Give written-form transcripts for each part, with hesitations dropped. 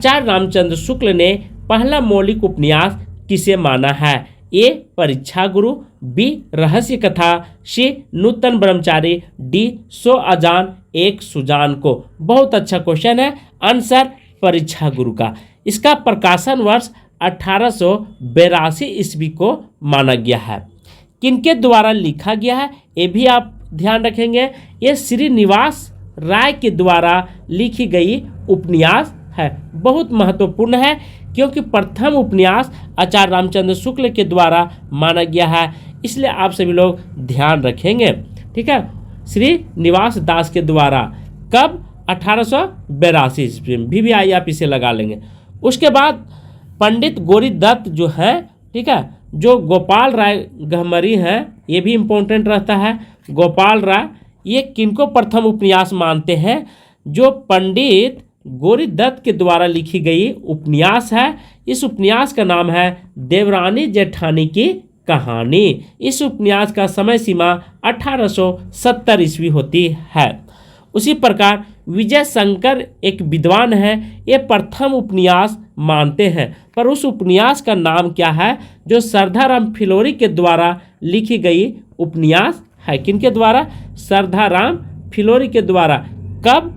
आचार्य रामचंद्र शुक्ल ने पहला मौलिक उपन्यास किसे माना है? ए परीक्षा गुरु, बी रहस्य कथा, सी नूतन ब्रह्मचारी, डी सो अजान एक सुजान को। बहुत अच्छा क्वेश्चन है। आंसर परीक्षा गुरु का। इसका प्रकाशन वर्ष 1882 ईस्वी को माना गया है। किनके द्वारा लिखा गया है ये भी आप ध्यान रखेंगे। ये श्रीनिवास राय के द्वारा लिखी गई उपन्यास है। बहुत महत्वपूर्ण है क्योंकि प्रथम उपन्यास आचार्य रामचंद्र शुक्ल के द्वारा माना गया है, इसलिए आप सभी लोग ध्यान रखेंगे। ठीक है, श्रीनिवास दास के द्वारा कब? 1882 ईस्वी में। भी आप इसे लगा लेंगे। उसके बाद पंडित गौरी दत्त जो है, ठीक है, जो गोपाल राय गहमरी हैं, ये भी इम्पोर्टेंट रहता है। गोपाल राय ये किनको प्रथम उपन्यास मानते हैं? जो पंडित गौरी दत्त के द्वारा लिखी गई उपन्यास है। इस उपन्यास का नाम है देवरानी जेठानी की कहानी। इस उपन्यास का समय सीमा 1870 ईस्वी होती है। उसी प्रकार विजय शंकर एक विद्वान है, ये प्रथम उपन्यास मानते हैं, पर उस उपन्यास का नाम क्या है? जो श्रद्धाराम फिलोरी के द्वारा लिखी गई उपन्यास है। किनके द्वारा? श्रद्धाराम फिलोरी के द्वारा। कब?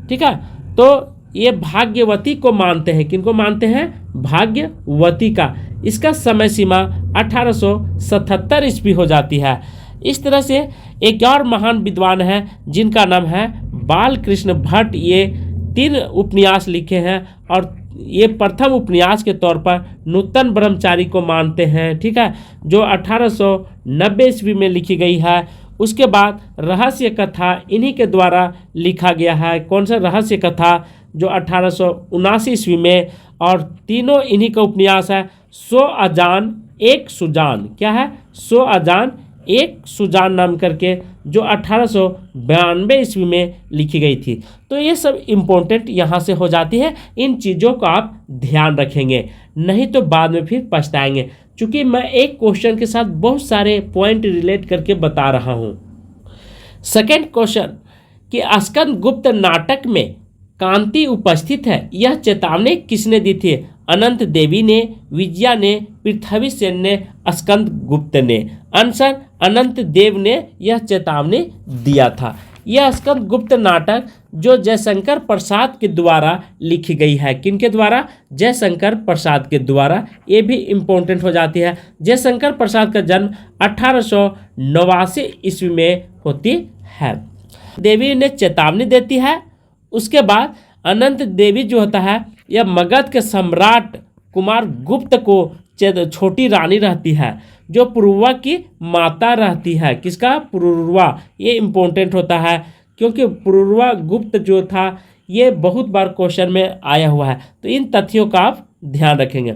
ठीक है, तो ये भाग्यवती को मानते हैं। किनको मानते हैं? भाग्यवती का। इसका समय सीमा 1877 ईस्वी हो जाती है। इस तरह से एक और महान विद्वान है जिनका नाम है बालकृष्ण भट्ट। ये 3 उपन्यास लिखे हैं और ये प्रथम उपन्यास के तौर पर नूतन ब्रह्मचारी को मानते हैं। ठीक है, जो 1890 ईस्वी में लिखी गई है। उसके बाद रहस्य कथा इन्हीं के द्वारा लिखा गया है। कौन सा रहस्य कथा? जो 1879 ईस्वी में। और तीनों इन्हीं का उपन्यास है। सो अजान एक सुजान। क्या है? सो अजान एक सुजान नाम करके, जो 1892 ईस्वी में लिखी गई थी। तो ये सब इम्पोर्टेंट यहाँ से हो जाती है। इन चीज़ों का आप ध्यान रखेंगे, नहीं तो बाद में फिर पछताएंगे। चूँकि मैं एक क्वेश्चन के साथ बहुत सारे पॉइंट रिलेट करके बता रहा हूँ। सेकेंड क्वेश्चन कि स्कंद गुप्त नाटक में कांति उपस्थित है, यह चेतावनी किसने दी थी? अनंत देवी ने, विजया ने, पृथ्वी सेन ने, स्कंद गुप्त ने। आंसर अनंत देव ने यह चेतावनी दिया था। यह स्कंद गुप्त नाटक जो जयशंकर प्रसाद के द्वारा लिखी गई है। किनके द्वारा? जयशंकर प्रसाद के द्वारा। ये भी इम्पोर्टेंट हो जाती है। जयशंकर प्रसाद का जन्म 1889 ईस्वी में होती है। देवी ने चेतावनी देती है। उसके बाद अनंत देवी जो होता है, यह मगध के सम्राट कुमार गुप्त को छोटी रानी रहती है, जो पुरुरवा की माता रहती है। किसका? पुरुरवा। ये इम्पोर्टेंट होता है क्योंकि पुरुरवा गुप्त जो था ये बहुत बार क्वेश्चन में आया हुआ है। तो इन तथ्यों का आप ध्यान रखेंगे।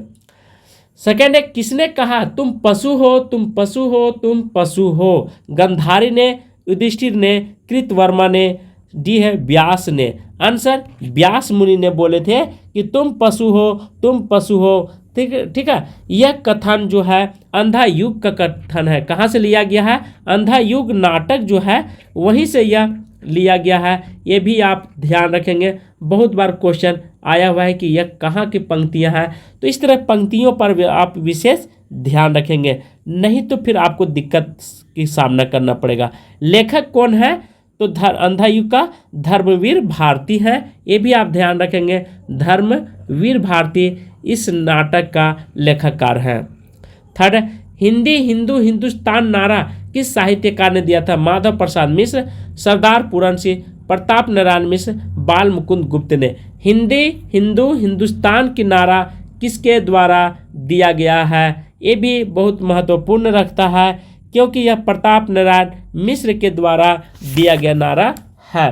सेकेंड है, किसने कहा तुम पशु हो, तुम पशु हो, तुम पशु हो? गंधारी ने, युधिष्ठिर ने, कृतवर्मा ने, डी है व्यास ने। आंसर व्यास मुनि ने बोले थे कि तुम पशु हो, तुम पशु हो। ठीक है, यह कथन जो है अंधा युग का कथन है। कहाँ से लिया गया है? अंधा युग नाटक जो है वहीं से यह लिया गया है। ये भी आप ध्यान रखेंगे। बहुत बार क्वेश्चन आया हुआ है कि यह कहाँ की पंक्तियाँ हैं। तो इस तरह पंक्तियों पर आप विशेष ध्यान रखेंगे, नहीं तो फिर आपको दिक्कत की सामना करना पड़ेगा। लेखक कौन है? तो अंधा युग का धर्मवीर भारती है। ये भी आप ध्यान रखेंगे। धर्मवीर भारती इस नाटक का लेखककार हैं। थर्ड, हिंदी हिंदू हिंदुस्तान नारा किस साहित्यकार ने दिया था? माधव प्रसाद मिश्र, सरदार पूरन सिंह, प्रताप नारायण मिश्र, बाल मुकुंद गुप्त ने। हिंदी हिंदू हिंदुस्तान की नारा किसके द्वारा दिया गया है? ये भी बहुत महत्वपूर्ण रखता है क्योंकि यह प्रताप नारायण मिश्र के द्वारा दिया गया नारा है।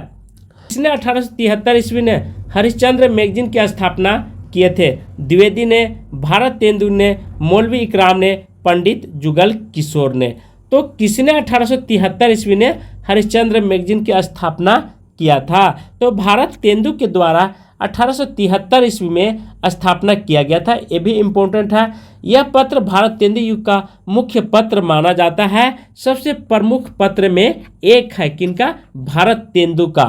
इसने 1873 ईस्वी में हरिश्चंद्र मैगजीन की स्थापना किए थे। द्विवेदी ने, भारत तेंदुल ने, मौलवी इकराम ने, पंडित जुगल किशोर ने। तो किसने 1873 ईस्वी में हरिश्चंद्र मैगजीन की स्थापना किया था? तो भारत तेंदुल के द्वारा 1873 ईस्वी में स्थापना किया गया था। ये भी इम्पोर्टेंट है। यह पत्र भारत तेंदुल युग का मुख्य पत्र माना जाता है। सबसे प्रमुख पत्र में एक है। किनका? भारत तेंदुल का।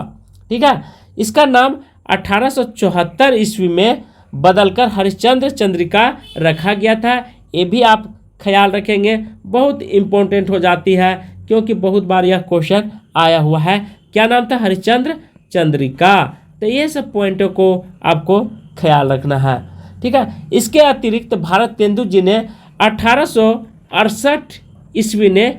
ठीक है, इसका नाम 1874 ईस्वी में बदलकर हरिश्चंद्र चंद्रिका रखा गया था। ये भी आप ख्याल रखेंगे, बहुत इम्पोर्टेंट हो जाती है क्योंकि बहुत बार यह क्वेश्चन आया हुआ है। क्या नाम था? हरिश्चंद्र चंद्रिका। तो ये सब पॉइंटों को आपको ख्याल रखना है, ठीक है। इसके अतिरिक्त भारत तेंदु जी ने 1868 ईस्वी ने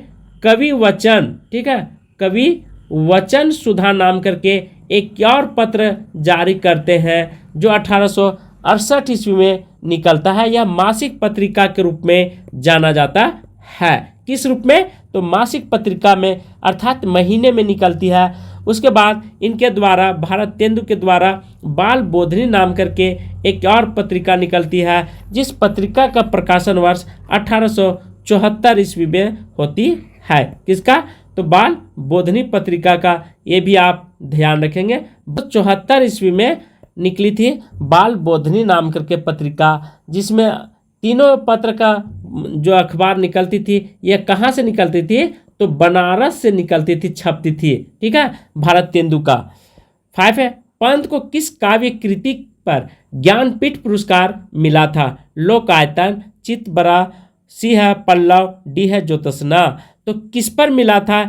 कवि वचन, ठीक है, कवि वचन सुधा नाम करके एक और पत्र जारी करते हैं जो 1868 ईस्वी में निकलता है। यह मासिक पत्रिका के रूप में जाना जाता है। किस रूप में? तो मासिक पत्रिका में, अर्थात महीने में निकलती है। उसके बाद इनके द्वारा, भारत तेंदु के द्वारा बाल बोधनी नाम करके एक और पत्रिका निकलती है, जिस पत्रिका का प्रकाशन वर्ष 1874 ईस्वी में होती है। किसका? तो बाल बोधनी पत्रिका का। ये भी आप ध्यान रखेंगे। 74 ईस्वी में निकली थी बाल बोधनी नाम करके पत्रिका, जिसमें तीनों पत्र का जो अखबार निकलती थी, यह कहाँ से निकलती थी? तो बनारस से निकलती थी, छपती थी, ठीक है, भारत तेंदु का। 5 है, पंत को किस काव्य कृति पर ज्ञानपीठ पुरस्कार मिला था? लोकायतन, चितबरा, सी है पल्लव, डी है ज्योत्सना। तो किस पर मिला था?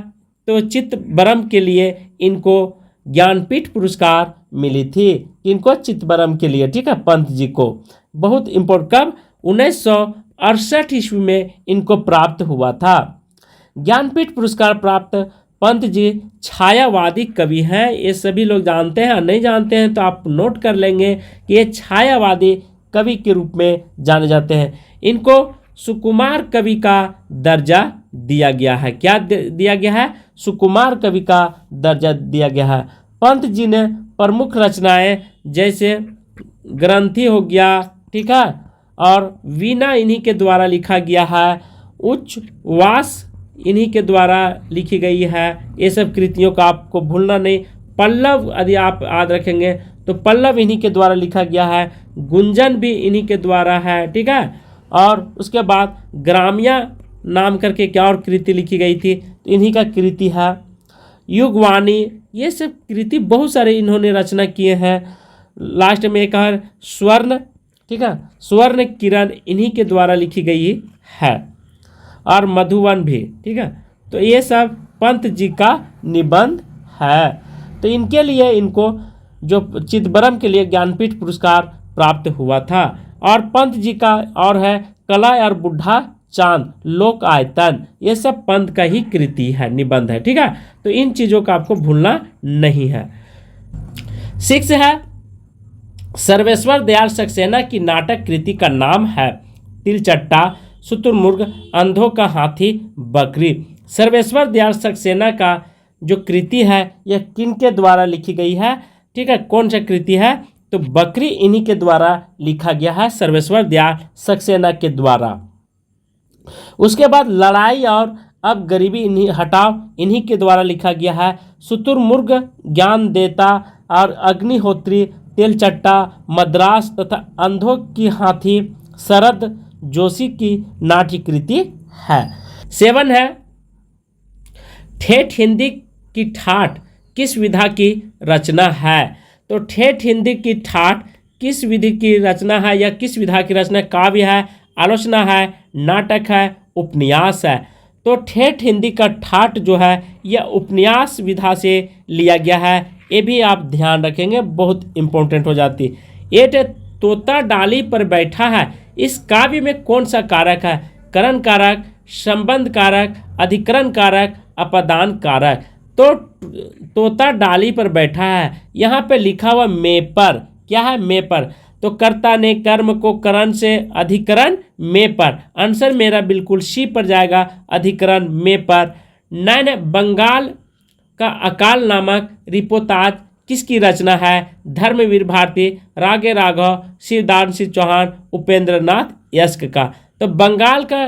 तो चितबरम के लिए इनको ज्ञानपीठ पुरस्कार मिली थी। इनको चितबरम के लिए, ठीक है, पंत जी को। बहुत इम्पोर्टेंट। कब? 1968 ईस्वी में इनको प्राप्त हुआ था। ज्ञानपीठ पुरस्कार प्राप्त पंत जी छायावादी कवि हैं। ये सभी लोग जानते हैं, नहीं जानते हैं तो आप नोट कर लेंगे कि ये छायावादी कवि के रूप में जाने जाते हैं। इनको सुकुमार कवि का दर्जा दिया गया है। क्या दिया गया है? सुकुमार कवि का दर्जा दिया गया है। पंत जी ने प्रमुख रचनाएं जैसे ग्रंथि हो गया, ठीक है, और वीणा इन्हीं के द्वारा लिखा गया है। उच्चवास इन्हीं के द्वारा लिखी गई है। ये सब कृतियों का आपको भूलना नहीं। पल्लव यदि आप याद रखेंगे तो पल्लव इन्हीं के द्वारा लिखा गया है। गुंजन भी इन्हीं के द्वारा है, ठीक है। और उसके बाद ग्राम्या नाम करके क्या और कृति लिखी गई थी, तो इन्हीं का कृति है। युगवाणी, ये सब कृति बहुत सारे इन्होंने रचना किए हैं। लास्ट में एक है स्वर्ण, ठीक है, स्वर्ण किरण इन्हीं के द्वारा लिखी गई है। और मधुवन भी, ठीक है। तो ये सब पंत जी का निबंध है। तो इनके लिए, इनको जो चिदंबरम के लिए ज्ञानपीठ पुरस्कार प्राप्त हुआ था। और पंत जी का और है कला और बुढ़ा चांद, लोक आयतन, ये सब पंत का ही कृति है, निबंध है, ठीक है। तो इन चीज़ों का आपको भूलना नहीं है। 6 है, सर्वेश्वर दयाल सक्सेना की नाटक कृति का नाम है तिलचट्टा, शुतुरमुर्ग, अंधों का हाथी, बकरी। सर्वेश्वर दयाल सक्सेना का जो कृति है यह किन के द्वारा लिखी गई है, ठीक है, कौन सा कृति है? तो बकरी इन्हीं के द्वारा लिखा गया है, सर्वेश्वर दयाल सक्सेना के द्वारा। उसके बाद लड़ाई और अब गरीबी इन्हीं हटाओ इन्हीं के द्वारा लिखा गया है। शुतुरमुर्ग ज्ञान देता और अग्निहोत्री, तिलचट्टा, मद्रास तथा अंधों की हाथी शरद जोशी की नाट्य कृति है। 7 है, ठेठ हिंदी की ठाठ किस विधा की रचना है? तो ठेठ हिंदी की ठाठ किस विधि की रचना है या किस विधा की रचना? काव्य है, आलोचना है, नाटक है, उपन्यास है। तो ठेठ हिंदी का ठाठ जो है यह उपन्यास विधा से लिया गया है। ये भी आप ध्यान रखेंगे, बहुत इंपॉर्टेंट हो जाती। 8, तोता डाली पर बैठा है, इस काव्य में कौन सा कारक है? करण कारक, संबंध कारक, अधिकरण कारक, अपदान कारक। तो तोता डाली पर बैठा है, यहाँ पे लिखा हुआ में पर, क्या है? में पर। तो कर्ता ने कर्म को करण से अधिकरण में पर, आंसर मेरा बिल्कुल सी पर जाएगा, अधिकरण में पर। 9, बंगाल का अकाल नामक रिपोताज किसकी रचना है? धर्मवीर भारती, रागे राघव, शिवदान सिंह चौहान, उपेंद्र नाथ यस्क का। तो बंगाल का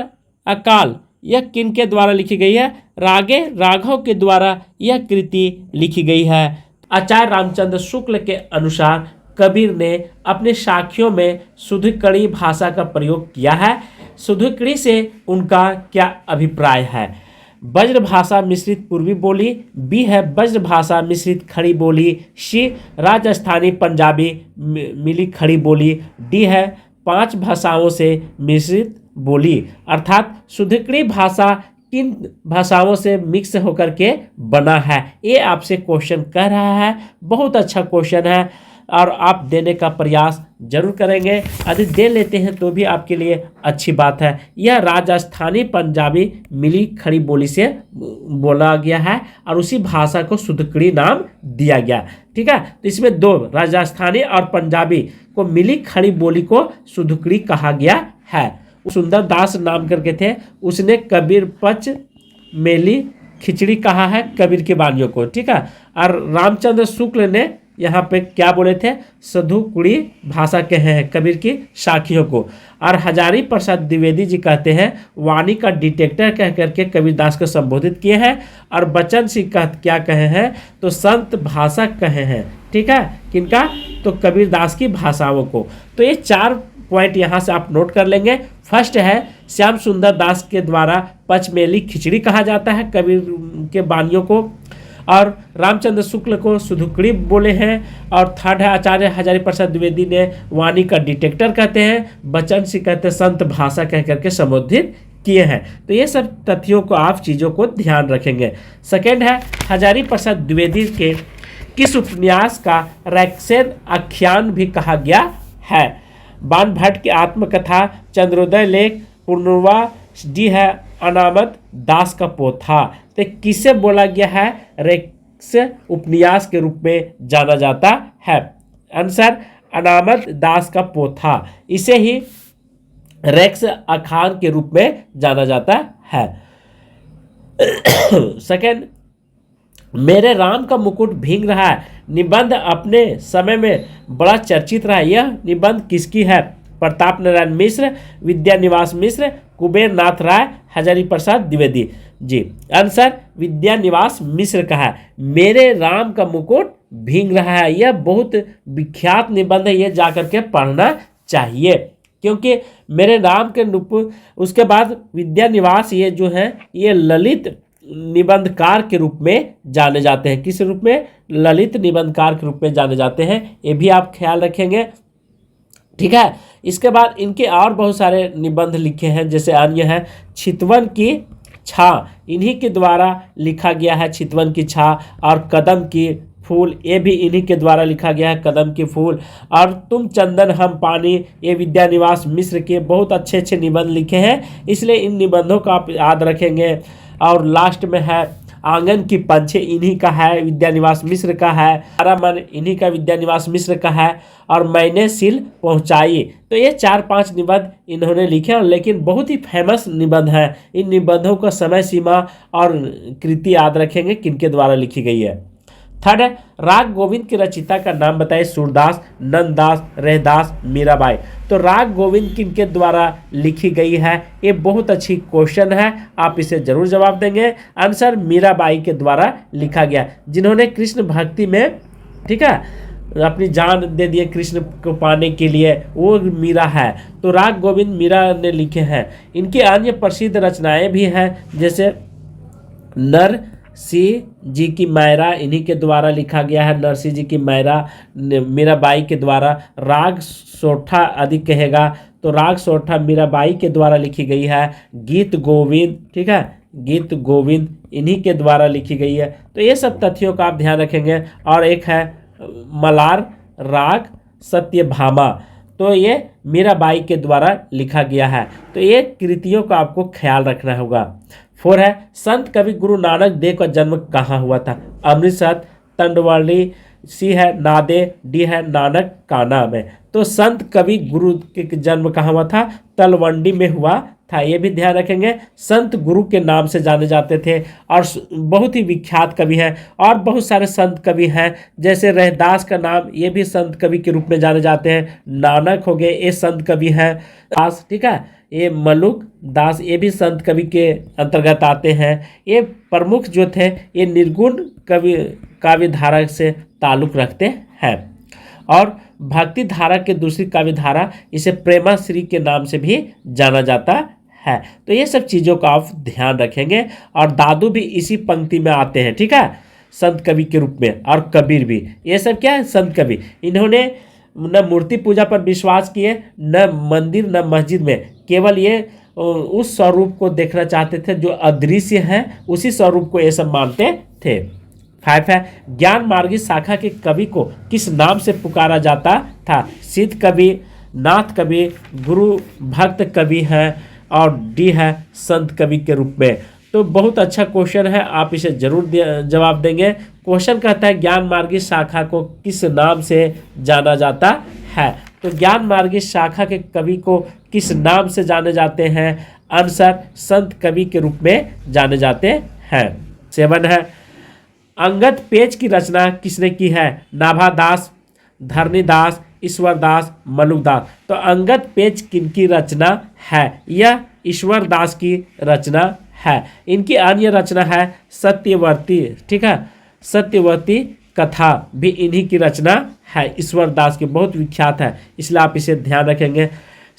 अकाल यह किन के द्वारा लिखी गई है? रागे राघव के द्वारा यह कृति लिखी गई है। आचार्य रामचंद्र शुक्ल के अनुसार कबीर ने अपने साखियों में शुद्धकड़ी भाषा का प्रयोग किया है। शुद्धकड़ी से उनका क्या अभिप्राय है? ब्रज भाषा मिश्रित पूर्वी बोली, बी है ब्रज भाषा मिश्रित खड़ी बोली, सी राजस्थानी पंजाबी मिली खड़ी बोली, डी है 5 भाषाओं से मिश्रित बोली। अर्थात सुधकड़ी भाषा किन भाषाओं से मिक्स होकर के बना है, ये आपसे क्वेश्चन कह रहा है। बहुत अच्छा क्वेश्चन है और आप देने का प्रयास जरूर करेंगे। यदि दे लेते हैं तो भी आपके लिए अच्छी बात है। यह राजस्थानी पंजाबी मिली खड़ी बोली से बोला गया है और उसी भाषा को सुधकड़ी नाम दिया गया। ठीक है, तो इसमें दो, राजस्थानी और पंजाबी को मिली खड़ी बोली को सुधकड़ी कहा गया है। सुंदर दास नाम करके थे, उसने कबीर पच मेली खिचड़ी कहा है कबीर की वाणियों को। ठीक है, और रामचंद्र शुक्ल ने यहाँ पे क्या बोले थे, सधुकुड़ी भाषा कहे हैं कबीर की साखियों को। और हजारी प्रसाद द्विवेदी जी कहते हैं वाणी का डिटेक्टर कह करके कबीरदास को संबोधित किए हैं। और बचन सिंह क्या कहे हैं, तो संत भाषा कहे हैं। ठीक है, किनका, तो कबीरदास की भाषाओं को। तो ये 4 पॉइंट यहाँ से आप नोट कर लेंगे। फर्स्ट है श्याम सुंदर दास के द्वारा पचमेली खिचड़ी कहा जाता है कबीर के वाणियों को, और रामचंद्र शुक्ल को सुधुकड़ी बोले हैं। और थर्ड है आचार्य हजारी प्रसाद द्विवेदी ने वाणी का डिटेक्टर कहते हैं, बचन सिंह कहते हैं संत भाषा कह करके संबोधित किए हैं। तो ये सब तथ्यों को आप चीज़ों को ध्यान रखेंगे। सेकेंड है हजारी प्रसाद द्विवेदी के किस उपन्यास का रैक्सेन आख्यान भी कहा गया है। बाण भट्ट की आत्मकथा, चंद्रोदय लेख, पूर्णवा, डी है अनामत दास का पोथा। तो किसे बोला गया है, रेक्स उपन्यास के रूप में जाना जाता है। आंसर अनामत दास का पोथा, इसे ही रेक्स आख्यान के रूप में जाना जाता है। सेकेंड, मेरे राम का मुकुट भींग रहा है निबंध अपने समय में बड़ा चर्चित रहा। यह निबंध किसकी है, प्रताप नारायण मिश्र, विद्यानिवास मिश्र, कुबेर नाथ राय, हजारी प्रसाद द्विवेदी जी। आंसर विद्यानिवास मिश्र का है। मेरे राम का मुकुट भींग रहा है, यह बहुत विख्यात निबंध है, यह जाकर के पढ़ना चाहिए। क्योंकि मेरे राम के उसके बाद विद्यानिवास ये जो है ये ललित निबंधकार के रूप में जाने जाते हैं। किस रूप में, ललित निबंधकार के रूप में जाने जाते हैं, ये भी आप ख्याल रखेंगे। ठीक है, इसके बाद इनके और बहुत सारे निबंध लिखे हैं, जैसे अन्य है चितवन की छा, इन्हीं के द्वारा लिखा गया है चितवन की छा। और कदम की फूल, ये भी इन्हीं के द्वारा लिखा गया है कदम की फूल। और तुम चंदन हम पानी, ये विद्यानिवास मिश्र के बहुत अच्छे अच्छे निबंध लिखे हैं, इसलिए इन निबंधों को आप याद रखेंगे। और लास्ट में है आंगन की पंछी, इन्हीं का है, विद्यानिवास मिश्र का है। हरा मन, इन्हीं का विद्यानिवास मिश्र का है। और मैंने सिल पहुंचाई, तो ये 4-5 निबंध इन्होंने लिखे, लेकिन बहुत ही फेमस निबंध है। इन निबंधों का समय सीमा और कृति याद रखेंगे किनके द्वारा लिखी गई है। थर्ड है राग गोविंद की रचिता का नाम बताइए, सूरदास, नंददास, रहदास, मीराबाई। तो राग गोविंद किनके द्वारा लिखी गई है, ये बहुत अच्छी क्वेश्चन है, आप इसे जरूर जवाब देंगे। आंसर मीराबाई के द्वारा लिखा गया, जिन्होंने कृष्ण भक्ति में, ठीक है, अपनी जान दे दिए कृष्ण को पाने के लिए, वो मीरा है। तो राग गोविंद मीरा ने लिखे हैं। इनकी अन्य प्रसिद्ध रचनाएं भी हैं, जैसे नरसिंह जी की मायरा, इन्हीं के द्वारा लिखा गया है, नरसिंह जी की मायरा मीराबाई के द्वारा। राग सोठा अधिक कहेगा, तो राग सोठा मीराबाई के द्वारा लिखी गई है। गीत गोविंद, ठीक है, गीत गोविंद इन्हीं के द्वारा लिखी गई है। तो ये सब तथ्यों का आप ध्यान रखेंगे। और एक है मलार राग सत्यभामा, तो ये मीराबाई के द्वारा लिखा गया है। तो ये कृतियों का आपको ख्याल रखना होगा। 4 है संत कवि गुरु नानक देव का जन्म कहाँ हुआ था। अमृतसर, तंडवाली, सी है नादे, डी है नानक काना में। तो संत कवि गुरु के जन्म कहाँ हुआ था, तलवंडी में हुआ था, ये भी ध्यान रखेंगे। संत गुरु के नाम से जाने जाते थे और बहुत ही विख्यात कवि हैं। और बहुत सारे संत कवि हैं, जैसे रहदास का नाम, ये भी संत कवि के रूप में जाने जाते हैं। नानक हो गए, ये संत कवि हैं। दास, ठीक है, ये मलुक दास, ये भी संत कवि के अंतर्गत आते हैं। ये प्रमुख जो थे ये निर्गुण कवि काव्य धारा से ताल्लुक रखते हैं। और भक्ति धारा के दूसरी काव्य धारा, इसे प्रेमाश्री के नाम से भी जाना जाता है। तो ये सब चीज़ों का आप ध्यान रखेंगे। और दादू भी इसी पंक्ति में आते हैं, ठीक है, संत कवि के रूप में। और कबीर भी, ये सब क्या है, संत कवि। इन्होंने न मूर्ति पूजा पर विश्वास किए, न मंदिर न मस्जिद में, केवल ये उस स्वरूप को देखना चाहते थे जो अदृश्य है, उसी स्वरूप को ये सब मानते थे। 5 है, ज्ञान मार्गी शाखा के कवि को किस नाम से पुकारा जाता था? सिद्ध कवि, नाथ कवि, गुरु भक्त कवि है, और डी है संत कवि के रूप में। तो बहुत अच्छा क्वेश्चन है, आप इसे जरूर जवाब देंगे। क्वेश्चन कहता है ज्ञान मार्गी शाखा को किस नाम से जाना जाता है? तो ज्ञान मार्गी शाखा के कवि को किस नाम से जाने जाते हैं? आंसर संत कवि के रूप में जाने जाते हैं। 7 है, अंगद पेज की रचना किसने की है? नाभादास, धरणीदास, ईश्वरदास, मलुकदास। तो अंगद पेज किनकी रचना है? यह ईश्वरदास की रचना है। इनकी अन्य रचना है सत्यवर्ती, ठीक है, सत्यवर्ती कथा भी इन्हीं की रचना है, ईश्वरदास की, बहुत विख्यात है, इसलिए आप इसे ध्यान रखेंगे।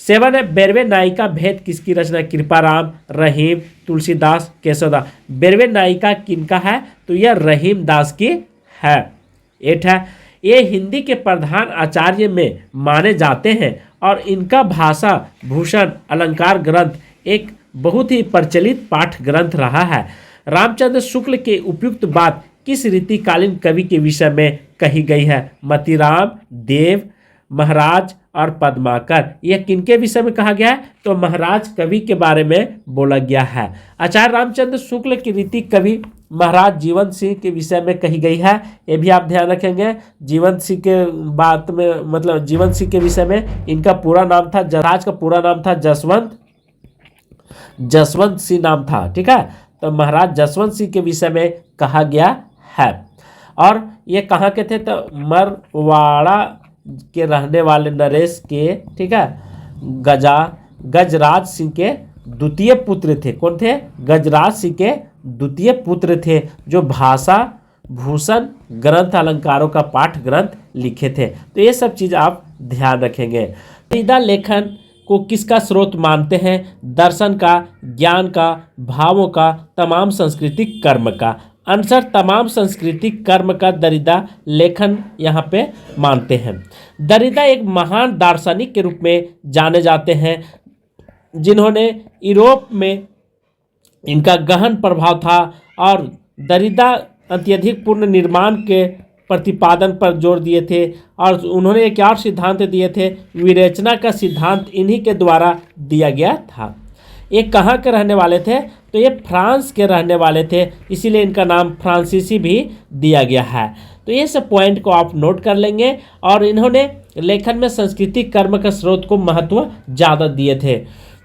7 है, बेरवे नायिका भेद किसकी रचना? कृपाराम, रहीम, तुलसीदास, केशवदास। बेरवे नायिका किनका है? तो यह रहीम दास की है। 8 है, ये हिंदी के प्रधान आचार्य में माने जाते हैं और इनका भाषा भूषण अलंकार ग्रंथ एक बहुत ही प्रचलित पाठ ग्रंथ रहा है। रामचंद्र शुक्ल के उपयुक्त बात किस रीतिकालीन कवि के विषय में कही गई है? मतीराम, देव, महाराज और पद्माकर। यह किनके विषय में कहा गया है? तो महाराज कवि के बारे में बोला गया है। आचार्य रामचंद्र शुक्ल की रीति कवि महाराज जीवन सिंह के विषय में कही गई है, ये भी आप ध्यान रखेंगे। जीवन सिंह के बात में, मतलब जीवन सिंह के विषय में इनका पूरा नाम था, महाराज का पूरा नाम था जसवंत सिंह नाम था, ठीक है। तो महाराज जसवंत सिंह के विषय में कहा गया है। और ये कहाँ के थे? तो मरवाड़ा के रहने वाले नरेश के, ठीक है, गजराज सिंह के द्वितीय पुत्र थे। कौन थे? गजराज सिंह के द्वितीय पुत्र थे, जो भाषा भूषण ग्रंथ अलंकारों का पाठ ग्रंथ लिखे थे। तो ये सब चीज़ आप ध्यान रखेंगे। दरिदा लेखन को किसका स्रोत मानते हैं? दर्शन का, ज्ञान का, भावों का, तमाम सांस्कृतिक कर्म का। आंसर तमाम सांस्कृतिक कर्म का दरिदा लेखन यहाँ पे मानते हैं। दरिदा एक महान दार्शनिक के रूप में जाने जाते हैं, जिन्होंने यूरोप में इनका गहन प्रभाव था। और दरिदा अत्यधिक पूर्ण निर्माण के प्रतिपादन पर जोर दिए थे। और उन्होंने एक और सिद्धांत दिए थे, विवेचना का सिद्धांत इन्हीं के द्वारा दिया गया था। ये कहाँ के रहने वाले थे? तो ये फ्रांस के रहने वाले थे, इसीलिए इनका नाम फ्रांसीसी भी दिया गया है। तो ये सब पॉइंट को आप नोट कर लेंगे। और इन्होंने लेखन में सांस्कृतिक कर्म का स्रोत को महत्व ज़्यादा दिए थे।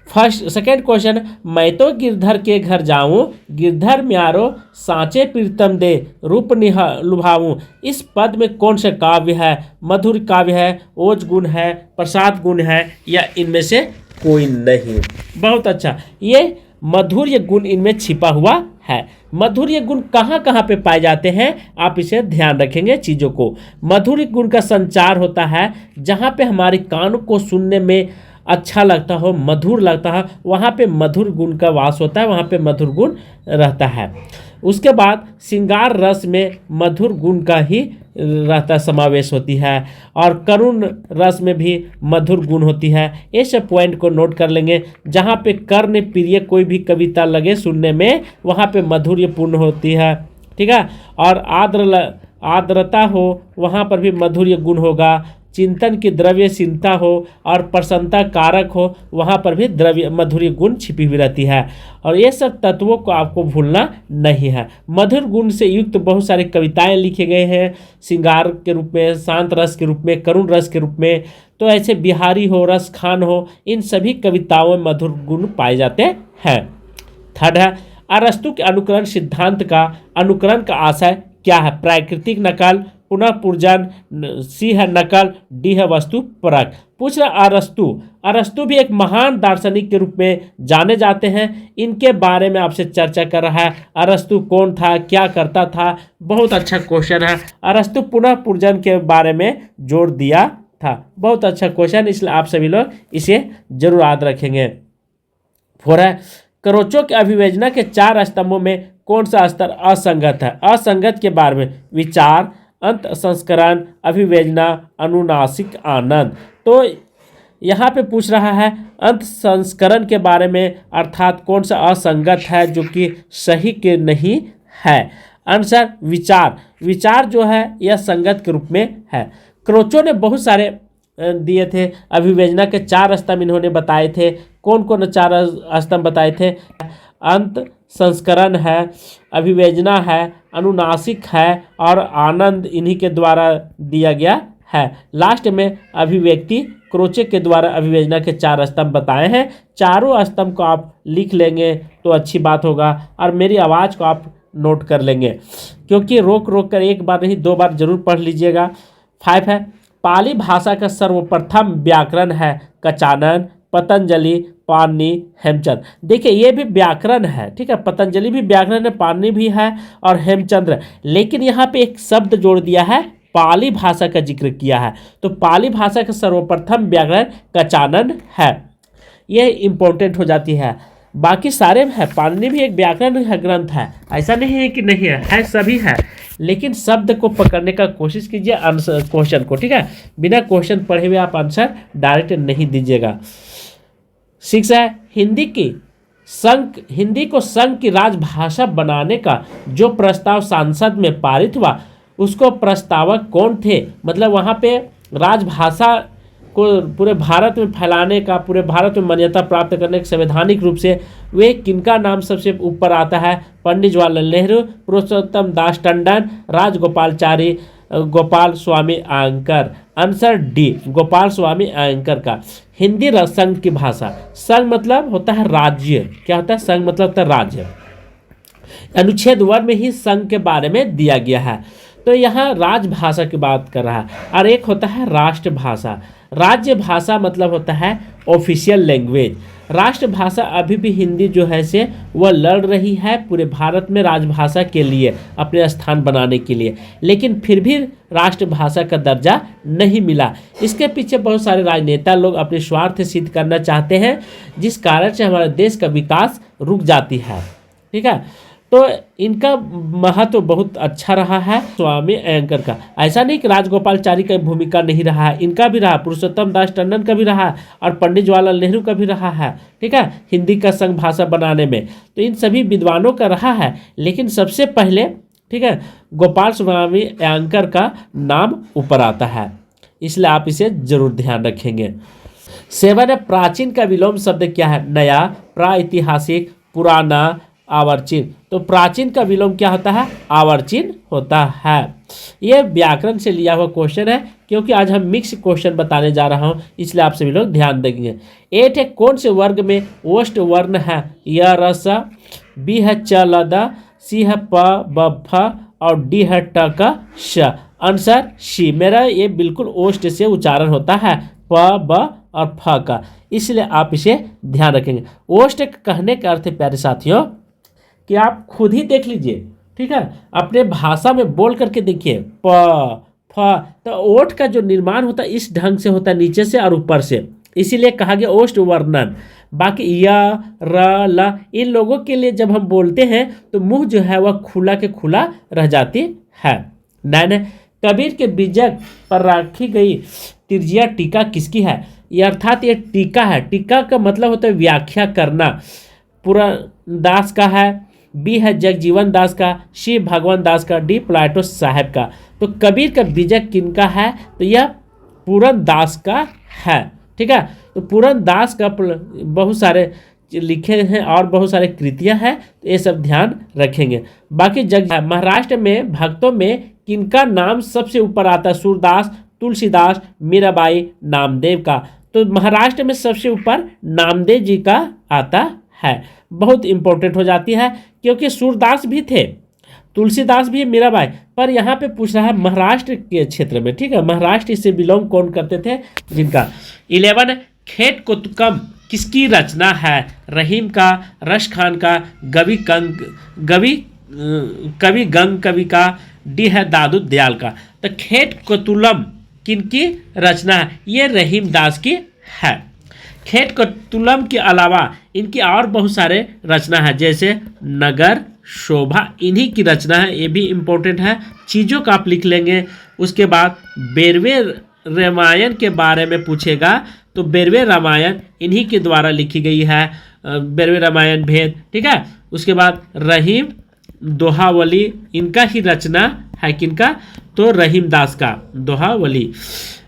सेकेंड क्वेश्चन, मैं तो गिरधर के घर जाऊं, गिरधर म्यारो सांचे प्रीतम दे, रूप लुभाऊं। इस पद में कौन सा काव्य है? मधुर काव्य है, ओज गुण है, प्रसाद गुण है, या इनमें से कोई नहीं? बहुत अच्छा, ये मधुर्य गुण इनमें छिपा हुआ है। मधुर्य गुण कहाँ कहाँ पे पाए जाते हैं? आप इसे ध्यान रखेंगे चीज़ों को। मधुर्य गुण का संचार होता है जहाँ पे हमारे कानों को सुनने में अच्छा लगता हो, मधुर लगता है, वहाँ पे मधुर गुण का वास होता है, वहाँ पे मधुर गुण रहता है। उसके बाद श्रृंगार रस में मधुर गुण का ही रहता समावेश होती है। और करुण रस में भी मधुर गुण होती है। ये सब पॉइंट को नोट कर लेंगे। जहाँ पे कर्ण प्रिय कोई भी कविता लगे सुनने में, वहाँ पे मधुर्य पूर्ण होती है, ठीक है। और आर्द्रता हो, वहाँ पर भी मधुर्य गुण होगा। चिंतन की द्रव्यशीलता हो और प्रसन्नता कारक हो, वहाँ पर भी द्रव्य मधुर्य गुण छिपी हुई रहती है। और ये सब तत्वों को आपको भूलना नहीं है। मधुर गुण से युक्त बहुत सारी कविताएं लिखे गए हैं, श्रृंगार के रूप में, शांत रस के रूप में, करुण रस के रूप में। तो ऐसे बिहारी हो, रस खान हो, इन सभी कविताओं में मधुर गुण पाए जाते हैं। थर्ड है, अरस्तु के अनुकरण सिद्धांत का अनुकरण का आशय क्या है? प्राकृतिक नकल, पुनः पूर्जन, सी है नकल, डी है वस्तु परक। पूछ रहा अरस्तु भी एक महान दार्शनिक के रूप में जाने जाते हैं। इनके बारे में आपसे चर्चा कर रहा है। अरस्तु कौन था, क्या करता था? बहुत अच्छा क्वेश्चन है। अरस्तु पुनः पूर्जन के बारे में जोर दिया था। बहुत अच्छा क्वेश्चन, इसलिए आप सभी लोग इसे जरूर याद रखेंगे। हो रहा है। क्रोचो के अभिव्यंजना के 4 स्तंभों में कौन सा स्तर असंगत है? असंगत के बारे में विचार, अंत संस्करण, अभिव्यंजना, अनुनासिक आनंद। तो यहाँ पे पूछ रहा है अंत संस्करण के बारे में, अर्थात कौन सा असंगत है जो कि सही के नहीं है। आंसर विचार। विचार जो है यह संगत के रूप में है। क्रोचो ने बहुत सारे दिए थे, अभिव्यंजना के 4 स्तंभ इन्होंने बताए थे। कौन कौन 4 स्तंभ बताए थे? अंत संस्करण है, अभिव्यंजना है, अनुनासिक है और आनंद इन्हीं के द्वारा दिया गया है। लास्ट में अभिव्यक्ति क्रोचे के द्वारा अभिव्यंजना के 4 स्तंभ बताए हैं। चारों स्तंभ को आप लिख लेंगे तो अच्छी बात होगा और मेरी आवाज़ को आप नोट कर लेंगे, क्योंकि रोक रोक कर एक बार नहीं 2 बार जरूर पढ़ लीजिएगा। 5 है, पाली भाषा का सर्वप्रथम व्याकरण है कचानन, पतंजलि, पाणिनि, हेमचंद्र। देखिए ये भी व्याकरण है, ठीक है, पतंजलि भी व्याकरण है, पाणिनि भी है और हेमचंद्र, लेकिन यहाँ पे एक शब्द जोड़ दिया है, पाली भाषा का जिक्र किया है। तो पाली भाषा का सर्वप्रथम व्याकरण कचानन है, यह इंपॉर्टेंट हो जाती है। बाकी सारे है, पाणिनि भी एक व्याकरण है, ग्रंथ है, ऐसा नहीं है कि नहीं है सभी है, लेकिन शब्द को पकड़ने का कोशिश कीजिए आंसर क्वेश्चन को, ठीक है। बिना क्वेश्चन पढ़े हुए आप आंसर डायरेक्ट नहीं दीजिएगा। 6 है, हिंदी को संघ की राजभाषा बनाने का जो प्रस्ताव संसद में पारित हुआ उसको प्रस्तावक कौन थे? मतलब वहाँ पे राजभाषा को पूरे भारत में फैलाने का, पूरे भारत में मान्यता प्राप्त करने के संवैधानिक रूप से वे किनका नाम सबसे ऊपर आता है? पंडित जवाहरलाल नेहरू, पुरुषोत्तम दास टंडन, राजगोपालचारी, गोपाल स्वामी अयंकर। आंसर डी, गोपाल स्वामी अयंकर का। हिंदी संघ की भाषा, संघ मतलब होता है राज्य, क्या होता है? संघ मतलब होता है राज्य। अनुच्छेद 1 में ही संघ के बारे में दिया गया है। तो यहाँ राजभाषा की बात कर रहा है, और एक होता है राष्ट्रभाषा। राज्य भाषा मतलब होता है ऑफिशियल लैंग्वेज। राष्ट्रभाषा अभी भी हिंदी जो है से वह लड़ रही है पूरे भारत में राजभाषा के लिए, अपने स्थान बनाने के लिए, लेकिन फिर भी राष्ट्रभाषा का दर्जा नहीं मिला। इसके पीछे बहुत सारे राजनेता लोग अपने स्वार्थ सिद्ध करना चाहते हैं, जिस कारण से हमारे देश का विकास रुक जाती है, ठीक है। तो इनका महत्व बहुत अच्छा रहा है स्वामी अयंकर का। ऐसा नहीं कि राजगोपालचारी का भूमिका नहीं रहा है, इनका भी रहा, पुरुषोत्तम दास टंडन का भी रहा और पंडित जवाहरलाल नेहरू का भी रहा है, ठीक है, हिंदी का संघ भाषा बनाने में। तो इन सभी विद्वानों का रहा है, लेकिन सबसे पहले, ठीक है, गोपाल स्वामी अयंकर का नाम ऊपर आता है, इसलिए आप इसे जरूर ध्यान रखेंगे। 7 है, प्राचीन का विलोम शब्द क्या है? नया, प्राइतिहासिक, पुराना, आवर्चीन। तो प्राचीन का विलोम क्या होता है? आवर्चीन होता है। यह व्याकरण से लिया हुआ क्वेश्चन है, क्योंकि आज हम मिक्स क्वेश्चन बताने जा रहा हूं, इसलिए आप सभी लोग ध्यान देंगे। 8 है, कौन से वर्ग में ओष्ठ वर्ण है? य र स, बी है च ल द, सी है प ब फ और डी है ट क श। Answer C. मेरा ये बिल्कुल ओष्ठ से उच्चारण होता है, प ब और फ का, इसलिए आप इसे ध्यान रखेंगे। ओष्ठ कहने का अर्थ है प्यारे साथियों कि आप खुद ही देख लीजिए, ठीक है, अपने भाषा में बोल करके देखिए, प फ। तो ओठ का जो निर्माण होता है इस ढंग से होता है, नीचे से और ऊपर से, इसीलिए कहा गया ओष्ठ वर्णन। बाकी य र ल इन लोगों के लिए जब हम बोलते हैं तो मुंह जो है वह खुला के खुला रह जाती है। 9 है, कबीर के बीजक पर रखी गई तिरजिया टीका किसकी है? ये अर्थात ये टीका है, टीका का मतलब होता है व्याख्या करना। पुरन दास का है, बी है जगजीवन दास का, सी भगवान दास का, डी प्लाटो साहब का। तो कबीर का बीजक किनका है? तो यह पूरन दास का है, ठीक है। तो पूरन दास का बहुत सारे लिखे हैं और बहुत सारे कृतियां हैं, तो ये सब ध्यान रखेंगे। बाकी महाराष्ट्र में भक्तों में किनका नाम सबसे ऊपर आता है? सूरदास, तुलसीदास, मीराबाई, नामदेव का। तो महाराष्ट्र में सबसे ऊपर नामदेव जी का आता है। बहुत इंपॉर्टेंट हो जाती है, क्योंकि सूरदास भी थे, तुलसीदास भी, मीराबाई, पर यहाँ पे पूछ रहा है महाराष्ट्र के क्षेत्र में, ठीक है, महाराष्ट्र से बिलोंग कौन करते थे जिनका। 11 खेत कुतुकम किसकी रचना है? रहीम का, रश खान का, कवि गंग कवि का, डी है दादू दयाल का। तो खेत कुतुलम किनकी रचना है? ये रहीम दास की है। खेत कतुलम के अलावा इनकी और बहुत सारे रचना है, जैसे नगर शोभा इन्हीं की रचना है, ये भी इम्पोर्टेंट है, चीज़ों का आप लिख लेंगे। उसके बाद बेरवे रामायण के बारे में पूछेगा तो बेरवे रामायण इन्हीं के द्वारा लिखी गई है, बेरवे रामायण भेद, ठीक है। उसके बाद रहीम दोहावली इनका ही रचना है, किनका, तो रहीम दास का दोहावली।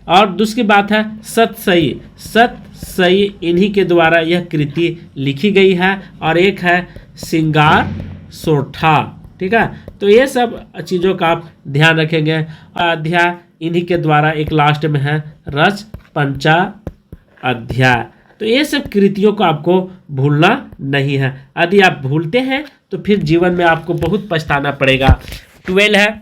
और दूसरी बात है सतसई इन्हीं के द्वारा यह कृति लिखी गई है। और एक है सिंगार सोठा, ठीक है। तो ये सब चीज़ों का आप ध्यान रखेंगे। अध्याय इन्हीं के द्वारा एक लास्ट में है रच पंचा अध्याय। तो ये सब कृतियों को आपको भूलना नहीं है, यदि आप भूलते हैं तो फिर जीवन में आपको बहुत पछताना पड़ेगा। 12 है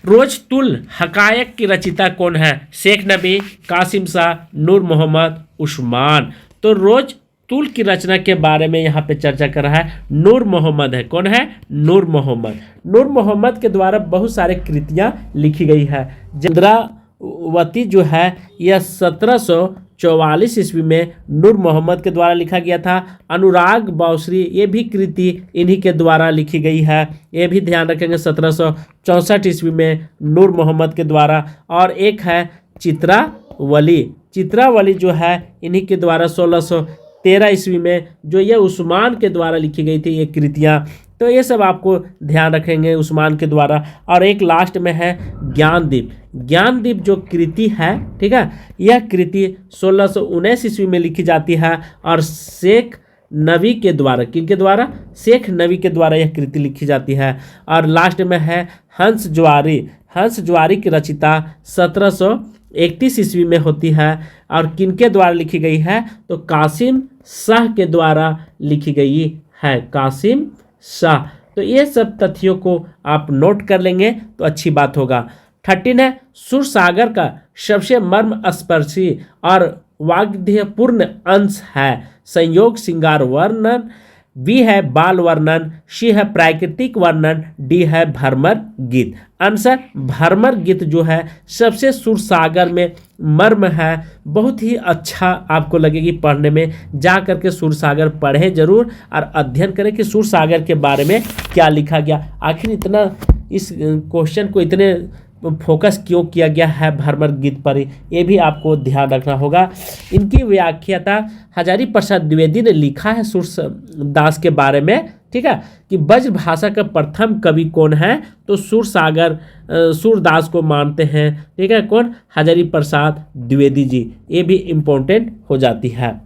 रोजतुल हकायक की रचिता कौन है, शेख नबी, कासिम शाह, नूर मोहम्मद, उस्मान। तो रोजतुल की रचना के बारे में यहाँ पे चर्चा कर रहा है नूर मोहम्मद है। कौन है, नूर मोहम्मद। नूर मोहम्मद के द्वारा बहुत सारे कृतियाँ लिखी गई है। चंद्रावती जो है यह 1744 ईस्वी में नूर मोहम्मद के द्वारा लिखा गया था। अनुराग बावश्री ये भी कृति इन्हीं के द्वारा लिखी गई है, ये भी ध्यान रखेंगे, 1764 ईस्वी में नूर मोहम्मद के द्वारा। और एक है चित्रावली, चित्रावली जो है इन्हीं के द्वारा 1613 ईस्वी में, जो ये उस्मान के द्वारा लिखी गई थी ये कृतियाँ। तो ये सब आपको ध्यान रखेंगे उस्मान के द्वारा। और एक लास्ट में है ज्ञानदीप। ज्ञानदीप जो कृति है, ठीक है, यह कृति 1619 ईस्वी में लिखी जाती है और शेख नबी के द्वारा, किनके द्वारा, शेख नबी के द्वारा यह कृति लिखी जाती है। और लास्ट में है हंस ज्वारी। हंस ज्वारी की रचिता 1731 ईस्वी में होती है और किनके द्वारा लिखी गई है, तो कासिम शाह के द्वारा लिखी गई है, कासिम शाह। तो ये सब तथ्यों को आप नोट कर लेंगे तो अच्छी बात होगा। 13 है सुरसागर का सबसे मर्मस्पर्शी और वाग्देयपूर्ण अंश है संयोग श्रृंगार वर्णन, बी है बाल वर्णन, सी है प्राकृतिक वर्णन, डी है भ्रमर गीत। आंसर भ्रमर गीत जो है सबसे सुरसागर में मर्म है, बहुत ही अच्छा आपको लगेगी पढ़ने में। जा करके सुरसागर पढ़ें जरूर और अध्ययन करें कि सुरसागर के बारे में क्या लिखा गया, आखिर इतना इस क्वेश्चन को इतने फोकस क्यों किया गया है भ्रमर गीत पर, ये भी आपको ध्यान रखना होगा। इनकी व्याख्याता हजारी प्रसाद द्विवेदी ने लिखा है सूरदास के बारे में, ठीक है, कि ब्रज भाषा का प्रथम कवि कौन है, तो सूरसागर सूरदास को मानते हैं, ठीक है। कौन, हजारी प्रसाद द्विवेदी जी, ये भी इम्पोर्टेंट हो जाती है।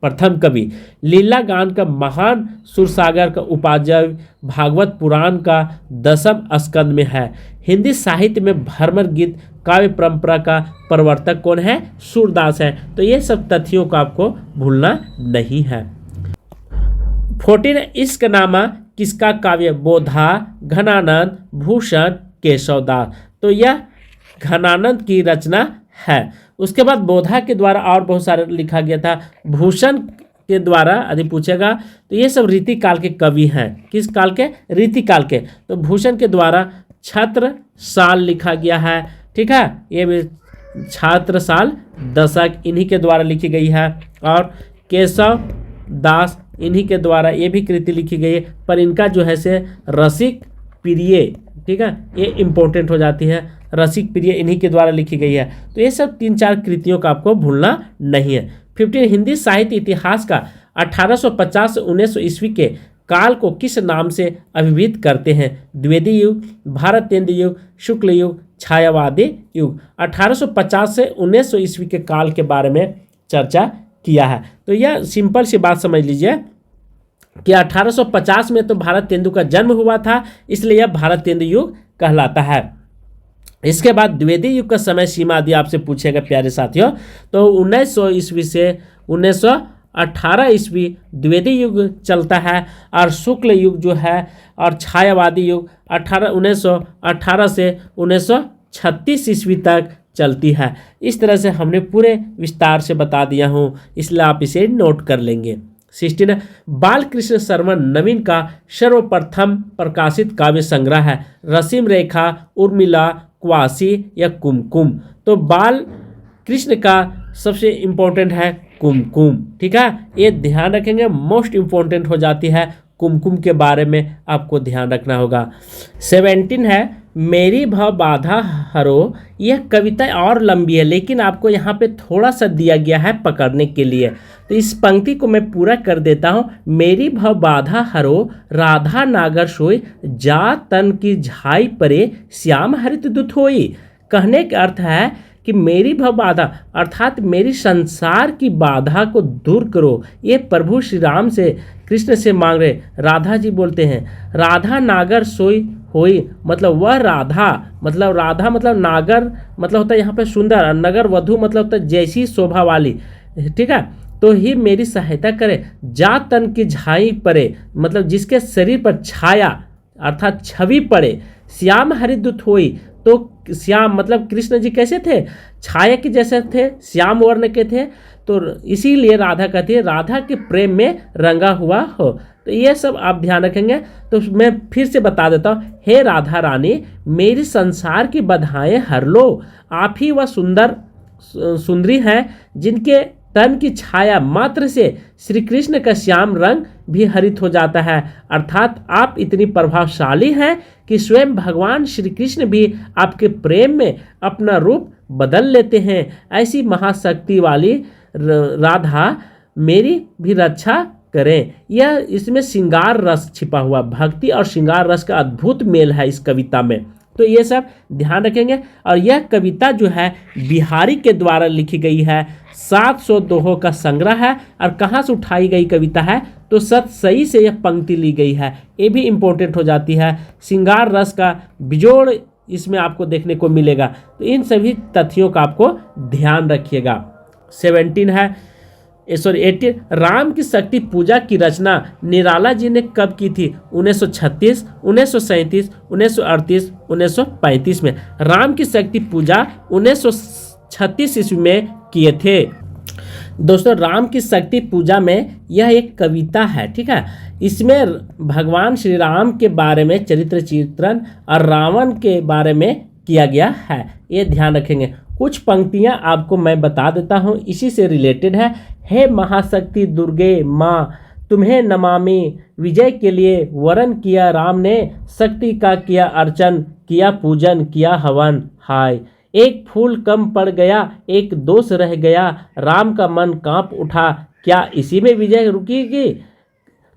प्रथम कवि लीला गान का महान सूरसागर का उपाध्याय भागवत पुराण का 10वें स्कंद में है। हिंदी साहित्य में भ्रमर गीत काव्य परंपरा का प्रवर्तक कौन है, सूरदास है। तो ये सब तथ्यों को आपको भूलना नहीं है। 14 इश्कनामा किसका काव्य, बोधा, घनानंद, भूषण, केशवदास। तो यह घनानंद की रचना है। उसके बाद बोधा के द्वारा और बहुत सारे लिखा गया था। भूषण के द्वारा यदि पूछेगा तो ये सब रीति काल के कवि हैं। किस काल के, रीति काल के। तो भूषण के द्वारा छत्र साल लिखा गया है, ठीक है, ये भी छात्र साल दशक इन्हीं के द्वारा लिखी गई है। और केशव दास इन्हीं के द्वारा ये भी कृति लिखी गई है, पर इनका जो है से रसिक प्रिय, ठीक है, ये इम्पोर्टेंट हो जाती है, रसिक प्रिय इन्हीं के द्वारा लिखी गई है। तो ये सब 3-4 कृतियों का आपको भूलना नहीं है। 15 हिंदी साहित्य इतिहास का 1850 से 1900 ईस्वी के काल को किस नाम से अभिहित करते हैं, द्विवेदी युग, भारतेंद्र युग, शुक्ल युग, छायावादी युग। 1850 से 1900 ईस्वी के काल के बारे में चर्चा किया है। तो यह सिंपल सी बात समझ लीजिए कि 1850 में तो भारत तेंदु का जन्म हुआ था, इसलिए यह भारत तेंदु युग कहलाता है। इसके बाद द्विवेदी युग का समय सीमा यदि आपसे पूछेगा प्यारे साथियों, तो 1900 ईस्वी से 1918 ईस्वी द्विवेदी युग चलता है, और शुक्ल युग जो है और छायावादी युग 1918 से 1936 ईस्वी तक चलती है। इस तरह से हमने पूरे विस्तार से बता दिया हूँ, इसलिए आप इसे नोट कर लेंगे। 16 बालकृष्ण शर्मा नवीन का सर्वप्रथम प्रकाशित काव्य संग्रह है, रसीम रेखा, उर्मिला, क्वासी या कुमकुम। तो बाल कृष्ण का सबसे इम्पोर्टेंट है कुमकुम। ठीक है, ये ध्यान रखेंगे, मोस्ट इम्पोर्टेंट हो जाती है, कुमकुम के बारे में आपको ध्यान रखना होगा। 17 है मेरी भव बाधा हरो। यह कविता और लंबी है लेकिन आपको यहाँ पे थोड़ा सा दिया गया है पकड़ने के लिए, तो इस पंक्ति को मैं पूरा कर देता हूँ। मेरी भव बाधा हरो राधा नागर सोई, जा तन की झाई परे श्याम हरित दुत होई। कहने का अर्थ है कि मेरी भव बाधा अर्थात मेरी संसार की बाधा को दूर करो। ये प्रभु श्री राम से, कृष्ण से मांग रहे। राधा जी बोलते हैं राधा नागर सोई होई, मतलब वह राधा, मतलब राधा मतलब नागर मतलब होता है यहाँ पे सुंदर, और नगर वधु मतलब होता है जैसी शोभा वाली। ठीक है, तो ही मेरी सहायता करे। जा तन की झाई पड़े, मतलब जिसके शरीर पर छाया अर्थात छवि पड़े। श्याम हरिदूत होई, तो श्याम मतलब कृष्ण जी कैसे थे, छाया के जैसे थे, श्याम वर्ण के थे, तो इसीलिए राधा कहती है राधा के प्रेम में रंगा हुआ हो। तो ये सब आप ध्यान रखेंगे। तो मैं फिर से बता देता हूँ, हे राधा रानी मेरी संसार की बधाएं हर लो। आप ही वह सुंदरी हैं जिनके तन की छाया मात्र से श्री कृष्ण का श्याम रंग भी हरित हो जाता है। अर्थात आप इतनी प्रभावशाली हैं कि स्वयं भगवान श्री कृष्ण भी आपके प्रेम में अपना रूप बदल लेते हैं। ऐसी महाशक्ति वाली राधा मेरी भी रक्षा करें। यह इसमें श्रृंगार रस छिपा हुआ, भक्ति और श्रृंगार रस का अद्भुत मेल है इस कविता में, तो ये सब ध्यान रखेंगे। और यह कविता जो है बिहारी के द्वारा लिखी गई है, 700 दोहों का संग्रह है। और कहाँ से उठाई गई कविता है, तो सतसई से यह पंक्ति ली गई है, ये भी इम्पोर्टेंट हो जाती है। श्रृंगार रस का बिजोड़ इसमें आपको देखने को मिलेगा, तो इन सभी तथ्यों का आपको ध्यान रखिएगा। 17 है 18 राम की शक्ति पूजा की रचना निराला जी ने कब की थी, 1936, 1937, 1938, 1935 में। राम की शक्ति पूजा 1936 ईस्वी में किए थे। दोस्तों राम की शक्ति पूजा में यह एक कविता है, ठीक है। इसमें भगवान श्री राम के बारे में चरित्र चित्रण और रावण के बारे में किया गया है, ये ध्यान रखेंगे। कुछ पंक्तियां आपको मैं बता देता हूं, इसी से रिलेटेड है। हे महाशक्ति दुर्गे माँ तुम्हें नमामि, विजय के लिए वरण किया राम ने, शक्ति का किया अर्चन, किया पूजन, किया हवन। हाय एक फूल कम पड़ गया, एक दोष रह गया, राम का मन कांप उठा, क्या इसी में विजय रुकेगी।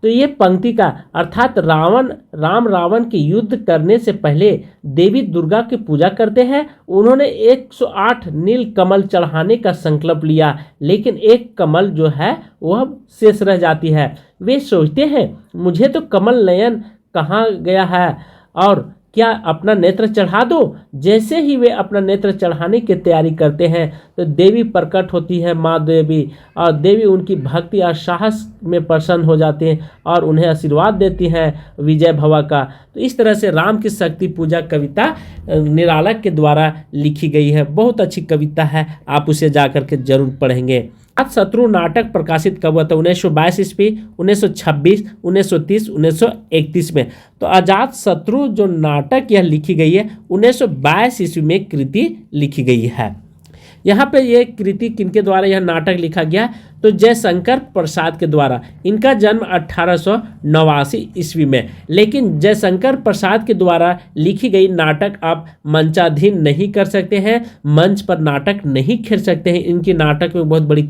तो ये पंक्ति का अर्थात राम रावण के युद्ध करने से पहले देवी दुर्गा की पूजा करते हैं। उन्होंने 108 नील कमल चढ़ाने का संकल्प लिया, लेकिन एक कमल जो है वह शेष रह जाती है। वे सोचते हैं मुझे तो कमल नयन कहाँ गया है और क्या अपना नेत्र चढ़ा दो। जैसे ही वे अपना नेत्र चढ़ाने की तैयारी करते हैं तो देवी प्रकट होती है, माँ देवी, और देवी उनकी भक्ति और साहस में प्रसन्न हो जाते हैं और उन्हें आशीर्वाद देती हैं विजय भवा का। तो इस तरह से राम की शक्ति पूजा कविता निराला के द्वारा लिखी गई है, बहुत अच्छी कविता है, आप उसे जाकर के जरूर पढ़ेंगे। अजातशत्रु नाटक प्रकाशित कब हुआ था, 1922 ईस्वी, 1926, 1930, 1931 में। तो अजातशत्रु जो नाटक यह लिखी गई है 1922 ईस्वी में कृति लिखी गई है। यहाँ पे ये कृति किनके द्वारा यह नाटक लिखा गया, तो जयशंकर प्रसाद के द्वारा। इनका जन्म 1889 ईस्वी में, लेकिन जयशंकर प्रसाद के द्वारा लिखी गई नाटक आप मंचाधीन नहीं कर सकते हैं, मंच पर नाटक नहीं खेल सकते हैं। इनकी नाटक में बहुत बड़ी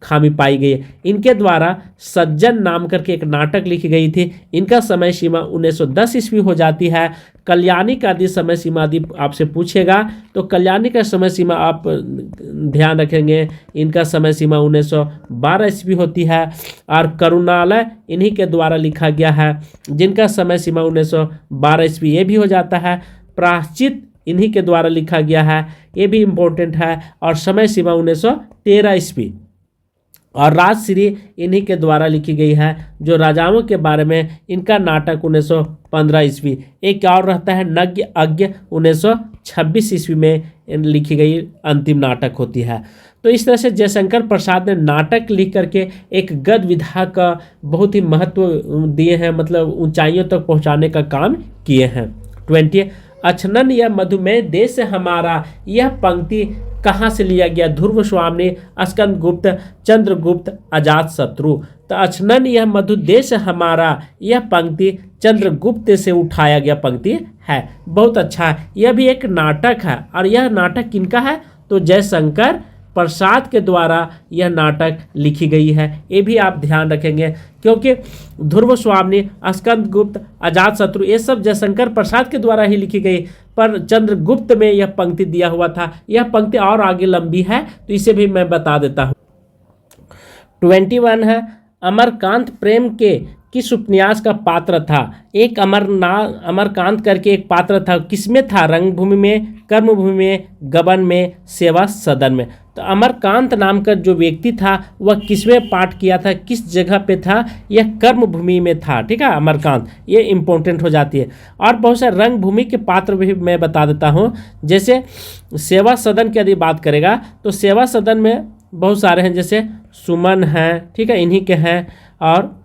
खामी पाई गई है। इनके द्वारा सज्जन नाम करके एक नाटक लिखी गई थी। इनका समय सीमा 1910 ईस्वी हो जाती है। कल्याणी का आदि समय सीमा आदि आपसे पूछेगा, तो कल्याणी का समय सीमा आप ध्यान रखेंगे, इनका समय सीमा 1912 ईस्वी होती है। और करुणालय इन्हीं के द्वारा लिखा गया है, जिनका समय सीमा 1912 ईस्वी ये भी हो जाता है। प्रायश्चित इन्हीं के द्वारा लिखा गया है, ये भी इम्पोर्टेंट है, और समय सीमा 1913 ईस्वी। और राजश्री इन्हीं के द्वारा लिखी गई है, जो राजाओं के बारे में। इनका नाटक 1915 ईस्वी। एक और रहता है नज्ञ अज्ञ, 1926 ईस्वी में लिखी गई अंतिम नाटक होती है। तो इस तरह से जयशंकर प्रसाद ने नाटक लिख करके एक गद्य विधा का बहुत ही महत्व दिए हैं, मतलब ऊंचाइयों तक पहुंचाने का काम किए हैं। 20 अछनन या मधुमेह देश हमारा, यह पंक्ति कहाँ से लिया गया? ध्रुव स्वामी, स्कंदगुप्त, चंद्रगुप्त, अजातशत्रु। तो अचनन यह मधुदेश हमारा, यह पंक्ति चंद्रगुप्त से उठाया गया पंक्ति है। बहुत अच्छा है। यह भी एक नाटक है और यह नाटक किनका है? तो जयशंकर प्रसाद के द्वारा यह नाटक लिखी गई है। ये भी आप ध्यान रखेंगे क्योंकि ध्रुव स्वामी, स्कंदगुप्त, अजातशत्रु ये सब जयशंकर प्रसाद के द्वारा ही लिखी गई, पर चंद्रगुप्त में यह पंक्ति दिया हुआ था। यह पंक्ति और आगे लंबी है तो इसे भी मैं बता देता हूँ। 21 है, अमरकांत प्रेम के किस उपन्यास का पात्र था? एक अमरकांत करके एक पात्र था, किसमें था? रंगभूमि में, कर्मभूमि में, गबन में, सेवा सदन में। तो अमरकांत नाम का जो व्यक्ति था वह किसमें पाठ किया था, किस जगह पे था? यह कर्मभूमि में था। ठीक है, अमरकांत, ये इंपॉर्टेंट हो जाती है। और बहुत सारे रंगभूमि के पात्र भी मैं बता देता हूँ। जैसे सेवा सदन की यदि बात करेगा तो सेवा सदन में बहुत सारे हैं, जैसे सुमन हैं, ठीक है, इन्हीं के हैं, और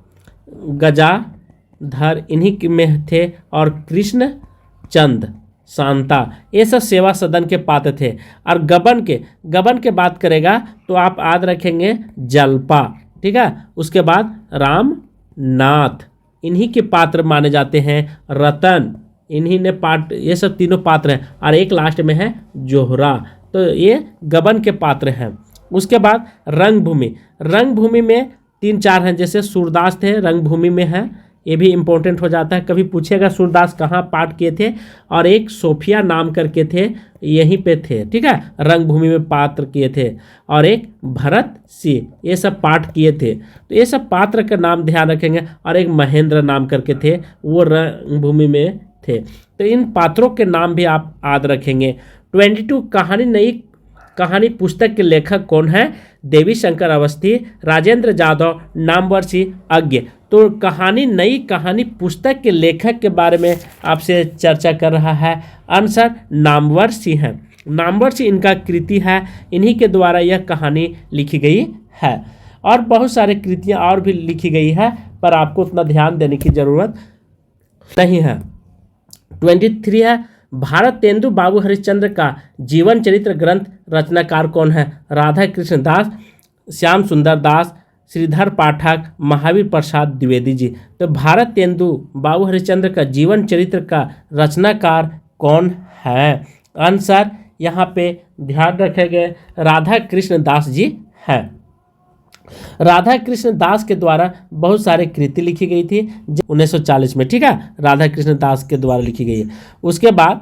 गजाधर इन्हीं में थे, और कृष्ण चंद, शांता, ये सब सेवा सदन के पात्र थे। और गबन के बात करेगा तो आप याद रखेंगे जलपा, ठीक है। उसके बाद रामनाथ, इन्हीं के पात्र माने जाते हैं। रतन, इन्हीं ने पाठ, ये सब तीनों पात्र हैं। और एक लास्ट में है जोहरा, तो ये गबन के पात्र हैं। उसके बाद रंगभूमि में 3-4 हैं, जैसे सूरदास थे, रंगभूमि में है, ये भी इम्पोर्टेंट हो जाता है। कभी पूछेगा सूरदास कहाँ पाठ किए थे, और एक सोफिया नाम करके थे, यहीं पे थे, ठीक है, रंगभूमि में पात्र किए थे। और एक भरत सिंह, ये सब पाठ किए थे। तो ये सब पात्र का नाम ध्यान रखेंगे। और एक महेंद्र नाम करके थे, वो रंगभूमि में थे। तो इन पात्रों के नाम भी आप याद रखेंगे। 22 नई कहानी पुस्तक के लेखक कौन है? देवी शंकर अवस्थी, राजेंद्र जाधव, नामवर सिंह, अज्ञ। तो नई कहानी पुस्तक के लेखक के बारे में आपसे चर्चा कर रहा है। आंसर नामवर सिंह है। नामवर सिंह इनका कृति है, इन्हीं के द्वारा यह कहानी लिखी गई है। और बहुत सारे कृतियाँ और भी लिखी गई है, पर आपको उतना ध्यान देने की जरूरत नहीं है। 23 है, भारतेंदु बाबू हरिश्चंद्र का जीवन चरित्र ग्रंथ रचनाकार कौन है? राधा कृष्ण दास, श्याम सुंदर दास, श्रीधर पाठक, महावीर प्रसाद द्विवेदी जी। तो भारतेंदु बाबू हरिश्चंद्र का जीवन चरित्र का रचनाकार कौन है? आंसर यहाँ पे ध्यान रखेंगे, राधा कृष्ण दास जी है। राधा कृष्ण दास के द्वारा बहुत सारे कृति लिखी गई थी 1940 में, ठीक है, राधा कृष्ण दास के द्वारा लिखी गई है। उसके बाद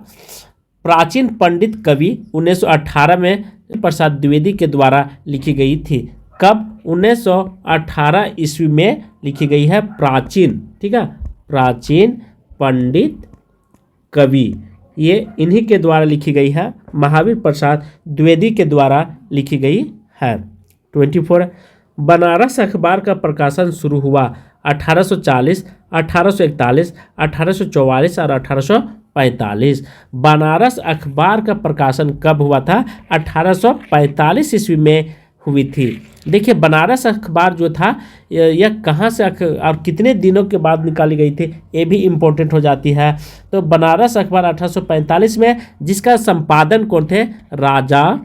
प्राचीन पंडित कवि 1918 में प्रसाद द्विवेदी के द्वारा लिखी गई थी। कब? 1918 ईस्वी में लिखी गई है प्राचीन, ठीक है, प्राचीन पंडित कवि, ये इन्हीं के द्वारा लिखी गई है, महावीर प्रसाद द्विवेदी के द्वारा लिखी गई है। 24 बनारस अखबार का प्रकाशन शुरू हुआ 1840, 1841, 1844 और 1845। बनारस अखबार का प्रकाशन कब हुआ था? 1845 ईस्वी में हुई थी। देखिए बनारस अखबार जो था यह कहाँ से और कितने दिनों के बाद निकाली गई थी, ये भी इम्पोर्टेंट हो जाती है। तो बनारस अखबार 1845 में, जिसका संपादन कौन थे? राजा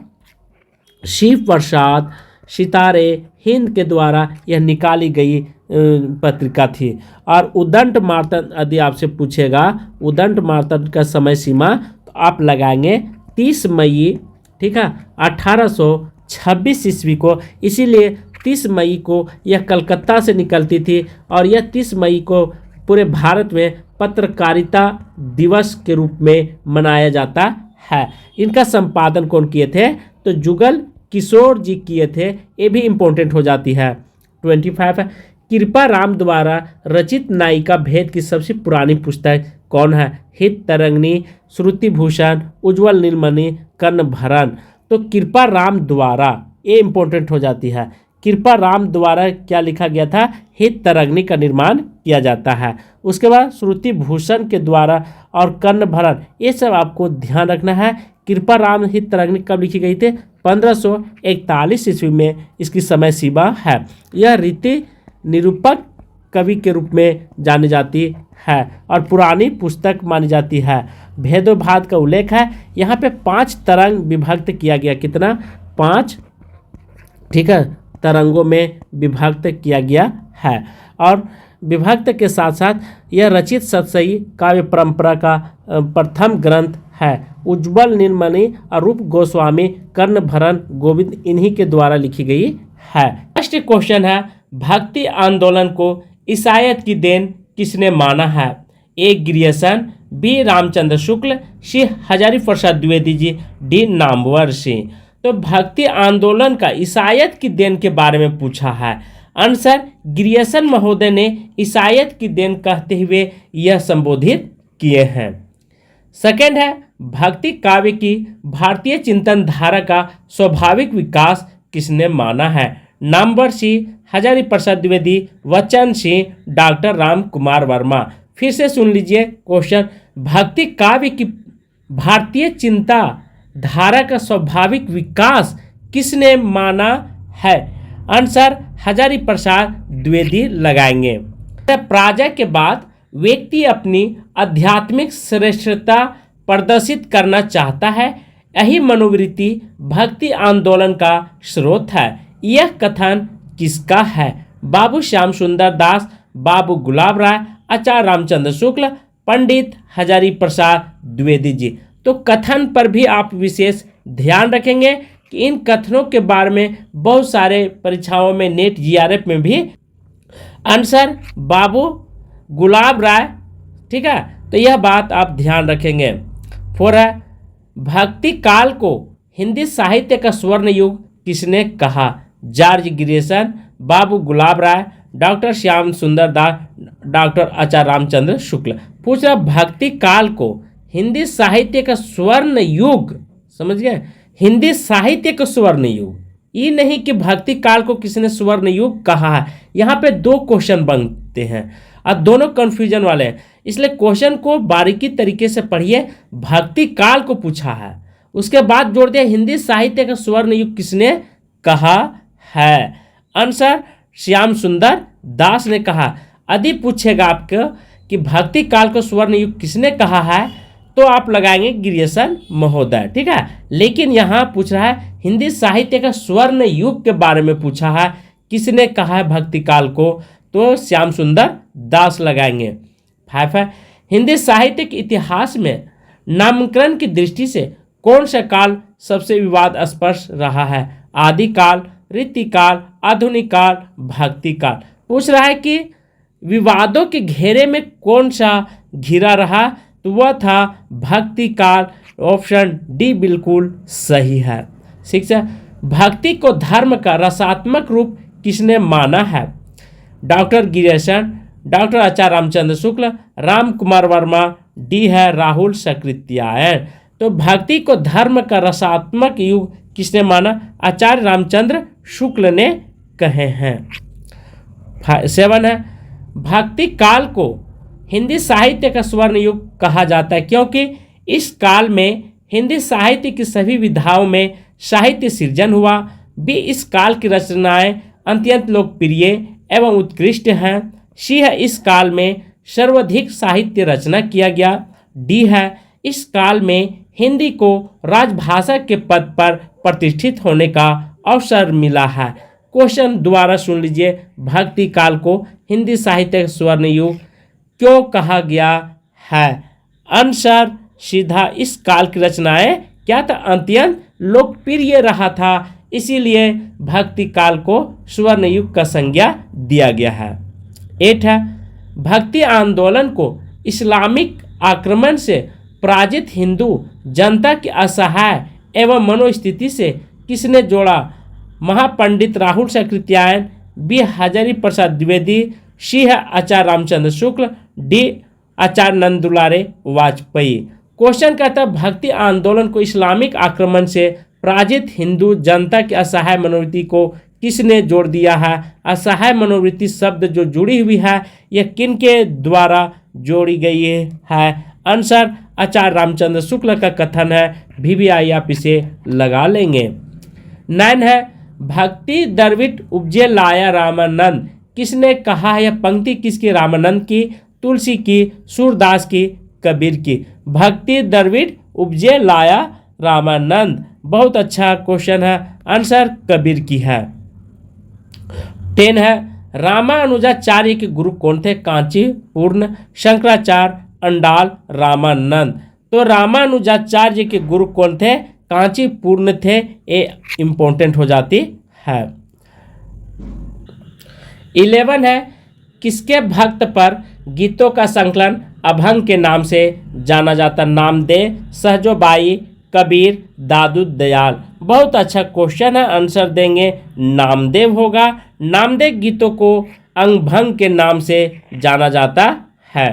शिव प्रसाद सितारे हिंद के द्वारा यह निकाली गई पत्रिका थी। और उदंड मार्तंड यदि आपसे पूछेगा उदंड मार्तंड का समय सीमा, तो आप लगाएंगे 30 मई, ठीक है, 1826 ईस्वी को। इसीलिए 30 मई को यह कलकत्ता से निकलती थी, और यह 30 मई को पूरे भारत में पत्रकारिता दिवस के रूप में मनाया जाता है। इनका संपादन कौन किए थे? तो जुगल किशोर जी किए थे, ये भी इम्पोर्टेंट हो जाती है। 25 है, कृपा राम द्वारा रचित नायिका भेद की सबसे पुरानी पुस्तक कौन है? हित तरंगिणी, श्रुति भूषण, उज्ज्वल नीलमणि, कर्णभरण। तो कृपा राम द्वारा, ये इम्पोर्टेंट हो जाती है। कृपा राम द्वारा क्या लिखा गया था? हित तरंगिणी का निर्माण किया जाता है। उसके बाद श्रुति भूषण के द्वारा और कर्णभरण, ये सब आपको ध्यान रखना है। कृपा राम हित तरंगिणी कब लिखी गई थी? 1541 ईस्वी में इसकी समय सीमा है। यह रीति निरूपक कवि के रूप में जानी जाती है और पुरानी पुस्तक मानी जाती है। भेदोभाद का उल्लेख है। यहाँ पे 5 तरंग विभक्त किया गया। कितना? 5, ठीक है, तरंगों में विभक्त किया गया है। और विभक्त के साथ साथ यह रचित सतसई काव्य परंपरा का प्रथम ग्रंथ है। उज्ज्वल नीलमणि और रूप गोस्वामी, कर्णभरण, गोविंद इन्हीं के द्वारा लिखी गई है। नेक्स्ट क्वेश्चन है, भक्ति आंदोलन को ईसाईयत की देन किसने माना है? ए ग्रियर्सन, बी रामचंद्र शुक्ल, सी हजारी प्रसाद द्विवेदी जी, डी नामवर सिंह। तो भक्ति आंदोलन का ईसाईयत की देन के बारे में पूछा है। आंसर, ग्रियर्सन महोदय ने ईसाईयत की देन कहते हुए यह संबोधित किए हैं। सेकंड है, भक्ति काव्य की भारतीय चिंतन धारा का स्वाभाविक विकास किसने माना है? नंबर सी हजारी प्रसाद द्विवेदी, वचन सिंह, डॉक्टर राम कुमार वर्मा। फिर से सुन लीजिए क्वेश्चन, भक्ति काव्य की भारतीय चिंता धारा का स्वाभाविक विकास किसने माना है? आंसर, हजारी प्रसाद द्विवेदी लगाएंगे। पराजय के बाद व्यक्ति अपनी आध्यात्मिक श्रेष्ठता प्रदर्शित करना चाहता है। यही मनोवृत्ति भक्ति आंदोलन का स्रोत है। यह कथन किसका है? बाबू श्याम सुंदर दास, बाबू गुलाब राय, आचार्य रामचंद्र शुक्ल, पंडित हजारी प्रसाद द्विवेदी जी। तो कथन पर भी आप विशेष ध्यान रखेंगे कि इन कथनों के बारे में बहुत सारे परीक्षाओं में, नेट जीआरएफ में भी आंसर बाबू गुलाब राय, ठीक है, तो यह बात आप ध्यान रखेंगे। 4 है, भक्ति काल को हिंदी साहित्य का स्वर्ण युग किसने कहा? जॉर्ज ग्रियर्सन, बाबू गुलाब राय, डॉक्टर श्याम सुंदर दास, डॉक्टर आचार्य रामचंद्र शुक्ल। पूछ रहा भक्ति काल को हिंदी साहित्य का स्वर्ण युग, समझ गए, हिंदी साहित्य का स्वर्ण युग, ये नहीं कि भक्ति काल को किसने स्वर्ण युग कहा है। यहाँ पे 2 क्वेश्चन बनते हैं और दोनों कंफ्यूजन वाले हैं, इसलिए क्वेश्चन को बारीकी तरीके से पढ़िए। भक्ति काल को पूछा है, उसके बाद जोड़ दिया हिंदी साहित्य का स्वर्ण युग किसने कहा है? आंसर, श्याम सुंदर दास ने कहा। यदि पूछेगा आपको कि भक्ति काल को स्वर्ण युग किसने कहा है, तो आप लगाएंगे ग्रियर्सन महोदय, ठीक है। लेकिन यहाँ पूछ रहा है हिंदी साहित्य का स्वर्ण युग के बारे में पूछा है, किसने कहा है भक्ति काल को, तो श्याम सुंदर दास लगाएंगे। 5 है, हिंदी साहित्य के इतिहास में नामकरण की दृष्टि से कौन सा काल सबसे विवादास्पद रहा है? आदिकाल, रीतिकाल, आधुनिक काल, भक्ति काल। पूछ रहा है कि विवादों के घेरे में कौन सा घिरा रहा, तो वह था भक्ति काल। ऑप्शन डी बिल्कुल सही है। 6 है, भक्ति को धर्म का रसात्मक रूप किसने माना है? डॉक्टर ग्रियर्सन, डॉक्टर आचार्य रामचंद्र शुक्ल, राम कुमार वर्मा, डी है राहुल सकृत्यायन। तो भक्ति को धर्म का रसात्मक युग किसने माना? आचार्य रामचंद्र शुक्ल ने कहे हैं। 7 है, भक्ति काल को हिंदी साहित्य का स्वर्ण युग कहा जाता है क्योंकि इस काल में हिंदी साहित्य की सभी विधाओं में साहित्य सृजन हुआ। भी इस काल की रचनाएं अत्यंत लोकप्रिय एवं उत्कृष्ट हैं। सी है, इस काल में सर्वाधिक साहित्य रचना किया गया। डी है, इस काल में हिंदी को राजभाषा के पद पर प्रतिष्ठित होने का अवसर मिला है। क्वेश्चन दोबारा सुन लीजिए, भक्ति काल को हिंदी साहित्य का स्वर्ण युग क्यों कहा गया है? आंसर सीधा, इस काल की रचनाएं क्या था? अत्यंत लोकप्रिय रहा था, इसीलिए भक्ति काल को स्वर्ण युग का संज्ञा दिया गया है। 8 है, भक्ति आंदोलन को इस्लामिक आक्रमण से पराजित हिंदू जनता की असहाय एवं मनोस्थिति से किसने जोड़ा? महापंडित राहुल सकृत्यायन, बी हजारी प्रसाद द्विवेदी, सी है आचार्य रामचंद्र शुक्ल, डी आचार्य नंदुलारे वाजपेयी। क्वेश्चन कहता है भक्ति आंदोलन को इस्लामिक आक्रमण से पराजित हिंदू जनता की असहाय मनोवृत्ति को किसने जोड़ दिया है? असहाय मनोवृत्ति शब्द जो जुड़ी हुई है यह किन के द्वारा जोड़ी गई है? आंसर आचार्य रामचंद्र शुक्ल का कथन है। VVI आप इसे लगा लेंगे। 9 है, भक्ति द्रविड़ उपजे लाया रामानंद किसने कहा है? यह पंक्ति किसकी? रामानंद की, तुलसी की, सूरदास की, कबीर की। भक्ति द्रविड़ उपजे लाया रामानंद। बहुत अच्छा क्वेश्चन है, आंसर कबीर की है। 10 है, रामानुजाचार्य के गुरु कौन थे? कांची पूर्ण, शंकराचार्य, अंडाल, रामानंद। तो रामानुजाचार्य के गुरु कौन थे? कांची पूर्ण थे। ये इंपॉर्टेंट हो जाती है। 11 है, किसके भक्त पर गीतों का संकलन अभंग के नाम से जाना जाता? नामदेव, सहजोबाई, कबीर, दादू दयाल। बहुत अच्छा क्वेश्चन है, आंसर देंगे नामदेव होगा। नामदेव गीतों को अभंग के नाम से जाना जाता है।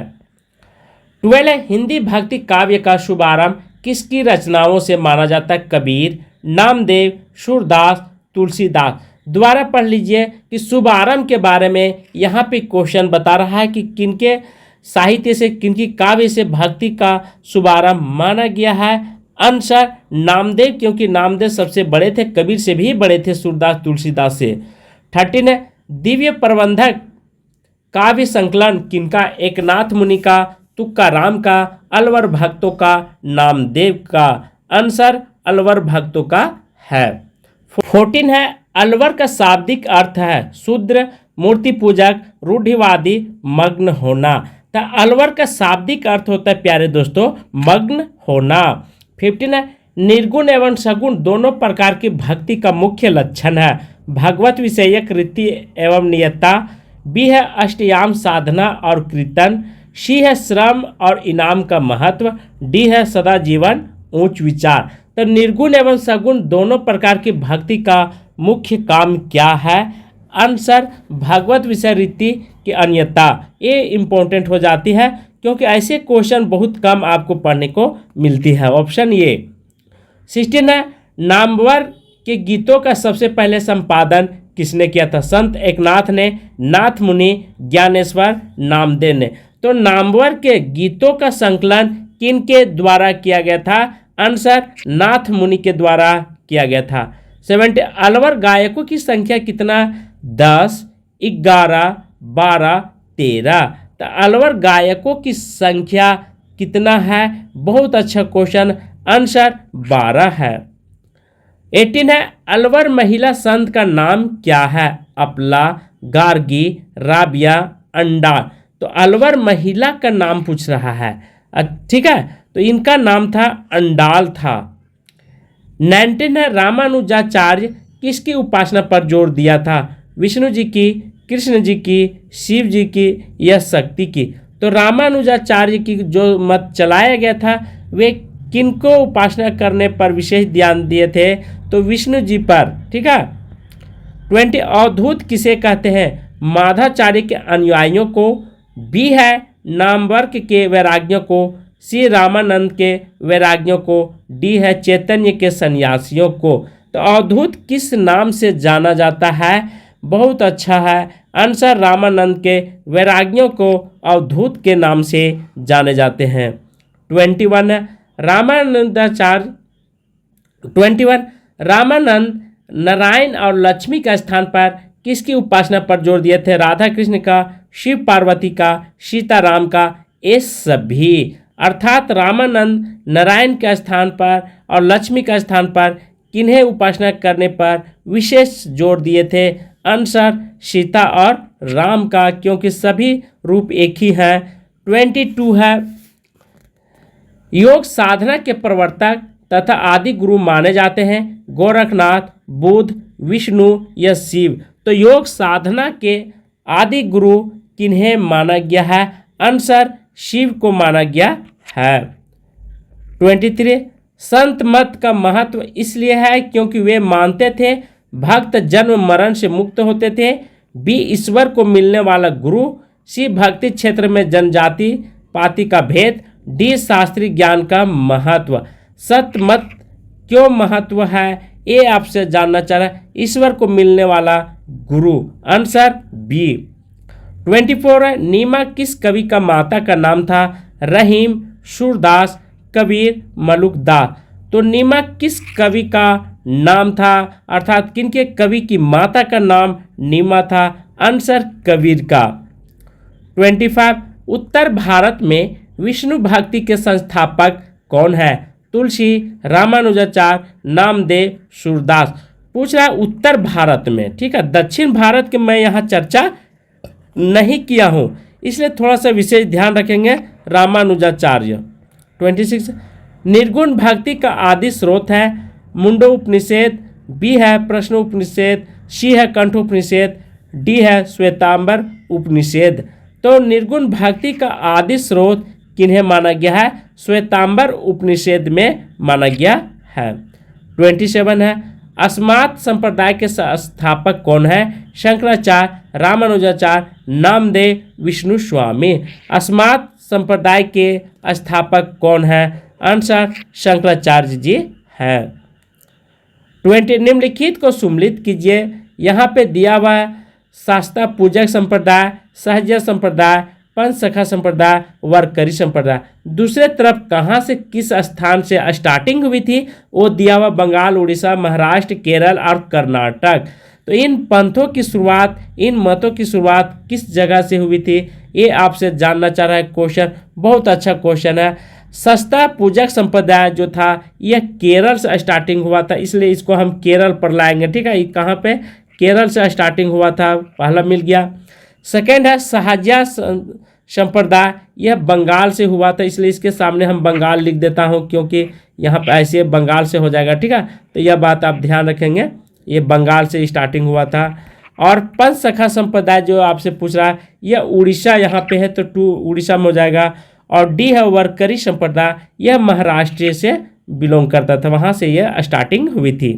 12 है, हिंदी भक्ति काव्य का शुभारंभ किसकी रचनाओं से माना जाता है? कबीर, नामदेव, सूरदास, तुलसीदास। दोबारा पढ़ लीजिए कि शुभारंभ के बारे में यहाँ पे क्वेश्चन बता रहा है कि किनके साहित्य से, किनकी काव्य से भक्ति का शुभारंभ माना गया है। आंसर नामदेव, क्योंकि नामदेव सबसे बड़े थे, कबीर से भी बड़े थे, सूरदास, तुलसीदास से। 13 है, दिव्य प्रबंधक काव्य संकलन किनका? एकनाथ मुनि का, तुकाराम का, अलवर भक्तों का, नामदेव का। आंसर अलवर भक्तों का है। 14 है, अलवर का शाब्दिक अर्थ है शूद्र, मूर्ति पूजक, रूढ़िवादी, मग्न होना। तो अलवर का शाब्दिक अर्थ होता है प्यारे दोस्तों मग्न होना। 15 है, निर्गुण एवं सगुण दोनों प्रकार की भक्ति का मुख्य लक्षण है। भगवत विषयक रीति एवं नियतता। बी है अष्टयाम साधना और कीर्तन। सी है श्रम और इनाम का महत्व। डी है सदा जीवन उच्च विचार। तो निर्गुण एवं सगुण दोनों प्रकार की भक्ति का मुख्य काम क्या है? आंसर भगवत विषय रीति की अन्यता। ये इंपॉर्टेंट हो जाती है क्योंकि ऐसे क्वेश्चन बहुत कम आपको पढ़ने को मिलती है। Option A. 16 है, नामवर के गीतों का सबसे पहले संपादन किसने किया था? संत एकनाथ ने, नाथ मुनि, ज्ञानेश्वर, नामदेव ने। तो नामवर के गीतों का संकलन किन के द्वारा किया गया था? आंसर नाथ मुनि के द्वारा किया गया था। 70 अलवर गायकों की संख्या कितना? 10, 11, 12, 13। तो अलवर गायकों की संख्या कितना है? बहुत अच्छा क्वेश्चन, आंसर 12 है। 18 है, अलवर महिला संत का नाम क्या है? अपला, गार्गी, राबिया, अंडाल। तो अलवर महिला का नाम पूछ रहा है, ठीक है, तो इनका नाम था अंडाल था। 19 है, रामानुजाचार्य किसकी उपासना पर जोर दिया था? विष्णु जी की, कृष्ण जी की, शिव जी की या शक्ति की? तो रामानुजाचार्य की जो मत चलाया गया था वे किनको उपासना करने पर विशेष ध्यान दिए थे? तो विष्णु जी पर, ठीक है। 20 अवधूत किसे कहते हैं? माधाचार्य के अनुयायियों को। बी है नामवर्क के वैराग्यों को। सी रामानंद के वैराग्यों को। डी है चैतन्य के सन्यासियों को। तो अवधूत किस नाम से जाना जाता है? बहुत अच्छा है, आंसर रामानंद के वैराग्यों को अवधूत के नाम से जाने जाते हैं। 21 रामानंदाचार्य 21 रामानंद नारायण और लक्ष्मी का स्थान पर किसकी उपासना पर जोर दिए थे? राधा कृष्ण का, शिव पार्वती का, सीताराम का, ये सभी। अर्थात रामानंद नारायण के स्थान पर और लक्ष्मी का स्थान पर किन्हें उपासना करने पर विशेष जोर दिए थे? आंसर सीता और राम का, क्योंकि सभी रूप एक ही हैं। 22 है, योग साधना के प्रवर्तक तथा आदि गुरु माने जाते हैं गोरखनाथ, बुद्ध, विष्णु या शिव। तो योग साधना के आदि गुरु किन्हें माना गया है? आंसर शिव को माना गया है। 23 संत मत का महत्व इसलिए है क्योंकि वे मानते थे भक्त जन्म मरण से मुक्त होते थे। बी ईश्वर को मिलने वाला गुरु। सी भक्ति क्षेत्र में जनजाति पाति का भेद। डी शास्त्रीय ज्ञान का महत्व। सत मत क्यों महत्व है ये आपसे जानना चाह रहा है। ईश्वर को मिलने वाला गुरु, आंसर बी। 24 है, नीमा किस कवि का माता का नाम था? रहीम, सूरदास, कबीर, मलुकदास। तो नीमा किस कवि का नाम था? अर्थात किनके कवि की माता का नाम नीमा था? आंसर कबीर का। 25 उत्तर भारत में विष्णु भक्ति के संस्थापक कौन है? तुलसी, रामानुजाचार्य, नामदेव, सूरदास। पूछ रहा है उत्तर भारत में, ठीक है। दक्षिण भारत के मैं यहाँ चर्चा नहीं किया हूँ, इसलिए थोड़ा सा विशेष ध्यान रखेंगे। रामानुजाचार्य। 26 निर्गुण भक्ति का आदि स्रोत है? मुंडो उपनिषद, बी है प्रश्न उपनिषद, सी है कंठ उपनिषद, डी है श्वेतांबर उपनिषद। तो निर्गुण भक्ति का आदि स्रोत किन्हें माना गया है? श्वेतांबर उपनिषद में माना गया है। 27 है अस्मात् संप्रदाय के संस्थापक कौन है? शंकराचार्य, रामानुजाचार्य, नामदेव, विष्णु स्वामी। अस्मात् संप्रदाय के स्थापक कौन है? आंसर शंकराचार्य जी है। 20 निम्नलिखित को सुम्मिलित कीजिए। यहाँ पे दिया हुआ है शास्ता पूजक संप्रदाय, सहज संप्रदाय, पंचसखा संप्रदाय, वारकरी संप्रदाय। दूसरे तरफ कहाँ से किस स्थान से स्टार्टिंग हुई थी वो दिया हुआ बंगाल, उड़ीसा, महाराष्ट्र, केरल और कर्नाटक। तो इन पंथों की शुरुआत, इन मतों की शुरुआत किस जगह से हुई थी ये आपसे जानना चाह रहा है क्वेश्चन। बहुत अच्छा क्वेश्चन है। सस्ता पूजक संप्रदाय जो था यह केरल से स्टार्टिंग हुआ था, इसलिए इसको हम केरल पर लाएंगे, ठीक है। कहाँ पे? केरल से स्टार्टिंग हुआ था, पहला मिल गया। सेकेंड है सहजा संप्रदाय, यह बंगाल से हुआ था, इसलिए इसके सामने हम बंगाल लिख देता हूँ क्योंकि यहाँ पे ऐसे बंगाल से हो जाएगा, ठीक है। तो यह बात आप ध्यान रखेंगे, ये बंगाल से स्टार्टिंग हुआ था। और पंचसखा संप्रदाय जो आपसे पूछ रहा है यह उड़ीसा यहाँ पे है, तो 2 उड़ीसा में हो जाएगा। और डी है वारकरी संप्रदाय, यह महाराष्ट्र से बिलोंग करता था, वहाँ से यह स्टार्टिंग हुई थी।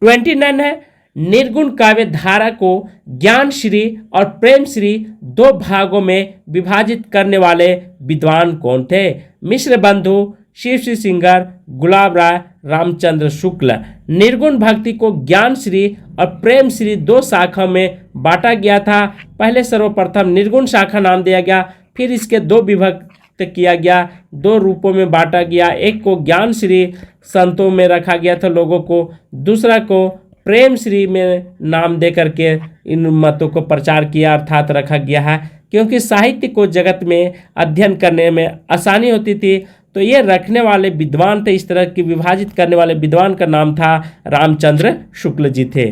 29 है निर्गुण काव्य धारा को ज्ञान श्री और प्रेम श्री 2 भागों में विभाजित करने वाले विद्वान कौन थे? मिश्र बंधु, शिव श्री सिंगर, गुलाब राय, रामचंद्र शुक्ल। निर्गुण भक्ति को ज्ञान श्री और प्रेम श्री 2 शाखा में बांटा गया था। पहले सर्वप्रथम निर्गुण शाखा नाम दिया गया, फिर इसके 2 विभक्त किया गया, 2 रूपों में बांटा गया। एक को ज्ञान श्री संतों में रखा गया था लोगों को, दूसरा को प्रेम श्री में नाम दे करके इन मतों को प्रचार किया अर्थात रखा गया है, क्योंकि साहित्य को जगत में अध्ययन करने में आसानी होती थी। तो ये रखने वाले विद्वान थे, इस तरह की विभाजित करने वाले विद्वान का नाम था रामचंद्र शुक्ल जी थे।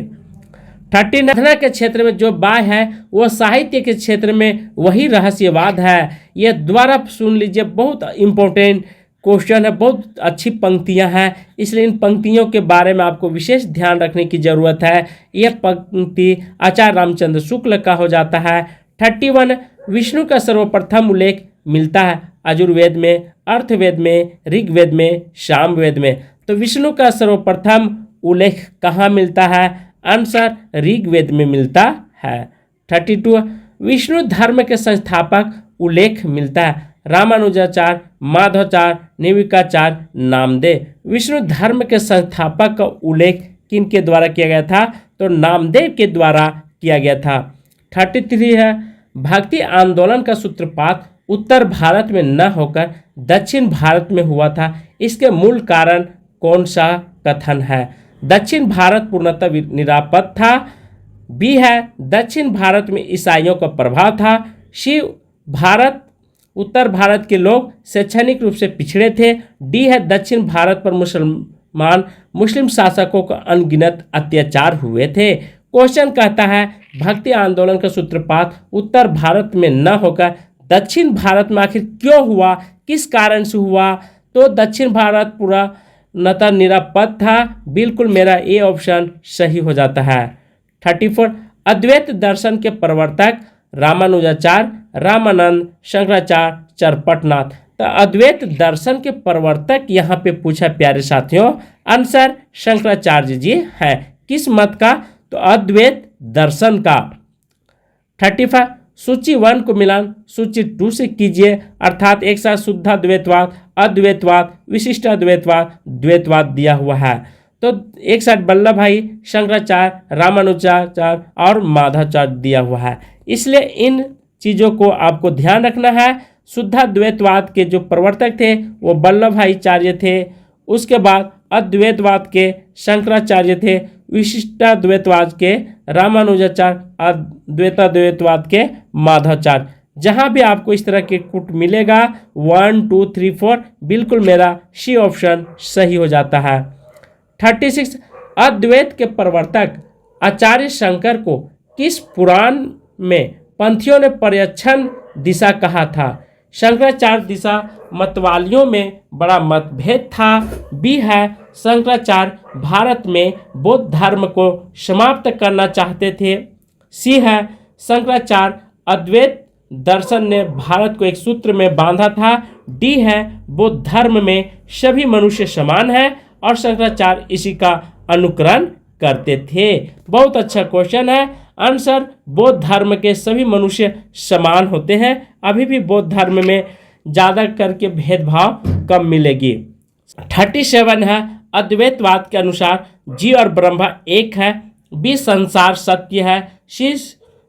39 के क्षेत्र में जो बाय है वो साहित्य के क्षेत्र में वही रहस्यवाद है। ये दोबारा सुन लीजिए, बहुत इंपॉर्टेंट क्वेश्चन है, बहुत अच्छी पंक्तियां हैं, इसलिए इन पंक्तियों के बारे में आपको विशेष ध्यान रखने की जरूरत है। यह पंक्ति आचार्य रामचंद्र शुक्ल का हो जाता है। 31 विष्णु का सर्वप्रथम उल्लेख मिलता है यजुर्वेद में, अर्थवेद में, ऋग्वेद में, सामवेद में। तो विष्णु का सर्वप्रथम उल्लेख कहाँ मिलता है? आंसर ऋग्वेद में मिलता है। 32 विष्णु धर्म के संस्थापक उल्लेख मिलता है रामानुजाचार्य, माधवाचार्य, निर्विकाचार्य, नामदेव। विष्णु धर्म के संस्थापक का उल्लेख किन के द्वारा किया गया था? तो नामदेव के द्वारा किया गया था। 33 है भक्ति आंदोलन का सूत्रपात उत्तर भारत में न होकर दक्षिण भारत में हुआ था, इसके मूल कारण कौन सा कथन है? दक्षिण भारत पूर्णतः निरापद था, बी है दक्षिण भारत में ईसाइयों का प्रभाव था, सी भारत उत्तर भारत के लोग शैक्षणिक रूप से पिछड़े थे, डी है दक्षिण भारत पर मुस्लिम शासकों का अनगिनत अत्याचार हुए थे। क्वेश्चन कहता है भक्ति आंदोलन का सूत्रपात उत्तर भारत में न होकर दक्षिण भारत में आखिर क्यों हुआ, किस कारण से हुआ? तो दक्षिण भारत पूरा नता निरापद था, बिल्कुल मेरा ए ऑप्शन सही हो जाता है। 34 अद्वैत दर्शन के प्रवर्तक रामानुजाचार्य, रामानंद, शंकराचार्य, चरपटनाथ। तो अद्वैत दर्शन के प्रवर्तक यहाँ पे पूछा प्यारे साथियों, आंसर शंकराचार्य जी है। किस मत का? तो अद्वैत दर्शन का। 35 सूची 1 को मिलान सूची 2 से कीजिए, अर्थात एक साथ शुद्धाद्वैतवाद, अद्वैतवाद, विशिष्टाद्वैतवाद, द्वैतवाद दिया हुआ है। तो एक साथ वल्लभ भाई, शंकराचार्य, रामानुजाचार्य और माधवाचार्य दिया हुआ है, इसलिए इन चीज़ों को आपको ध्यान रखना है। शुद्धाद्वैतवाद के जो प्रवर्तक थे वो वल्लभ भाई आचार्य थे, उसके बाद अद्वैतवाद के शंकराचार्य थे, विशिष्टाद्वैतवाद के रामानुजाचार्य, अद्वैताद्वैतवाद के माधवाचार्य। जहां भी आपको इस तरह के कुट मिलेगा 1 2 3 4 बिल्कुल मेरा सी ऑप्शन सही हो जाता है। 36 अद्वैत के प्रवर्तक आचार्य शंकर को किस पुराण में पंथियों ने पर्यच्छन दिशा कहा था? शंकराचार्य दिशा मतवालियों में बड़ा मतभेद था। बी है शंकराचार्य भारत में बौद्ध धर्म को समाप्त करना चाहते थे। सी है शंकराचार्य अद्वैत दर्शन ने भारत को एक सूत्र में बांधा था। डी है बौद्ध धर्म में सभी मनुष्य समान है और शंकराचार्य इसी का अनुकरण करते थे। बहुत अच्छा क्वेश्चन है। आंसर बौद्ध धर्म के सभी मनुष्य समान होते हैं। अभी भी बौद्ध धर्म में ज़्यादा करके भेदभाव कम मिलेगी। 37 है अद्वैतवाद के अनुसार जीव और ब्रह्मा एक है। बी संसार सत्य है। सी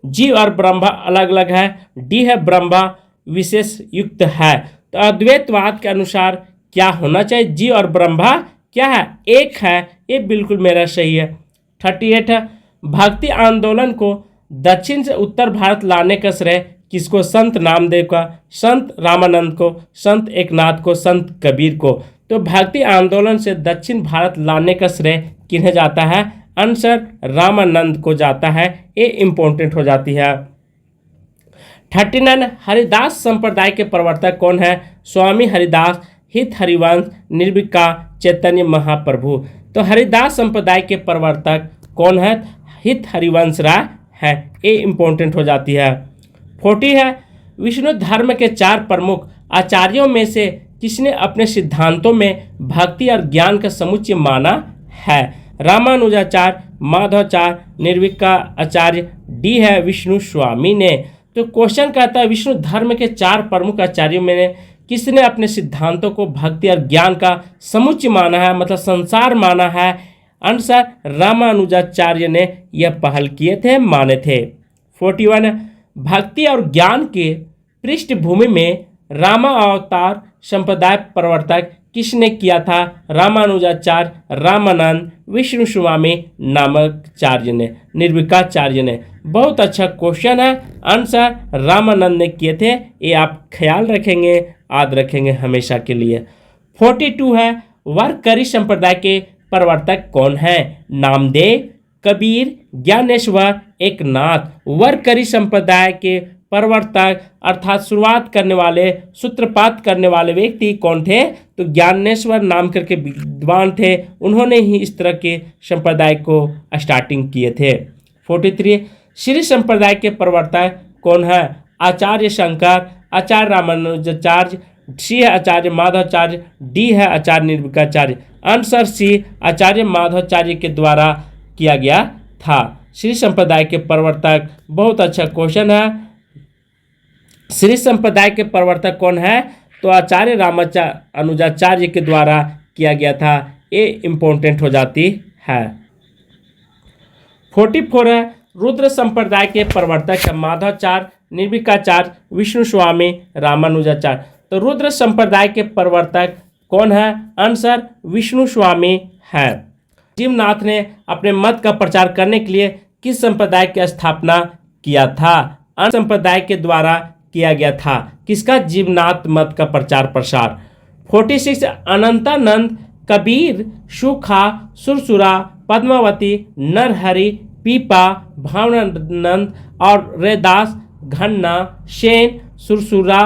जीव और ब्रह्मा अलग अलग है। डी है ब्रह्मा विशेष युक्त है। तो अद्वैतवाद के अनुसार क्या होना चाहिए? जीव और ब्रह्मा क्या है? एक है। ये बिल्कुल मेरा सही है। 38 है भक्ति आंदोलन को दक्षिण से उत्तर भारत लाने का श्रेय किसको? संत नामदेव का, संत रामानंद को, संत एकनाथ को, संत कबीर को। तो भक्ति आंदोलन से दक्षिण भारत लाने का श्रेय किन्हें जाता है? आंसर रामानंद को जाता है। ये इंपॉर्टेंट हो जाती है। 39 हरिदास संप्रदाय के प्रवर्तक कौन है? स्वामी हरिदास, हित हरिवंश, निर्विका, चैतन्य महाप्रभु। तो हरिदास संप्रदाय के प्रवर्तक कौन है? हित हरिवंश राय है। ये इंपॉर्टेंट हो जाती है। 40 है विष्णु धर्म के 4 प्रमुख आचार्यों में से किसने अपने सिद्धांतों में भक्ति और ज्ञान का समुच्चय माना है? रामानुजाचार्य, माधवाचार्य, निर्विका आचार्य। डी है विष्णु स्वामी ने। तो क्वेश्चन कहता है विष्णु धर्म के 4 प्रमुख आचार्यों में किसने अपने सिद्धांतों को भक्ति और ज्ञान का समुच्चय माना है, मतलब संसार माना है? आंसर रामानुजाचार्य ने यह पहल किए थे, माने थे। 41 भक्ति और ज्ञान के पृष्ठभूमि में रामा अवतार संप्रदाय प्रवर्तक किसने किया था? रामानुजाचार्य, रामानंद, विष्णु स्वामी नामक आचार्य ने, निर्विकाचार्य ने। बहुत अच्छा क्वेश्चन है। आंसर रामानंद ने किए थे। ये आप ख्याल रखेंगे, याद रखेंगे हमेशा के लिए। 42 है वारकरी संप्रदाय के प्रवर्तक कौन है? नामदेव, कबीर, ज्ञानेश्वर, एकनाथ। वारकरी संप्रदाय के प्रवर्तक अर्थात शुरुआत करने वाले, सूत्रपात करने वाले व्यक्ति कौन थे? तो ज्ञानेश्वर नाम करके विद्वान थे। उन्होंने ही इस तरह के संप्रदाय को स्टार्टिंग किए थे। 43 श्री संप्रदाय के प्रवर्तक कौन है? आचार्य शंकर, आचार्य रामानुजाचार्य, सी है आचार्य माधवाचार्य, डी है आचार्य निर्विकाचार्य। आंसर सी आचार्य माधवाचार्य के द्वारा किया गया था। श्री संप्रदाय के प्रवर्तक, बहुत अच्छा क्वेश्चन है। श्री संप्रदाय के प्रवर्तक कौन है? तो आचार्य रामानुजाचार्य के द्वारा किया गया था। ये इंपॉर्टेंट हो जाती है। 44 है रुद्र संप्रदाय के प्रवर्तक है माधवाचार्य, निर्विकाचार्य, विष्णु स्वामी, रामानुजाचार्य। तो रुद्र संप्रदाय के प्रवर्तक कौन है? आंसर विष्णु स्वामी है। जीवनाथ ने अपने मत का प्रचार करने के लिए किस संप्रदाय की स्थापना किया था? अन्य संप्रदाय के द्वारा किया गया था। किसका? जीवनाथ मत का प्रचार प्रसार। 46 अनंतानंद, कबीर, सुखा, सुरसुरा, पद्मावती, नरहरि, पीपा, भावनानंद और रैदास घन्ना सेन सुरसुरा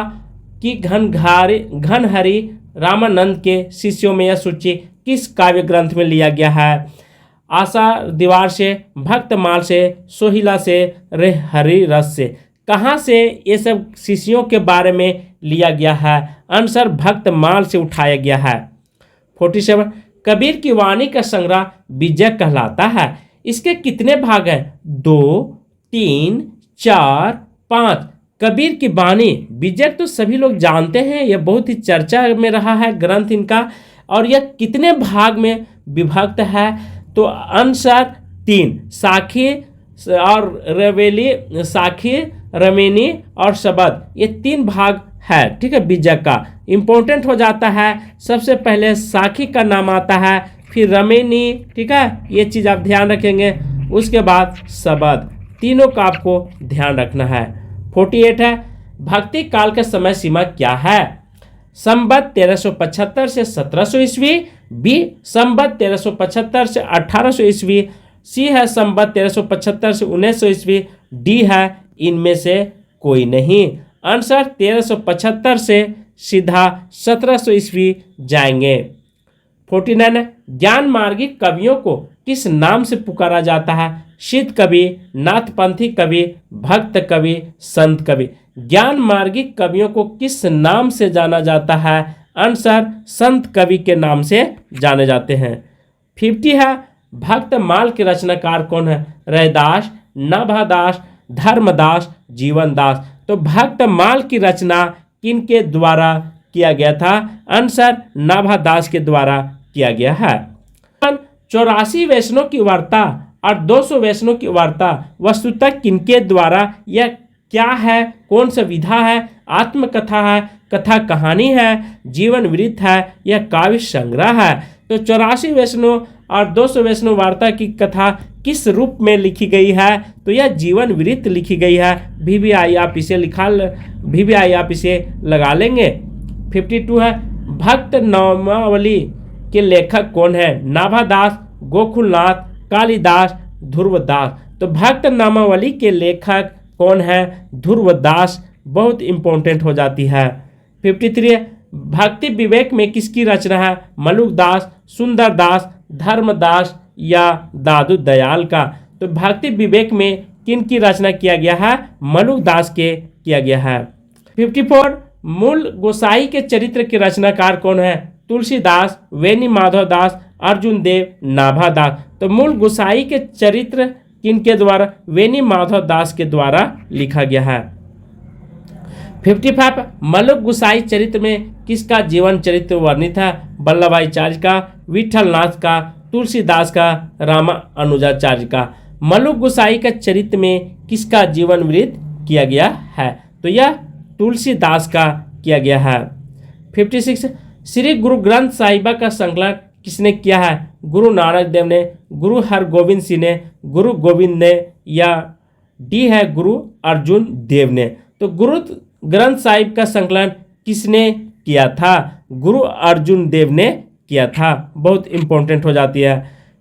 की घनहरि रामानंद के शिष्यों में यह सूची किस काव्य ग्रंथ में लिया गया है? आशा दीवार से, भक्तमाल से, सोहिला से, हरि रस से। कहाँ से ये सब शिष्यों के बारे में लिया गया है? आंसर भक्तमाल से उठाया गया है। 47 कबीर की वाणी का संग्रह विजय कहलाता है। इसके कितने भाग हैं? 2, 3, 4, 5। कबीर की वाणी विजय तो सभी लोग जानते हैं, यह बहुत ही चर्चा में रहा है ग्रंथ इनका। और यह कितने भाग में विभक्त है? तो आंसर 3, साखी और रवेली, साखी, रमेनी और शबद, ये 3 भाग है। ठीक है, विजय का इंपॉर्टेंट हो जाता है। सबसे पहले साखी का नाम आता है, फिर रमेनी, ठीक है, ये चीज़ आप ध्यान रखेंगे। उसके बाद शबद, तीनों का आपको ध्यान रखना है। 48 है, भक्ति काल का समय सीमा क्या है? संवत 1375 से 1700 ईस्वी, बी संवत 1375 से 1800 ईस्वी, सी है संवत 1375 से 1900 ईस्वी, डी है इनमें से कोई नहीं। आंसर 1375 से सीधा 1700 ईस्वी जाएंगे। 49, ज्ञान मार्गी कवियों को किस नाम से पुकारा जाता है? सिद्ध कवि, नाथपंथी कवि, भक्त कवि, संत कवि। ज्ञान मार्गी कवियों को किस नाम से जाना जाता है? आंसर संत कवि के नाम से जाने जाते हैं। 50 है, भक्त माल के रचनाकार कौन है? रैदास, नाभादास, धर्मदास, जीवनदास। तो भक्त माल की रचना किनके द्वारा किया गया था? आंसर नाभादास के द्वारा किया गया है। 84 वैष्णव की वार्ता और 200 वैष्णव की वार्ता वस्तुतः किनके द्वारा, यह क्या है, कौन सा विधा है? आत्मकथा है, कथा कहानी है, जीवन वृत्त है, यह काव्य संग्रह है। तो 84 वैष्णव और 200 वैष्णव वार्ता की कथा किस रूप में लिखी गई है? तो यह जीवन वृत्त लिखी गई है। VVI आप इसे VVI आप इसे लगा लेंगे। 52 है, भक्त नामावली के लेखक कौन है? नाभादास, गोकुलनाथ, कालिदास, ध्रुवदास। तो भक्त नामावली के लेखक कौन है? ध्रुवदास, बहुत इंपॉर्टेंट हो जाती है। 53 है, भक्ति विवेक में किसकी रचना है? मलुकदास, सुंदरदास, धर्मदास या दादू दयाल का। तो भक्ति विवेक में किन की रचना किया गया है? मलुकदास के किया गया है। 54, मूल गोसाई के चरित्र के रचनाकार कौन है? तुलसीदास, वेनी माधवदास, अर्जुन देव, नाभादास। तो मूल गोसाई के चरित्र किनके द्वारा? वेनी माधवदास के द्वारा लिखा गया है। 55, मलुक गोसाई चरित्र में किसका जीवन चरित्र वर्णित है? वल्लभाचार्य का, विठलनाथ का, तुलसीदास का, रामानुजाचार्य का। मलुक गोसाई का चरित्र में किसका जीवन वृत्त किया गया है? तो यह तुलसीदास का किया गया है। 56, श्री गुरु ग्रंथ साहिबा का संकलन किसने किया है? गुरु नानक देव ने, गुरु हरगोविंद सिंह ने, गुरु गोविंद ने, या डी है गुरु अर्जुन देव ने। तो गुरु ग्रंथ साहिब का संकलन किसने किया था? गुरु अर्जुन देव ने किया था, बहुत इंपॉर्टेंट हो जाती है।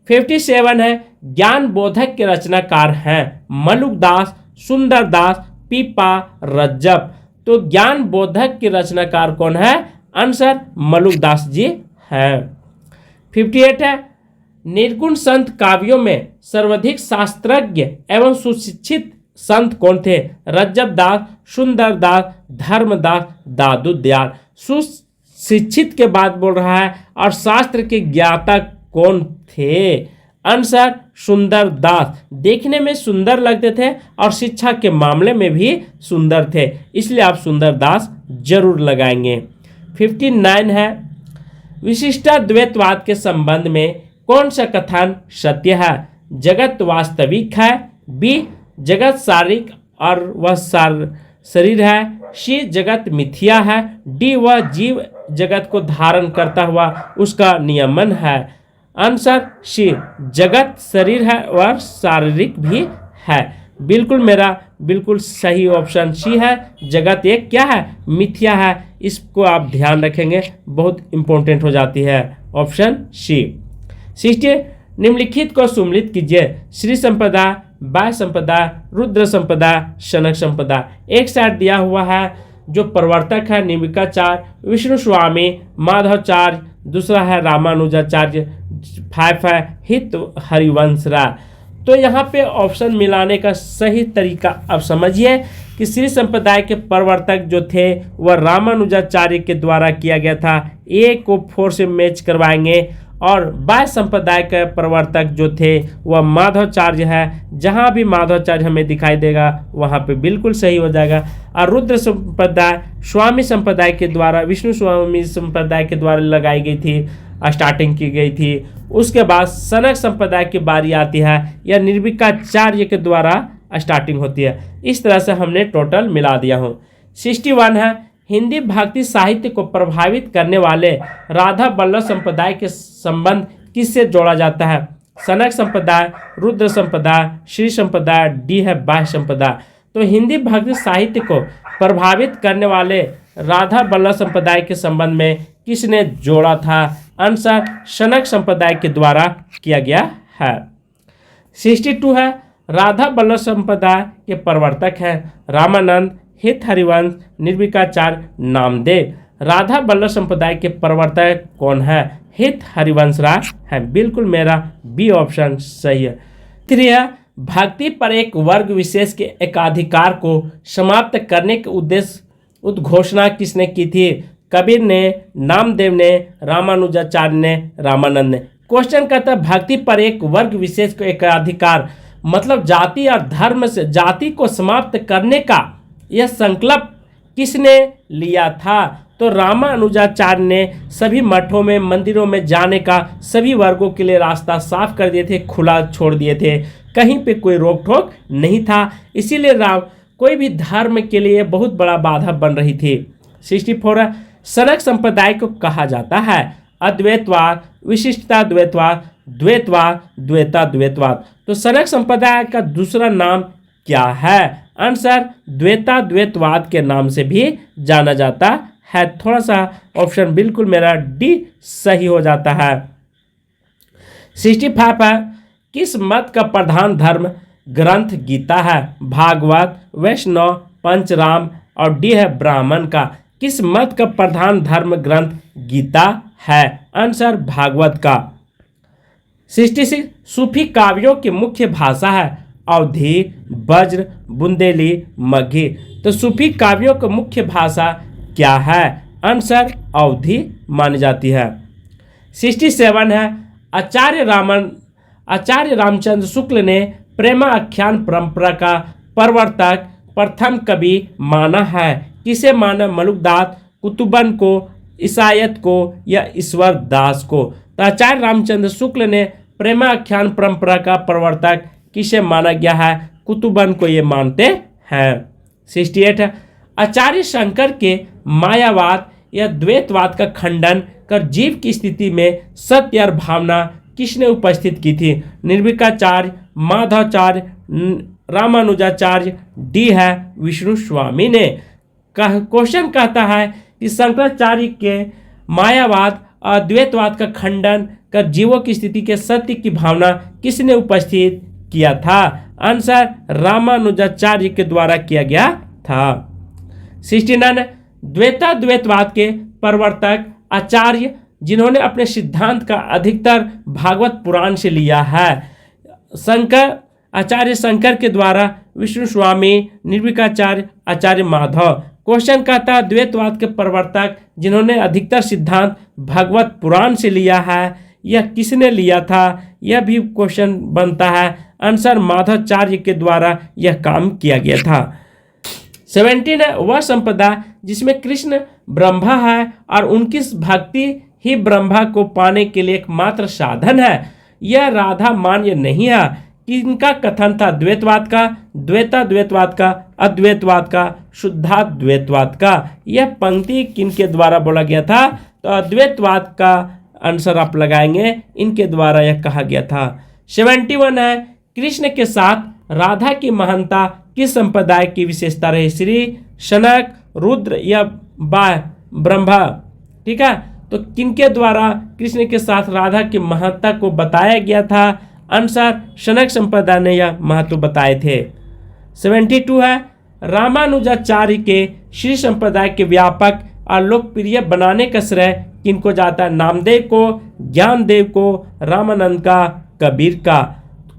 57 है, ज्ञान बोधक के रचनाकार हैं मलुकदास, सुंदरदास, पीपा, रज्जब। तो ज्ञान बोधक के रचनाकार कौन है? आंसर मलुकदास जी हैं। 58 है, निर्गुण संत काव्यों में सर्वाधिक शास्त्रज्ञ एवं सुशिक्षित संत कौन थे? रज्जब दास, सुंदरदास, धर्मदास, दादू दयाल। सुशिक्षित के बाद बोल रहा है और शास्त्र के ज्ञाता कौन थे? आंसर सुंदरदास। देखने में सुंदर लगते थे और शिक्षा के मामले में भी सुंदर थे, इसलिए आप सुंदरदास जरूर लगाएंगे। 59 है, विशिष्टाद्वैतवाद के संबंध में कौन सा कथन सत्य है? जगत वास्तविक है, बी जगत शारीरिक और वह शरीर है, सी जगत मिथ्या है, डी वह जीव जगत को धारण करता हुआ उसका नियमन है। आंसर सी जगत शरीर है और शारीरिक भी है। बिल्कुल सही ऑप्शन सी है। जगत एक क्या है? मिथ्या है। इसको आप ध्यान रखेंगे, बहुत इंपॉर्टेंट हो जाती है ऑप्शन सी। 60, निम्नलिखित को सुमेलित कीजिए। श्री संपदा, बाह्य संपदा, रुद्र संपदा, शनक संपदा। एक साइड दिया हुआ है, जो प्रवर्तक है निमिकाचार्य, विष्णु स्वामी, माधवाचार्य, दूसरा है रामानुजाचार्य, 5 है हित हरिवंश राय। तो यहाँ पे ऑप्शन मिलाने का सही तरीका अब समझिए कि श्री संप्रदाय के प्रवर्तक जो थे वह रामानुजाचार्य के द्वारा किया गया था। ए को 4 से मैच करवाएंगे और बाह्य संप्रदाय के प्रवर्तक जो थे वह माधवाचार्य है। जहाँ भी माधवाचार्य हमें दिखाई देगा वहाँ पे बिल्कुल सही हो जाएगा। और रुद्र संप्रदाय स्वामी संप्रदाय के द्वारा, विष्णु स्वामी संप्रदाय के द्वारा लगाई गई थी, स्टार्टिंग की गई थी। उसके बाद सनक संप्रदाय की बारी आती है, यह निर्विकाचार्य के द्वारा स्टार्टिंग होती है। इस तरह से हमने टोटल मिला दिया हूँ। 61 है, हिंदी भक्ति साहित्य को प्रभावित करने वाले राधा वल्लभ संप्रदाय के संबंध किससे जोड़ा जाता है? सनक संप्रदाय, रुद्र संप्रदाय, श्री संप्रदाय, डी है बाह्य संप्रदाय। तो हिंदी भक्ति साहित्य को प्रभावित करने वाले राधा वल्लभ संप्रदाय के संबंध में किसने जोड़ा था? आंसर सनक संप्रदाय के द्वारा किया गया है। 62 है, राधा वल्लभ संप्रदाय के प्रवर्तक हैं रामानंद, हित हरिवंश, निर्विकाचार्य, नामदेव। राधा वल्लभ संप्रदाय के प्रवर्तक कौन है? हित हरिवंश राय है। बिल्कुल मेरा बी ऑप्शन सही है। तृतीय, भक्ति पर एक वर्ग विशेष के एकाधिकार को समाप्त करने के उद्देश्य उद्घोषणा किसने की थी? कबीर ने, नामदेव ने, रामानुजाचार्य ने, रामानंद ने। क्वेश्चन कहता है भक्ति पर एक वर्ग विशेष को एकाधिकार मतलब जाति और धर्म से जाति को समाप्त करने का यह संकल्प किसने लिया था? तो रामानुजाचार्य ने सभी मठों में, मंदिरों में जाने का सभी वर्गों के लिए रास्ता साफ कर दिए थे, खुला छोड़ दिए थे, कहीं पे कोई रोक टोक नहीं था। इसीलिए कोई भी धर्म के लिए बहुत बड़ा बाधा बन रही थी। 64 सनक संप्रदाय को कहा जाता है अद्वैतवाद, विशिष्टता द्वैतवाद, द्वैतवाद, द्वैता द्वैतवाद। तो सनक संप्रदाय का दूसरा नाम क्या है? आंसर द्वैता द्वैतवाद के नाम से भी जाना जाता है। थोड़ा सा ऑप्शन बिल्कुल मेरा डी सही हो जाता है। 65 है, किस मत का प्रधान धर्म ग्रंथ गीता है? भागवत, वैष्णव, पंचराम और डी है ब्राह्मण का। किस मत का प्रधान धर्म ग्रंथ गीता है? आंसर भागवत का। 66 सूफी काव्यों की मुख्य भाषा है अवधी, वज्र, बुंदेली, मगही। तो सूफी काव्यों की मुख्य भाषा क्या है? आंसर अवधी मानी जाती है। 67 है, आचार्य रामचंद्र शुक्ल ने प्रेमाख्यान परंपरा का प्रवर्तक प्रथम कवि माना है। किसे माना? मलुकदास, कुतुबन को, ईसायत को या ईश्वर दास को। तो आचार्य रामचंद्र शुक्ल ने प्रेमाख्यान परंपरा का प्रवर्तक किसे माना गया है? कुतुबन को ये मानते हैं। 68 है, आचार्य शंकर के मायावाद या द्वैतवाद का खंडन कर जीव की स्थिति में सत्य और भावना किसने उपस्थित की थी? निर्विकाचार्य, माधवाचार्य, रामानुजाचार्य, डी है विष्णु स्वामी ने। क्वेश्चन कहता है कि शंकराचार्य के मायावाद और द्वैतवाद का खंडन कर जीवों की स्थिति के सत्य की भावना किसने उपस्थित किया था? आंसर रामानुजाचार्य के द्वारा किया गया था। 69 द्वैता द्वैतवाद के प्रवर्तक आचार्य जिन्होंने अपने सिद्धांत का अधिकतर भागवत पुराण से लिया है। आचार्य शंकर के द्वारा विष्णु स्वामी, निर्विकाचार्य, आचार्य माधव। क्वेश्चन कहता है द्वैतवाद के प्रवर्तक जिन्होंने अधिकतर सिद्धांत भागवत पुराण से लिया है, यह किसने लिया था? यह भी क्वेश्चन बनता है। आंसर माधवाचार्य के द्वारा यह काम किया गया था। 17 है, वह संप्रदाय जिसमें कृष्ण ब्रह्मा है और उनकी भक्ति ही ब्रह्मा को पाने के लिए एकमात्र साधन है। यह राधा मान्य नहीं है। किनका कथन था? द्वैतवाद का, द्वैता द्वैतवाद का, अद्वैतवाद का, शुद्धाद्वैतवाद का। यह पंक्ति किनके द्वारा बोला गया था? तो अद्वैतवाद का आंसर आप लगाएंगे, इनके द्वारा यह कहा गया था। 71 है, कृष्ण के साथ राधा की महानता किस संप्रदाय की विशेषता रही? श्री, शनक, रुद्र या ब्रह्मा। ठीक है, तो किनके द्वारा कृष्ण के साथ राधा की महत्ता को बताया गया था? आंसर शनक संप्रदाय ने यह महत्व बताए थे। 72 है, रामानुजाचार्य के श्री संप्रदाय के व्यापक और लोकप्रिय बनाने का श्रेय किनको जाता है? नामदेव को, ज्ञानदेव को, रामानंद का, कबीर का।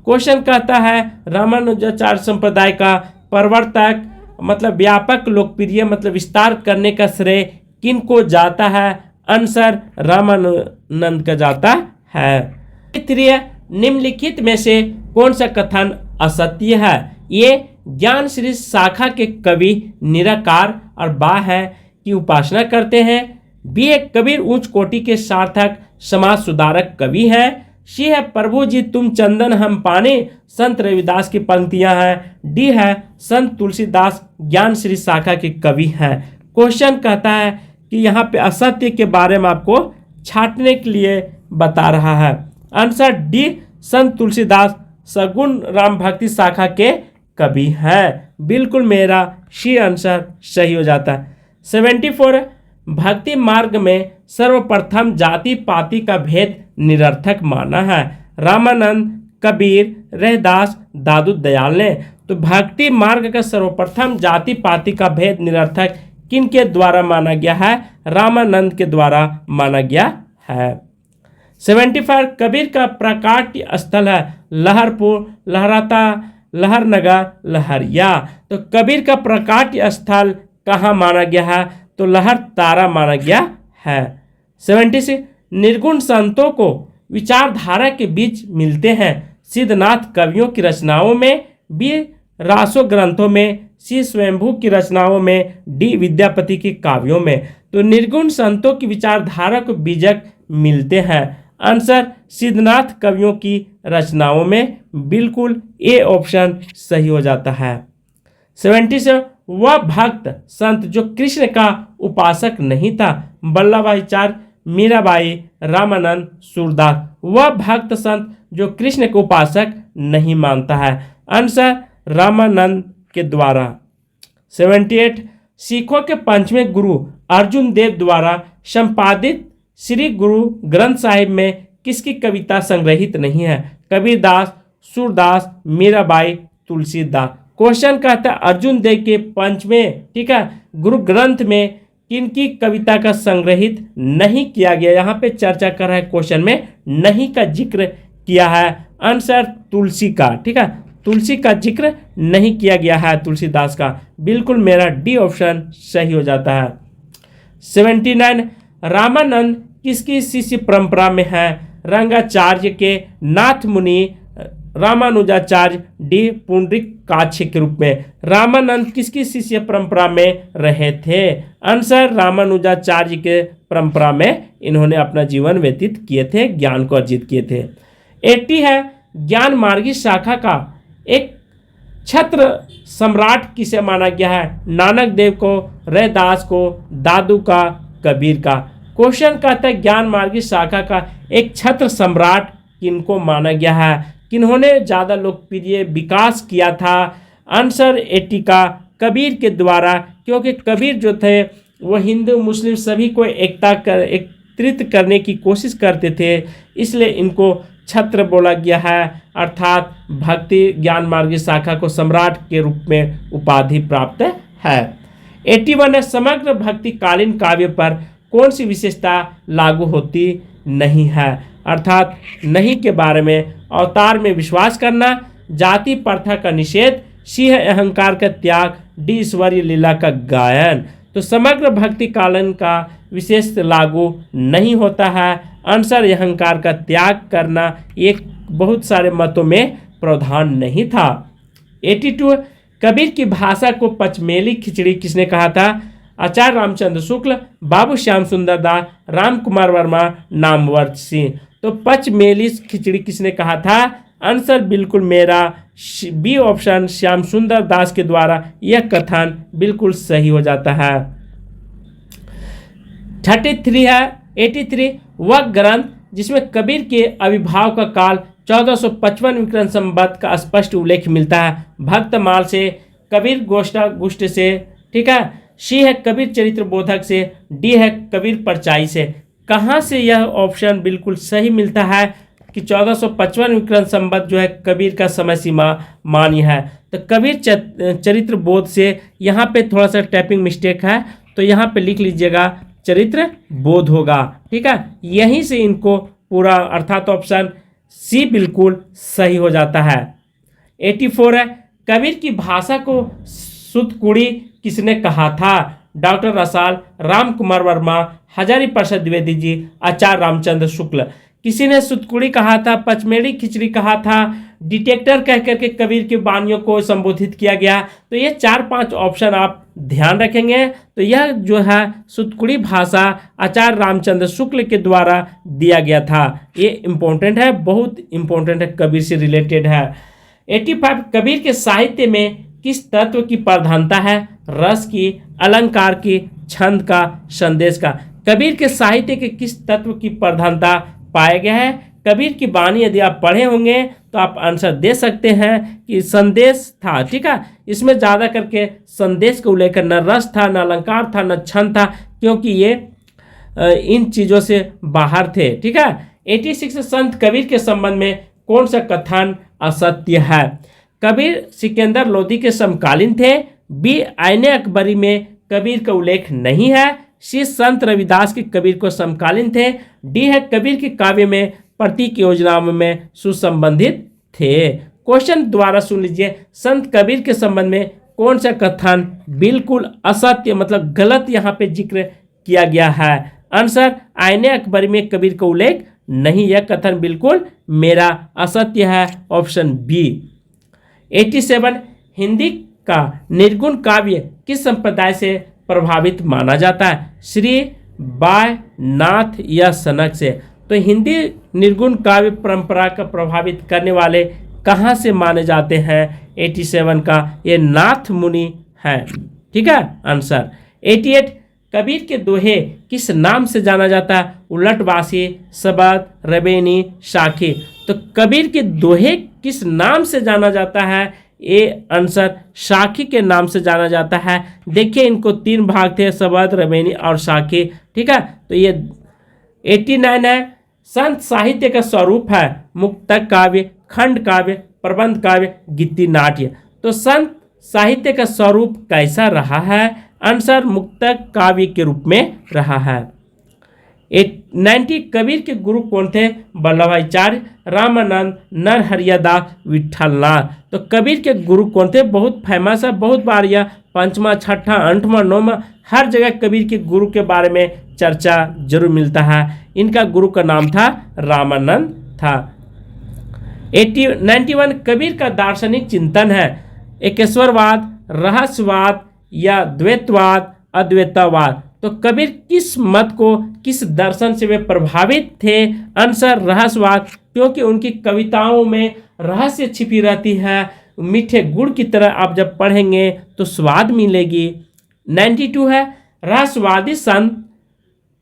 क्वेश्चन कहता है रामानुजाचार्य संप्रदाय का प्रवर्तक मतलब व्यापक लोकप्रिय मतलब विस्तार करने का श्रेय किनको जाता है? आंसर रामानंद का जाता है। तृतीय, निम्नलिखित में से कौन सा कथन असत्य है? ये ज्ञान श्री शाखा के कवि निराकार और बा है की उपासना करते हैं। बी है कबीर उच्च कोटि के सार्थक समाज सुधारक कवि हैं। सी है प्रभु जी तुम चंदन हम पाने संत रविदास की पंक्तियां हैं। डी है संत तुलसीदास ज्ञान श्री शाखा के कवि हैं। क्वेश्चन कहता है कि यहाँ पे असत्य के बारे में आपको छांटने के लिए बता रहा है। आंसर डी संत तुलसीदास सगुण राम भक्ति शाखा के कवि हैं। बिल्कुल मेरा सी आंसर सही हो जाता है। 74 भक्ति मार्ग में सर्वप्रथम जाति पाति का भेद निरर्थक माना है। रामानंद, कबीर, रैदास, दादू दयाल ने। तो भक्ति मार्ग का सर्वप्रथम जाति पाति का भेद निरर्थक किनके द्वारा माना गया है? रामानंद के द्वारा माना गया है। 75 कबीर का प्रकाट्य स्थल है लहरपुर, लहराता, लहरनगर, लहरिया। तो कबीर का प्रकाट्य स्थल कहाँ माना गया है? तो लहर तारा माना गया है। 76 निर्गुण संतों को विचारधारा के बीच मिलते हैं। सिद्धनाथ कवियों की रचनाओं में, बी रासो ग्रंथों में, सी स्वयंभू की रचनाओं में, डी विद्यापति के काव्यों में। तो निर्गुण संतों की विचारधारा को बीजक मिलते हैं। आंसर सिद्धनाथ कवियों की रचनाओं में। बिल्कुल ए ऑप्शन सही हो जाता है। 77 वह भक्त संत जो कृष्ण का उपासक नहीं था। वल्लभाचार्य, मीराबाई, रामानंद, सूरदास। वह भक्त संत जो कृष्ण के उपासक नहीं मानता है। आंसर रामानंद के द्वारा। 78 सिखों के पंचवें गुरु अर्जुन देव द्वारा संपादित श्री गुरु ग्रंथ साहिब में किसकी कविता संग्रहित नहीं है? कबीरदास, सूरदास, मीराबाई, तुलसीदास। क्वेश्चन कहता है अर्जुन देव के पंचवें, ठीक है, गुरु ग्रंथ में किनकी कविता का संग्रहित नहीं किया गया? यहाँ पे चर्चा कर रहा है क्वेश्चन में, नहीं का जिक्र किया है। आंसर तुलसी का, ठीक है, तुलसी का जिक्र नहीं किया गया है तुलसीदास का। बिल्कुल मेरा डी ऑप्शन सही हो जाता है। 79 रामानंद किसकी शिष्य परंपरा में है? रंगाचार्य के, नाथ मुनि, रामानुजाचार्य, डी पुंडरीक काछ्य के रूप में। रामानंद किसकी शिष्य परंपरा में रहे थे? आंसर रामानुजाचार्य के परंपरा में इन्होंने अपना जीवन व्यतीत किए थे, ज्ञान को अर्जित किए थे। 80 है ज्ञान मार्गी शाखा का एक छत्र सम्राट किसे माना गया है? नानक देव को, रैदास को, दादू का, कबीर का। क्वेश्चन कहता है ज्ञान मार्गी शाखा का एक छत्र सम्राट किनको माना गया है? किन्होंने ज़्यादा लोकप्रिय विकास किया था? आंसर 80 का कबीर के द्वारा, क्योंकि कबीर जो थे वो हिंदू मुस्लिम सभी को एकत्रित करने की कोशिश करते थे, इसलिए इनको छत्र बोला गया है, अर्थात भक्ति ज्ञान मार्गी शाखा को सम्राट के रूप में उपाधि प्राप्त है। 81 है समग्र भक्तिकालीन काव्य पर कौन सी विशेषता लागू होती नहीं है? अर्थात नहीं के बारे में, अवतार में विश्वास करना, जाति प्रथा का निषेध, सिंह अहंकार का त्याग, डी ईश्वरीय लीला का गायन। तो समग्र भक्तिकालीन का विशेष लागू नहीं होता है। आंसर अहंकार का त्याग करना एक बहुत सारे मतों में प्रावधान नहीं था। 82 कबीर की भाषा को पचमेली खिचड़ी किसने कहा था? आचार्य रामचंद्र शुक्ल, बाबू श्याम सुंदर दास, राम कुमार वर्मा, नामवर सिंह। तो पचमेली खिचड़ी किसने कहा था? आंसर बिल्कुल मेरा बी ऑप्शन श्याम सुंदर दास के द्वारा यह कथन बिल्कुल सही हो जाता है। 33 है 83 वह ग्रंथ जिसमें कबीर के आविर्भाव का काल 1455 विक्रम संवत का स्पष्ट उल्लेख मिलता है। भक्तमाल से, कबीर गोष्ठ से, ठीक है, सी है कबीर चरित्र बोधक से, डी है कबीर परचाई से। कहाँ से यह ऑप्शन बिल्कुल सही मिलता है कि 1455 विक्रम संवत जो है कबीर का समय सीमा मान्य है? तो कबीर चरित्र बोध से। यहाँ पे थोड़ा सा टाइपिंग मिस्टेक है, तो यहाँ पे लिख लीजिएगा चरित्र बोध होगा, ठीक है, यहीं से इनको पूरा, अर्थात ऑप्शन सी बिल्कुल सही हो जाता है। 84 है कबीर की भाषा को सुतकुड़ी किसने कहा था? डॉक्टर रसाल, राम कुमार वर्मा, हजारी प्रसाद द्विवेदी जी, आचार्य रामचंद्र शुक्ल। किसी ने सुतकुड़ी कहा था, पचमेड़ी खिचड़ी कहा था, डिटेक्टर कह करके कबीर की वाणियों को संबोधित किया गया। तो ये 4-5 ऑप्शन आप ध्यान रखेंगे। तो यह जो है सुतकुड़ी भाषा आचार्य रामचंद्र शुक्ल के द्वारा दिया गया था। ये इम्पोर्टेंट है, बहुत इम्पोर्टेंट है, कबीर से रिलेटेड है। 85 कबीर के साहित्य में किस तत्व की प्रधानता है? रस की, अलंकार की, छंद का, संदेश का। कबीर के साहित्य के किस तत्व की प्रधानता पाया गया है? कबीर की वाणी यदि आप पढ़े होंगे तो आप आंसर दे सकते हैं कि संदेश था। ठीक है, इसमें ज़्यादा करके संदेश का उल्लेख न रस था, न अलंकार था, न छंद था, क्योंकि ये इन चीज़ों से बाहर थे। ठीक है, 86 संत कबीर के संबंध में कौन सा कथन असत्य है? कबीर सिकंदर लोदी के समकालीन थे। बी, आईने अकबरी में कबीर का उल्लेख नहीं है। सी, संत रविदास के कबीर को समकालीन थे। डी है, कबीर के काव्य में प्रतीक योजनाओं में सुसंबंधित थे। क्वेश्चन दोबारा सुन लीजिए, संत कबीर के संबंध में कौन सा कथन बिल्कुल असत्य मतलब गलत यहाँ पे जिक्र किया गया है? आंसर, आईने अकबरी में कबीर का उल्लेख नहीं, यह कथन बिल्कुल मेरा असत्य है, ऑप्शन बी। 87 हिंदी का निर्गुण काव्य किस संप्रदाय से प्रभावित माना जाता है? श्री, बाय, नाथ या सनक से? तो हिंदी निर्गुण काव्य परंपरा का प्रभावित करने वाले कहाँ से माने जाते हैं? 87 का ये नाथ मुनि है। ठीक है आंसर। 88 कबीर के दोहे किस नाम से जाना जाता है? उलटवासी, सबद, रबेनी, शाखी? तो कबीर के दोहे किस नाम से जाना जाता है? ए आंसर, शाखी के नाम से जाना जाता है। देखिए इनको 3 भाग थे, सबद, रबेनी और शाखी। ठीक है, तो ये 89 है। संत साहित्य का स्वरूप है मुक्तक काव्य, खंड काव्य, प्रबंध काव्य, गीति नाट्य? तो संत साहित्य का स्वरूप कैसा रहा है? आंसर, मुक्तक काव्य के रूप में रहा है। 90 कबीर के गुरु कौन थे? वल्लभाचार्य, रामानंद, नरहरिदास, विठलनाथ? तो कबीर के गुरु कौन थे? बहुत फेमस है, बहुत बार यह 5वां, 6ठा, 8वां, 9वां हर जगह कबीर के गुरु के बारे में चर्चा जरूर मिलता है। इनका गुरु का नाम था रामानंद था। 91 कबीर का दार्शनिक चिंतन है एकेश्वरवाद, रहस्यवाद या द्वैतवाद, अद्वैतवाद? तो कबीर किस मत को, किस दर्शन से वे प्रभावित थे? आंसर, रहस्यवाद, क्योंकि उनकी कविताओं में रहस्य छिपी रहती है। मीठे गुड़ की तरह आप जब पढ़ेंगे तो स्वाद मिलेगी। 92 है, रहस्यवादी संत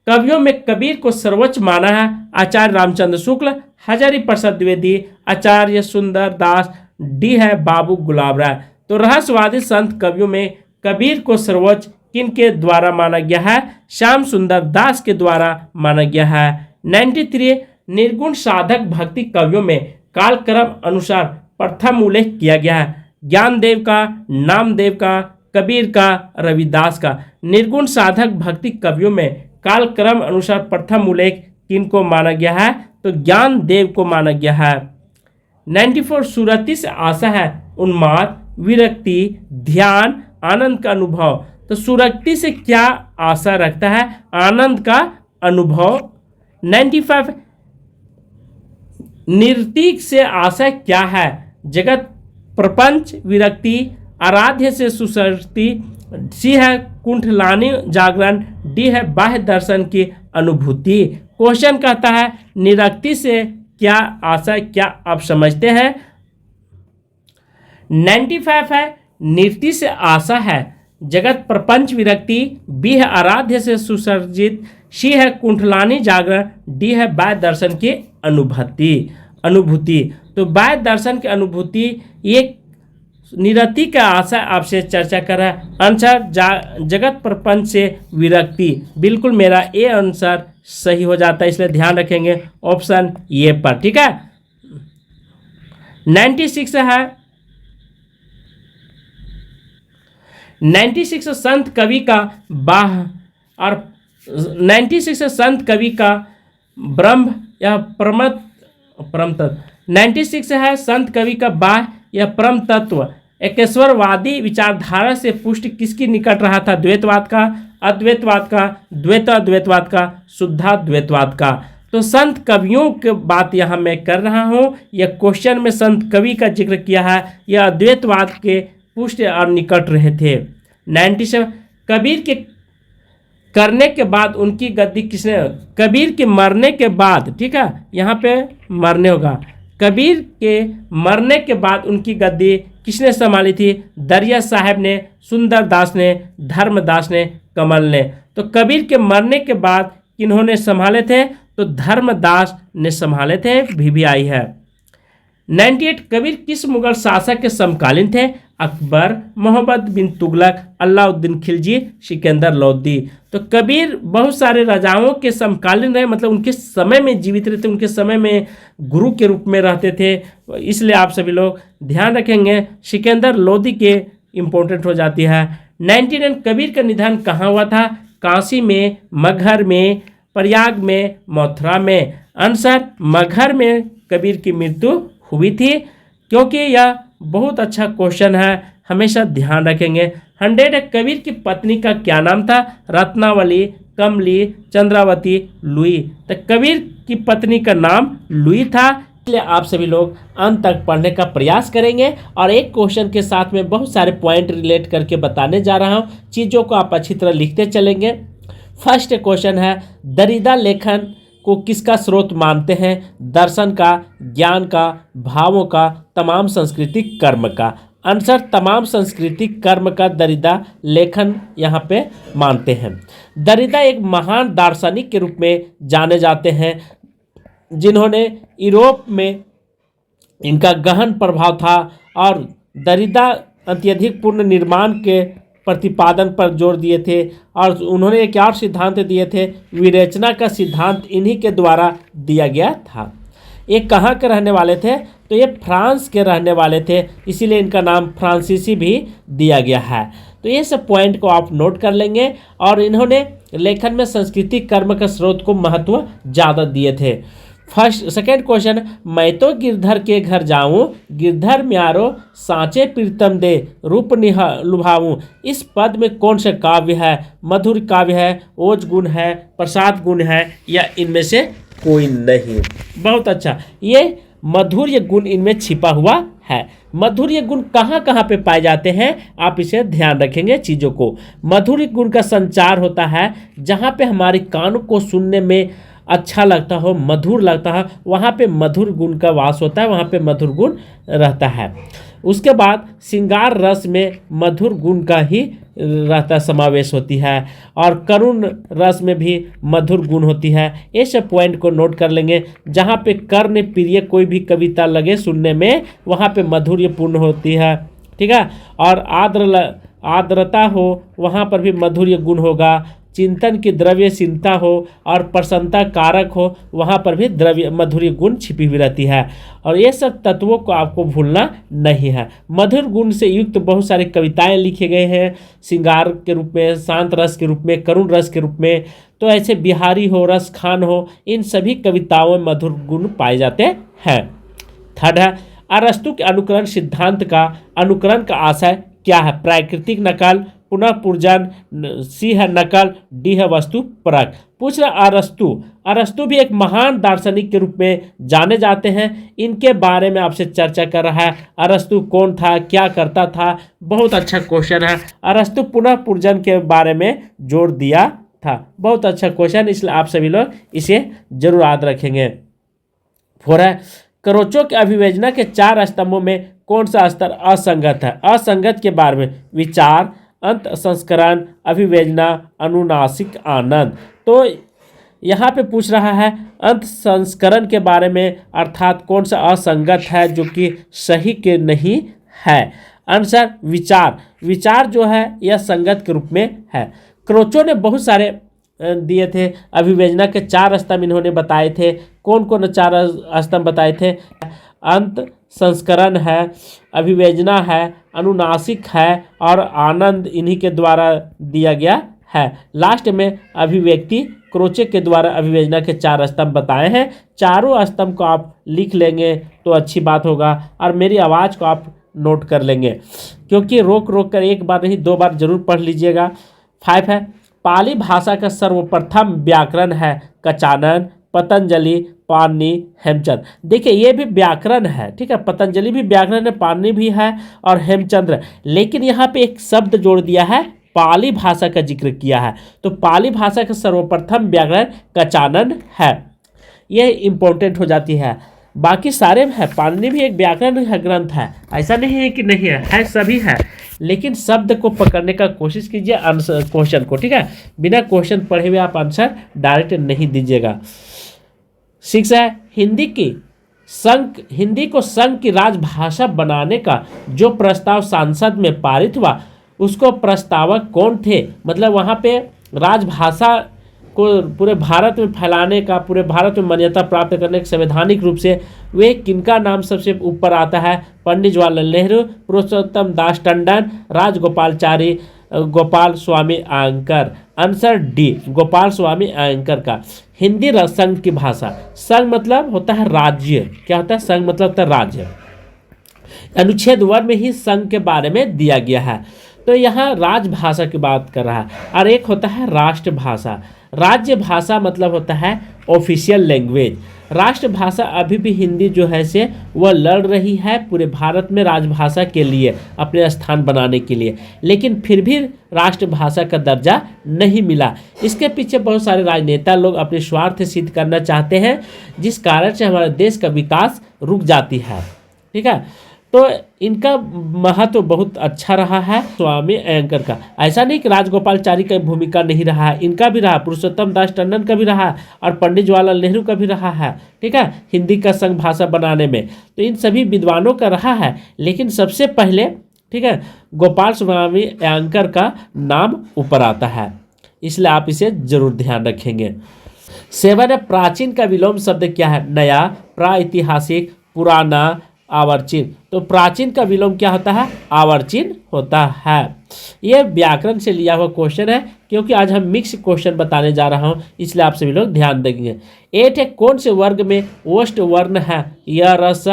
कवियों में कबीर को सर्वोच्च माना है? आचार्य रामचंद्र शुक्ल, हजारी प्रसाद द्विवेदी, आचार्य सुंदर दास, डी है बाबू गुलाब राय? तो रहस्यवादी संत कवियों में कबीर को सर्वोच्च किनके द्वारा माना गया है? श्याम सुंदर दास के द्वारा माना गया है। 93 निर्गुण साधक भक्ति कवियों में कालक्रम अनुसार प्रथम उल्लेख किया गया है? ज्ञानदेव का, नामदेव का, कबीर का, रविदास का? निर्गुण साधक भक्ति कवियों में कालक्रम अनुसार प्रथम उल्लेख किनको माना गया है? तो ज्ञानदेव को माना गया है। 94 सुरति से आशा है उन्माद, विरक्ति, ध्यान, आनंद का अनुभव? तो सुरक्ति से क्या आशा रखता है? आनंद का अनुभव। 95 निर्तीक से आशा क्या है? जगत, प्रपंच, विरक्ति, आराध्य से सुसरती? सी है कुंठलानी जागरण, डी है बाह्य दर्शन की अनुभूति? क्वेश्चन कहता है निरक्ति से क्या आशा, क्या आप समझते हैं? 95 है निर्ति से आशा है जगत, प्रपंच, विरक्ति, बी है आराध्य से सुसर्जित, सी है कुंठलानी जागरण, डी है बाह्य दर्शन की अनुभूति। तो बाह्य दर्शन की अनुभूति ये निरति का आशा आपसे चर्चा कर रहा है। आंसर, जगत प्रपंच से विरक्ति। बिल्कुल मेरा ए आंसर सही हो जाता है, इसलिए ध्यान रखेंगे ऑप्शन ए पर। ठीक है। 96 है 96 संत कवि का बाह और 96 संत कवि का ब्रह्म या परम तत्व। 96 है संत कवि का बाह या परम तत्व एकेश्वरवादी विचारधारा से पुष्ट किसकी निकट रहा था? द्वैतवाद का, अद्वैतवाद का, द्वैतवाद का, शुद्धाद्वैतवाद का? तो संत कवियों की बात यहाँ मैं कर रहा हूँ। यह क्वेश्चन में संत कवि का जिक्र किया है, यह अद्वैतवाद के पुष्ट और निकट रहे थे। 97 कबीर के करने के बाद उनकी गद्दी किसने? कबीर के मरने के बाद, ठीक है यहाँ पे मरने होगा। कबीर के मरने के बाद उनकी गद्दी किसने संभाली थी? दरिया साहब ने, सुंदर दास ने, धर्मदास ने, कमल ने? तो कबीर के मरने के बाद किन्होंने संभाले थे? तो धर्मदास ने संभाले थे, भी आई है। 98 कबीर किस मुगल शासक के समकालीन थे? अकबर, मोहम्मद बिन तुगलक, अलाउद्दीन खिलजी, सिकंदर लोदी। तो कबीर बहुत सारे राजाओं के समकालीन रहे, मतलब उनके समय में जीवित रहते, उनके समय में गुरु के रूप में रहते थे, इसलिए आप सभी लोग ध्यान रखेंगे। सिकंदर लोदी के इम्पोर्टेंट हो जाती है। 99 कबीर का निधन कहाँ हुआ था? काशी में, मगहर में, प्रयाग में, मथुरा में। आंसर मगहर में कबीर की मृत्यु हुई थी, क्योंकि यह बहुत अच्छा क्वेश्चन है, हमेशा ध्यान रखेंगे। 100 कबीर की पत्नी का क्या नाम था? रत्नावली, कमली, चंद्रावती, लुई। तो कबीर की पत्नी का नाम लुई था, इसलिए आप सभी लोग अंत तक पढ़ने का प्रयास करेंगे। और एक क्वेश्चन के साथ में बहुत सारे पॉइंट रिलेट करके बताने जा रहा हूँ, चीज़ों को आप अच्छी तरह लिखते चलेंगे। फर्स्ट क्वेश्चन है, दरिदा लेखन को किसका स्रोत मानते हैं? दर्शन का, ज्ञान का, भावों का, तमाम सांस्कृतिक कर्म का। आंसर तमाम सांस्कृतिक कर्म का दरिदा लेखन यहाँ पे मानते हैं। दरिदा एक महान दार्शनिक के रूप में जाने जाते हैं, जिन्होंने यूरोप में इनका गहन प्रभाव था, और दरिदा अत्यधिक पूर्ण निर्माण के प्रतिपादन पर जोर दिए थे, और उन्होंने एक और सिद्धांत दिए थे, विवेचना का सिद्धांत इन्हीं के द्वारा दिया गया था। ये कहाँ के रहने वाले थे? तो ये फ्रांस के रहने वाले थे, इसीलिए इनका नाम फ्रांसीसी भी दिया गया है। तो ये सब पॉइंट को आप नोट कर लेंगे। और इन्होंने लेखन में सांस्कृतिक कर्म का स्रोत को महत्व ज़्यादा दिए थे। सेकेंड क्वेश्चन, मैं तो गिरधर के घर जाऊं, गिरधर म्यारो सांचे प्रीतम दे, रूप लुभाऊं। इस पद में कौन सा काव्य है? मधुर काव्य है, ओज गुण है, प्रसाद गुण है, या इनमें से कोई नहीं? बहुत अच्छा, ये मधुर्य गुण इनमें छिपा हुआ है। मधुर्य गुण कहाँ कहाँ पे पाए जाते हैं, आप इसे ध्यान रखेंगे चीज़ों को। मधुर्य गुण का संचार होता है जहाँ पे हमारे कानों को सुनने में अच्छा लगता हो, मधुर लगता है, वहाँ पे मधुर गुण का वास होता है, वहाँ पे मधुर गुण रहता है। उसके बाद श्रृंगार रस में मधुर गुण का ही रहता समावेश होती है, और करुण रस में भी मधुर गुण होती है। ये सब पॉइंट को नोट कर लेंगे। जहाँ पे कर्ण प्रिय कोई भी कविता लगे सुनने में, वहाँ पे मधुर्यपूर्ण होती है, ठीक है। और आर्द्रता हो, वहाँ पर भी मधुर्य गुण होगा। चिंतन की द्रव्यशीलता हो और प्रसन्नता कारक हो, वहाँ पर भी द्रव्य मधुर्य गुण छिपी हुई रहती है। और ये सब तत्वों को आपको भूलना नहीं है। मधुर गुण से युक्त बहुत सारी कविताएं लिखे गए हैं, श्रृंगार के रूप में, शांत रस के रूप में, करुण रस के रूप में। तो ऐसे बिहारी हो, रस खान हो, इन सभी कविताओं में मधुर गुण पाए जाते हैं। थर्ड है, अरस्तु के अनुकरण सिद्धांत का अनुकरण का आशय क्या है? प्राकृतिक नकल, पुनः पूर्जन, सी है नकल, डी है वस्तु परक। पूछ रहा अरस्तु भी एक महान दार्शनिक के रूप में जाने जाते हैं। इनके बारे में आपसे चर्चा कर रहा है। अरस्तु कौन था, क्या करता था? बहुत अच्छा क्वेश्चन है। अरस्तु पुनः पूर्जन के बारे में जोर दिया था। बहुत अच्छा क्वेश्चन, इसलिए आप सभी लोग इसे जरूर याद रखेंगे। फोर है, क्रोचो के अभिव्यंजना के 4 स्तंभों में कौन सा स्तर असंगत है? असंगत के बारे में विचार, अंत संस्करण, अभिव्यंजना, अनुनासिक आनंद। तो यहाँ पे पूछ रहा है अंत संस्करण के बारे में, अर्थात कौन सा असंगत है जो कि सही के नहीं है। आंसर विचार जो है यह संगत के रूप में है। क्रोचो ने बहुत सारे दिए थे, अभिव्यंजना के 4 स्तंभ इन्होंने बताए थे। कौन कौन 4 स्तंभ बताए थे? अंत संस्करण है, अभिव्यंजना है, अनुनासिक है, और आनंद इन्हीं के द्वारा दिया गया है। लास्ट में अभिव्यक्ति क्रोचे के द्वारा अभिव्यंजना के 4 स्तंभ बताए हैं। चारों स्तंभ को आप लिख लेंगे तो अच्छी बात होगा, और मेरी आवाज़ को आप नोट कर लेंगे, क्योंकि रोक कर एक बार नहीं 2 बार जरूर पढ़ लीजिएगा। 5 है, पाली भाषा का सर्वप्रथम व्याकरण है कचानन, पतंजलि, पाणिनि, हेमचंद्र। देखिए ये भी व्याकरण है, ठीक है, पतंजलि भी व्याकरण है, पाणिनि भी है, और हेमचंद्र। लेकिन यहाँ पे एक शब्द जोड़ दिया है, पाली भाषा का जिक्र किया है। तो पाली भाषा का सर्वप्रथम व्याकरण कचानन है, यह इंपॉर्टेंट हो जाती है। बाकी सारे है, पाणिनि भी एक व्याकरण ग्रंथ है, ऐसा नहीं है कि नहीं है सभी है। लेकिन शब्द को पकड़ने का कोशिश कीजिए, आंसर क्वेश्चन को, ठीक है। बिना क्वेश्चन पढ़े हुए आप आंसर डायरेक्ट नहीं दीजिएगा। 6 है हिंदी को संघ की राजभाषा बनाने का जो प्रस्ताव सांसद में पारित हुआ उसको प्रस्तावक कौन थे। मतलब वहाँ पे राजभाषा को पूरे भारत में फैलाने का, पूरे भारत में मान्यता प्राप्त करने के संवैधानिक रूप से वे किनका नाम सबसे ऊपर आता है। पंडित जवाहरलाल नेहरू, पुरुषोत्तम दास टंडन, राजगोपालचारी, गोपाल स्वामी अयंकर। आंसर डी, गोपाल स्वामी अयंकर का। हिंदी संघ की भाषा। संघ मतलब होता है राज्य। क्या होता है? संघ मतलब होता है राज्य। अनुच्छेद 1 में ही संघ के बारे में दिया गया है। तो यहाँ राजभाषा की बात कर रहा है। और एक होता है राष्ट्रभाषा। राज्य भाषा मतलब होता है ऑफिशियल लैंग्वेज। राष्ट्रभाषा अभी भी हिंदी जो है से वह लड़ रही है पूरे भारत में राजभाषा के लिए, अपने स्थान बनाने के लिए, लेकिन फिर भी राष्ट्रभाषा का दर्जा नहीं मिला। इसके पीछे बहुत सारे राजनेता लोग अपने स्वार्थ सिद्ध करना चाहते हैं, जिस कारण से हमारे देश का विकास रुक जाती है। ठीक है, तो इनका महत्व बहुत अच्छा रहा है स्वामी अयंकर का। ऐसा नहीं कि राजगोपालचारी का भूमिका नहीं रहा है, इनका भी रहा, पुरुषोत्तम दास टंडन का भी रहा और पंडित जवाहरलाल नेहरू का भी रहा है। ठीक है, हिंदी का संघ भाषा बनाने में तो इन सभी विद्वानों का रहा है, लेकिन सबसे पहले ठीक है गोपाल स्वामी अयंकर का नाम ऊपर आता है, इसलिए आप इसे जरूर ध्यान रखेंगे। 7 है प्राचीन का विलोम शब्द क्या है। नया, प्राइतिहासिक, पुराना, आवर्चिन। तो प्राचीन का विलोम क्या होता है? आवर्चिन होता है। यह व्याकरण से लिया हुआ क्वेश्चन है, क्योंकि आज हम मिक्स क्वेश्चन बताने जा रहा हूं, इसलिए आप सभी लोग ध्यान देंगे। 8 है कौन से वर्ग में ओष्ठ वर्ण है। य र स,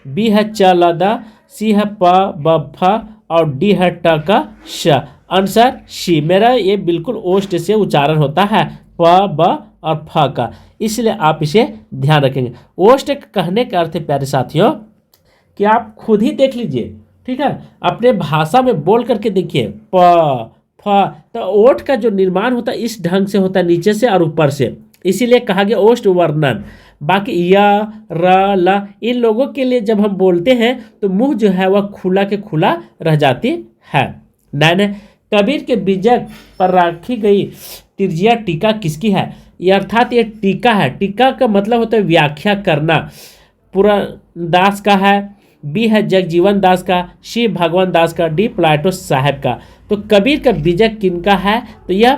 बी है च ल द, सी है प ब फ और डी है ट क श। Answer C. मेरा ये बिल्कुल ओष्ठ से उच्चारण होता है, प ब और फ का, इसलिए आप इसे ध्यान रखेंगे। ओष्ठ कहने का अर्थ है प्यारे साथियों कि आप खुद ही देख लीजिए। ठीक है, अपने भाषा में बोल करके देखिए। प फ, तो ओठ का जो निर्माण होता है इस ढंग से होता है, नीचे से और ऊपर से, इसीलिए कहा गया ओष्ठ वर्णन। बाकी य र ल इन लोगों के लिए जब हम बोलते हैं तो मुंह जो है वह खुला के खुला रह जाती है। 9 कबीर के बीजक पर रखी गई तिरजिया टीका किसकी है। ये अर्थात ये टीका है। टीका का मतलब होता है व्याख्या करना। पुरनदास का है, बी है जगजीवन दास का, सी भगवान दास का, डी प्लाटो साहब का। तो कबीर का बीजक किनका है? तो यह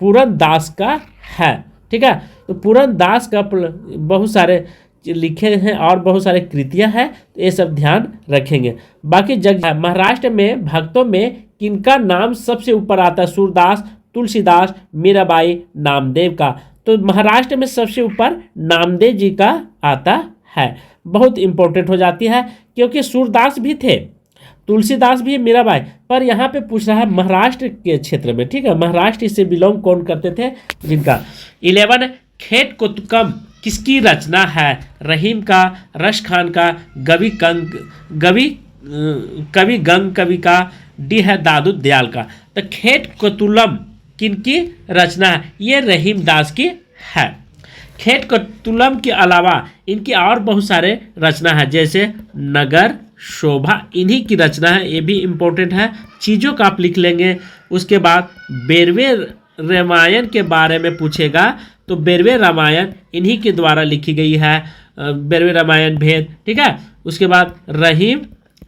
पुरनदास का है। ठीक है, तो पुरनदास का बहुत सारे लिखे हैं और बहुत सारे कृतियां हैं, तो ये सब ध्यान रखेंगे। बाकी महाराष्ट्र में भक्तों में किनका नाम सबसे ऊपर आता है। सूरदास, तुलसीदास, मीराबाई, नामदेव का। तो महाराष्ट्र में सबसे ऊपर नामदेव जी का आता है। बहुत इंपॉर्टेंट हो जाती है, क्योंकि सूरदास भी थे, तुलसीदास भी, मीराबाई, पर यहाँ पे पूछ रहा है महाराष्ट्र के क्षेत्र में। ठीक है, महाराष्ट्र से बिलोंग कौन करते थे जिनका। 11 खेत कुतुकम किसकी रचना है। रहीम का, रश खान का, कवि गंग कवि का, डी है दादू दयाल का। तो खेत कुतुलम किनकी रचना है? ये रहीम दास की है। खेत कुतुलम के अलावा इनकी और बहुत सारे रचना है, जैसे नगर शोभा इन्हीं की रचना है, ये भी इम्पोर्टेंट है। चीज़ों का आप लिख लेंगे। उसके बाद बेरवे रामायण के बारे में पूछेगा, तो बेरवे रामायण इन्हीं के द्वारा लिखी गई है, बेरवे रामायण भेद। ठीक है, उसके बाद रहीम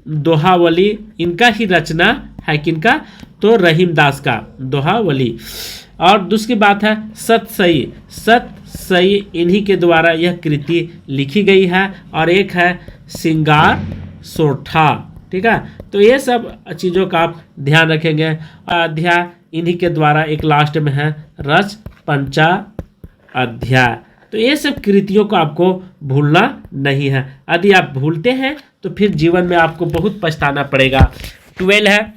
दोहावली इनका ही रचना है, किनका? तो रहीम दास का दोहावली। और दूसरी बात है सतसई इन्हीं के द्वारा यह कृति लिखी गई है। और एक है सिंगार सोठा। ठीक है, तो ये सब चीज़ों का आप ध्यान रखेंगे। अध्याय इन्हीं के द्वारा एक लास्ट में है रच पंचा अध्याय। तो ये सब कृतियों को आपको भूलना नहीं है। यदि आप भूलते हैं तो फिर जीवन में आपको बहुत पछताना पड़ेगा। 12 है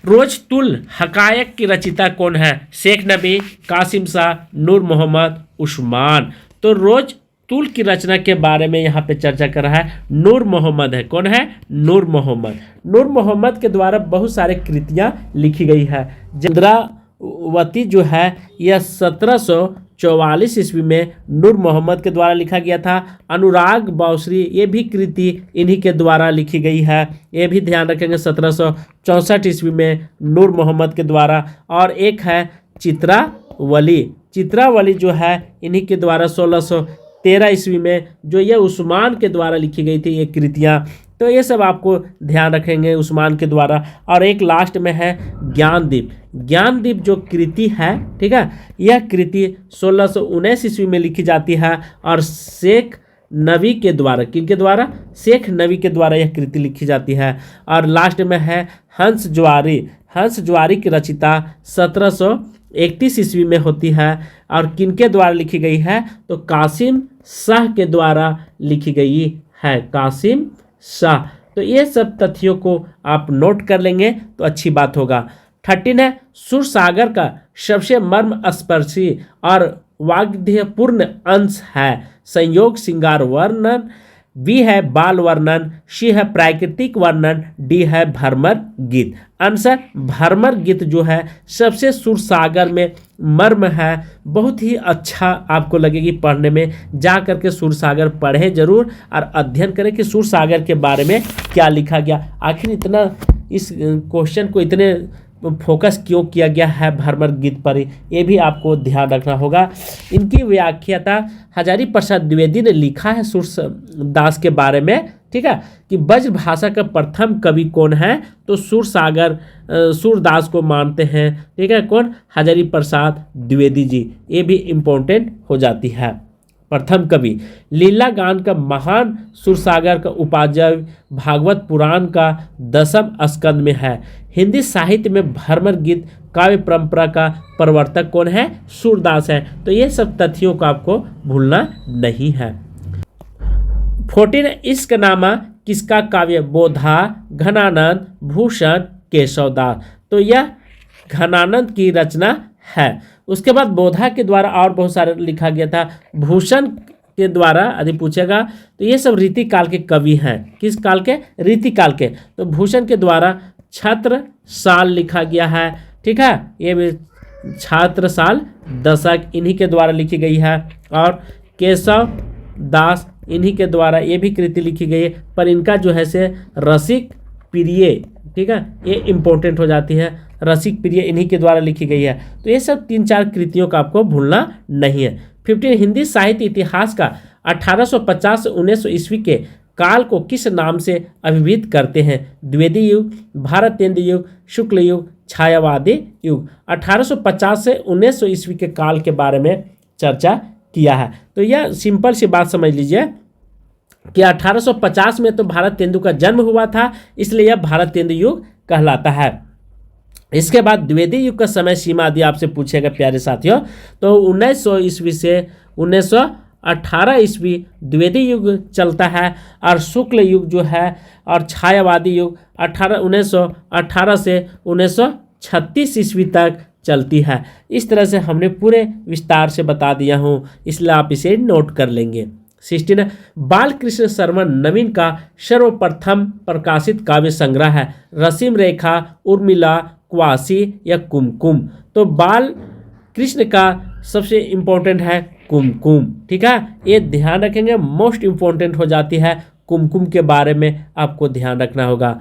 रोज तुल हकायक की रचिता कौन है। शेख नबी, कासिम शाह, नूर मोहम्मद, उस्मान। तो रोज तुल की रचना के बारे में यहाँ पे चर्चा कर रहा है, नूर मोहम्मद है। कौन है? नूर मोहम्मद। नूर मोहम्मद के द्वारा बहुत सारे कृतियाँ लिखी गई है। चंद्रावती जो है यह 1744 ईस्वी में नूर मोहम्मद के द्वारा लिखा गया था। अनुराग बावसरी ये भी कृति इन्हीं के द्वारा लिखी गई है, ये भी ध्यान रखेंगे, 1764 ईस्वी में नूर मोहम्मद के द्वारा। और एक है चित्रावली। चित्रावली जो है इन्हीं के द्वारा 13 ईस्वी में, जो ये उस्मान के द्वारा लिखी गई थी ये कृतियाँ। तो ये सब आपको ध्यान रखेंगे उस्मान के द्वारा। और एक लास्ट में है ज्ञानदीप। ज्ञानदीप जो कृति है, ठीक है, यह कृति 1619 ईस्वी में लिखी जाती है और शेख नबी के द्वारा, किनके द्वारा? शेख नबी के द्वारा यह कृति लिखी जाती है। और लास्ट में है हंस ज्वारी। हंस ज्वारी की रचिता 1731 ईस्वी में होती है और किनके द्वारा लिखी गई है? तो कासिम शाह के द्वारा लिखी गई है, कासिम शाह। तो ये सब तथ्यों को आप नोट कर लेंगे तो अच्छी बात होगा। 13 है सुरसागर का सबसे मर्मस्पर्शी और वाग्देयपूर्ण अंश है संयोग श्रृंगार वर्णन, बी है बाल वर्णन, सी है प्राकृतिक वर्णन, डी है भ्रमर गीत। आंसर भ्रमर गीत जो है सबसे सुरसागर में मर्म है। बहुत ही अच्छा आपको लगेगी पढ़ने में, जा करके सुरसागर पढ़े जरूर और अध्ययन करें कि सुरसागर के बारे में क्या लिखा गया, आखिर इतना इस क्वेश्चन को इतने फोकस क्यों किया गया है भ्रमर गीत पर, ये भी आपको ध्यान रखना होगा। इनकी व्याख्याता हजारी प्रसाद द्विवेदी ने लिखा है सूरदास के बारे में, ठीक है, कि ब्रज भाषा का प्रथम कवि कौन है? तो सूरसागर सूरदास को मानते हैं, ठीक है। कौन? हजारी प्रसाद द्विवेदी जी। ये भी इम्पोर्टेंट हो जाती है। प्रथम कवि लीला गान का महान सूरसागर का उपाध्याय भागवत पुराण का 10वें स्कंद में है। हिंदी साहित्य में भ्रमर गीत काव्य परंपरा का प्रवर्तक कौन है? सूरदास है। तो ये सब तथ्यों को आपको भूलना नहीं है। 14 इश्कनामा किसका काव्य? बोधा, घनानंद, भूषण, केशवदास। तो यह घनानंद की रचना है। उसके बाद बोधा के द्वारा और बहुत सारे लिखा गया था। भूषण के द्वारा यदि पूछेगा तो ये सब रीतिकाल के कवि हैं। किस काल के? रीतिकाल के। तो भूषण के द्वारा छत्रसाल लिखा गया है, ठीक है, ये भी छत्रसाल दशक इन्हीं के द्वारा लिखी गई है। और केशव दास इन्हीं के द्वारा ये भी कृति लिखी गई है, पर इनका जो है से रसिक प्रिय, ठीक है, ये इम्पोर्टेंट हो जाती है। रसिक प्रिय इन्हीं के द्वारा लिखी गई है। तो ये सब 3-4 कृतियों का आपको भूलना नहीं है। 15 हिंदी साहित्य इतिहास का 1850 से 1900 ईस्वी के काल को किस नाम से अभिहित करते हैं? द्विवेदी युग, भारतेंद्र युग, शुक्ल युग, छायावादी युग। 1850 से 1900 ईस्वी के काल के बारे में चर्चा किया है। तो यह सिंपल सी बात समझ लीजिए कि 1850 में तो भारतेंदु का जन्म हुआ था, इसलिए यह भारतेंदु युग कहलाता है। इसके बाद द्विवेदी युग का समय सीमा यदि आपसे पूछेगा प्यारे साथियों, तो 1900 ईस्वी से 1918 ईस्वी द्विवेदी युग चलता है और शुक्ल युग जो है और छायावादी युग 1918 से 1936 ईस्वी तक चलती है। इस तरह से हमने पूरे विस्तार से बता दिया हूँ, इसलिए आप इसे नोट कर लेंगे। 16 बालकृष्ण शर्मा नवीन का सर्वप्रथम प्रकाशित काव्य संग्रह है रसीम रेखा, उर्मिला, क्वासी या कुमकुम। तो बाल कृष्ण का सबसे इम्पोर्टेंट है कुमकुम, ठीक है, ये ध्यान रखेंगे, मोस्ट इम्पोर्टेंट हो जाती है। कुमकुम के बारे में आपको ध्यान रखना होगा।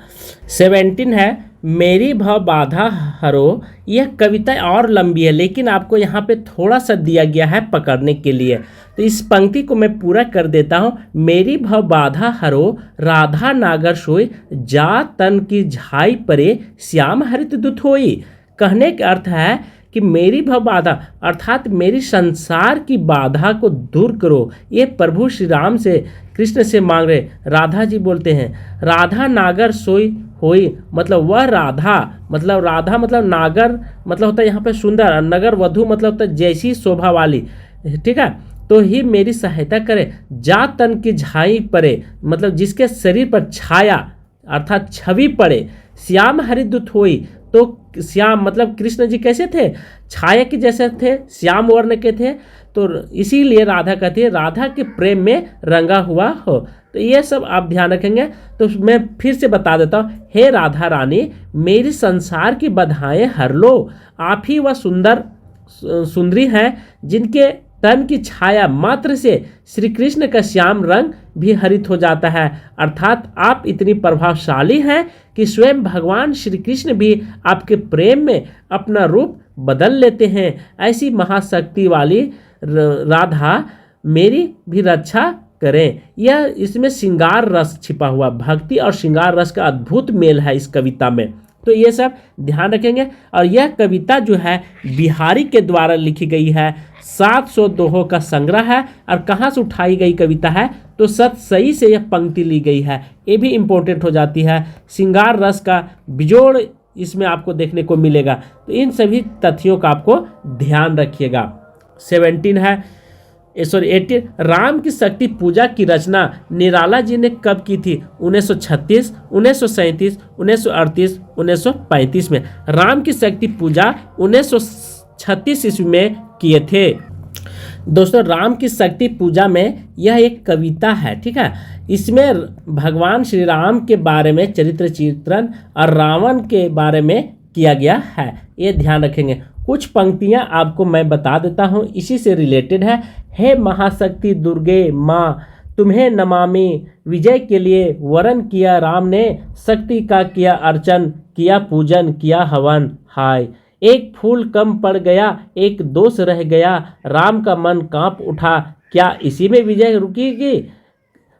17 है मेरी भव बाधा हरो। यह कविता और लंबी है, लेकिन आपको यहाँ पे थोड़ा सा दिया गया है पकड़ने के लिए, तो इस पंक्ति को मैं पूरा कर देता हूँ। मेरी भव बाधा हरो, राधा नागर सोई, जा तन की झाई परे, श्याम हरित दुत होई। कहने का अर्थ है कि मेरी भव बाधा अर्थात मेरी संसार की बाधा को दूर करो। ये प्रभु श्री राम से, कृष्ण से मांग रहे। राधा जी बोलते हैं राधा नागर सोई होई, मतलब वह राधा, मतलब राधा मतलब नागर मतलब होता है यहाँ पे सुंदर, और नगर वधु मतलब होता है जैसी शोभा वाली, ठीक है, तो ही मेरी सहायता करे। जा तन की झाई पड़े, मतलब जिसके शरीर पर छाया अर्थात छवि पड़े। श्याम हरिदूत होई, तो श्याम मतलब कृष्ण जी कैसे थे? छाया के जैसे थे, श्याम वर्ण के थे, तो इसीलिए राधा कहती है राधा के प्रेम में रंगा हुआ हो। तो ये सब आप ध्यान रखेंगे। तो मैं फिर से बता देता हूँ, हे राधा रानी मेरी संसार की बधाएं हर लो। आप ही वह सुंदरी हैं जिनके तन की छाया मात्र से श्री कृष्ण का श्याम रंग भी हरित हो जाता है। अर्थात आप इतनी प्रभावशाली हैं कि स्वयं भगवान श्री कृष्ण भी आपके प्रेम में अपना रूप बदल लेते हैं। ऐसी महाशक्ति वाली राधा मेरी भी रक्षा करें। यह इसमें श्रृंगार रस छिपा हुआ, भक्ति और श्रृंगार रस का अद्भुत मेल है इस कविता में, तो ये सब ध्यान रखेंगे। और यह कविता जो है बिहारी के द्वारा लिखी गई है, 700 दोहों का संग्रह है। और कहाँ से उठाई गई कविता है, तो सतसई से यह पंक्ति ली गई है, ये भी इम्पोर्टेंट हो जाती है। श्रृंगार रस का बिजोड़ इसमें आपको देखने को मिलेगा, तो इन सभी तथ्यों का आपको ध्यान रखिएगा। 18 राम की शक्ति पूजा की रचना निराला जी ने कब की थी? 1936, 1937, 1938, 1935 में। राम की शक्ति पूजा 1936 ईस्वी में किए थे। दोस्तों, राम की शक्ति पूजा में यह एक कविता है, ठीक है। इसमें भगवान श्री राम के बारे में चरित्र चित्रण और रावण के बारे में किया गया है, ये ध्यान रखेंगे। कुछ पंक्तियां आपको मैं बता देता हूं, इसी से रिलेटेड है। हे महाशक्ति दुर्गे माँ, तुम्हें नमामि, विजय के लिए वरण किया राम ने, शक्ति का किया अर्चन, किया पूजन, किया हवन। हाय, एक फूल कम पड़ गया, एक दोष रह गया, राम का मन कांप उठा, क्या इसी में विजय रुकेगी?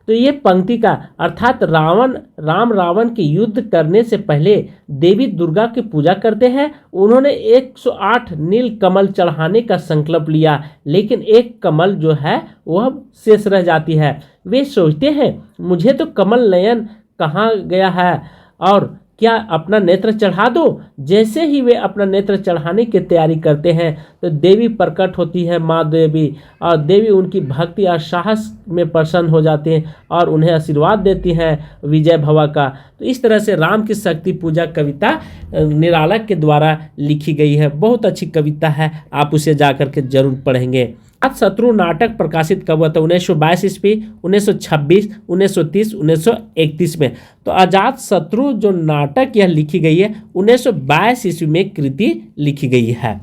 तो ये पंक्ति का अर्थात राम रावण के युद्ध करने से पहले देवी दुर्गा की पूजा करते हैं। उन्होंने 108 नील कमल चढ़ाने का संकल्प लिया, लेकिन एक कमल जो है वह शेष रह जाती है। वे सोचते हैं मुझे तो कमल नयन कहाँ गया है, और क्या अपना नेत्र चढ़ा दो। जैसे ही वे अपना नेत्र चढ़ाने की तैयारी करते हैं तो देवी प्रकट होती है, माँ देवी, और देवी उनकी भक्ति और साहस में प्रसन्न हो जाते हैं और उन्हें आशीर्वाद देती हैं विजय भवा का। तो इस तरह से राम की शक्ति पूजा कविता निराला के द्वारा लिखी गई है, बहुत अच्छी कविता है, आप उसे जाकर के जरूर पढ़ेंगे। अजातशत्रु नाटक प्रकाशित कब हुआ था? 1922 ईस्वी, 1926, 1930, 1931 में। तो अजातशत्रु जो नाटक यह लिखी गई है 1922 ईस्वी में कृति लिखी गई है।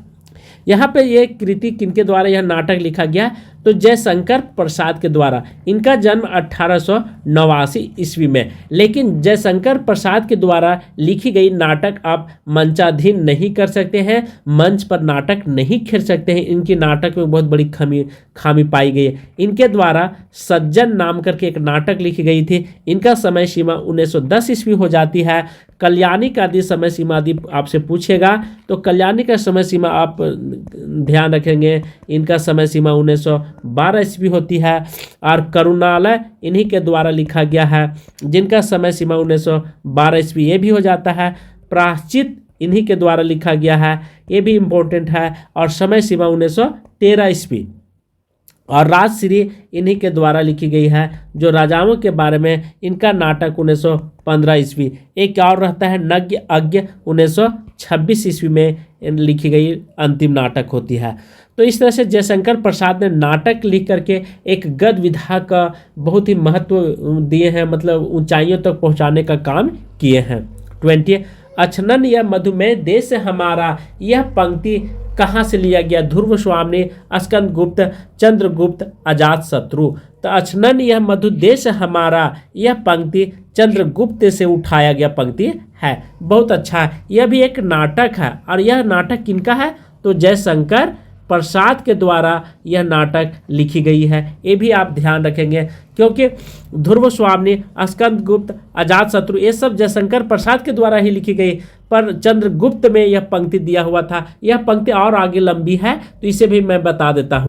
यहाँ पे ये कृति किनके द्वारा यह नाटक लिखा गया? तो जयशंकर प्रसाद के द्वारा। इनका जन्म 1889 ईस्वी में, लेकिन जयशंकर प्रसाद के द्वारा लिखी गई नाटक आप मंचाधीन नहीं कर सकते हैं, मंच पर नाटक नहीं खेल सकते हैं। इनकी नाटक में बहुत बड़ी खामी पाई गई है। इनके द्वारा सज्जन नाम करके एक नाटक लिखी गई थी। इनका समय सीमा 1910 ईस्वी हो जाती है। कल्याणी का यदि समय सीमा यदि आपसे पूछेगा तो कल्याणी का समय सीमा आप ध्यान रखेंगे, इनका समय सीमा 1912 ईस्वी होती है। और करुणालय इन्हीं के द्वारा लिखा गया है, जिनका समय सीमा 1912 ईस्वी ये भी हो जाता है। प्रायश्चित इन्हीं के द्वारा लिखा गया है, ये भी इम्पोर्टेंट है, और समय सीमा 1913 ईस्वी। और राजश्री इन्हीं के द्वारा लिखी गई है, जो राजाओं के बारे में, इनका नाटक 1915 ईस्वी। एक और रहता है नज्ञ अज्ञ, 1926 ईस्वी में लिखी गई अंतिम नाटक होती है। तो इस तरह से जयशंकर प्रसाद ने नाटक लिख करके एक गद्य विधा का बहुत ही महत्व दिए हैं, मतलब ऊंचाइयों तक पहुंचाने का काम किए हैं। 20 अछनन या मधुमेह देश हमारा, यह पंक्ति कहाँ से लिया गया? ध्रुव स्वामी, स्कंद गुप्त, चंद्रगुप्त, अजातशत्रु। तो अछनन यह मधु देश हमारा, यह पंक्ति चंद्रगुप्त से उठाया गया पंक्ति है, बहुत अच्छा है। यह भी एक नाटक है, और यह नाटक किनका है? तो जयशंकर प्रसाद के द्वारा यह नाटक लिखी गई है, ये भी आप ध्यान रखेंगे, क्योंकि ध्रुव स्वामी, स्कंदगुप्त, अजातशत्रु ये सब जयशंकर प्रसाद के द्वारा ही लिखी गई, पर चंद्रगुप्त में यह पंक्ति दिया हुआ था। यह पंक्ति और आगे लंबी है, तो इसे भी मैं बता देता हूँ।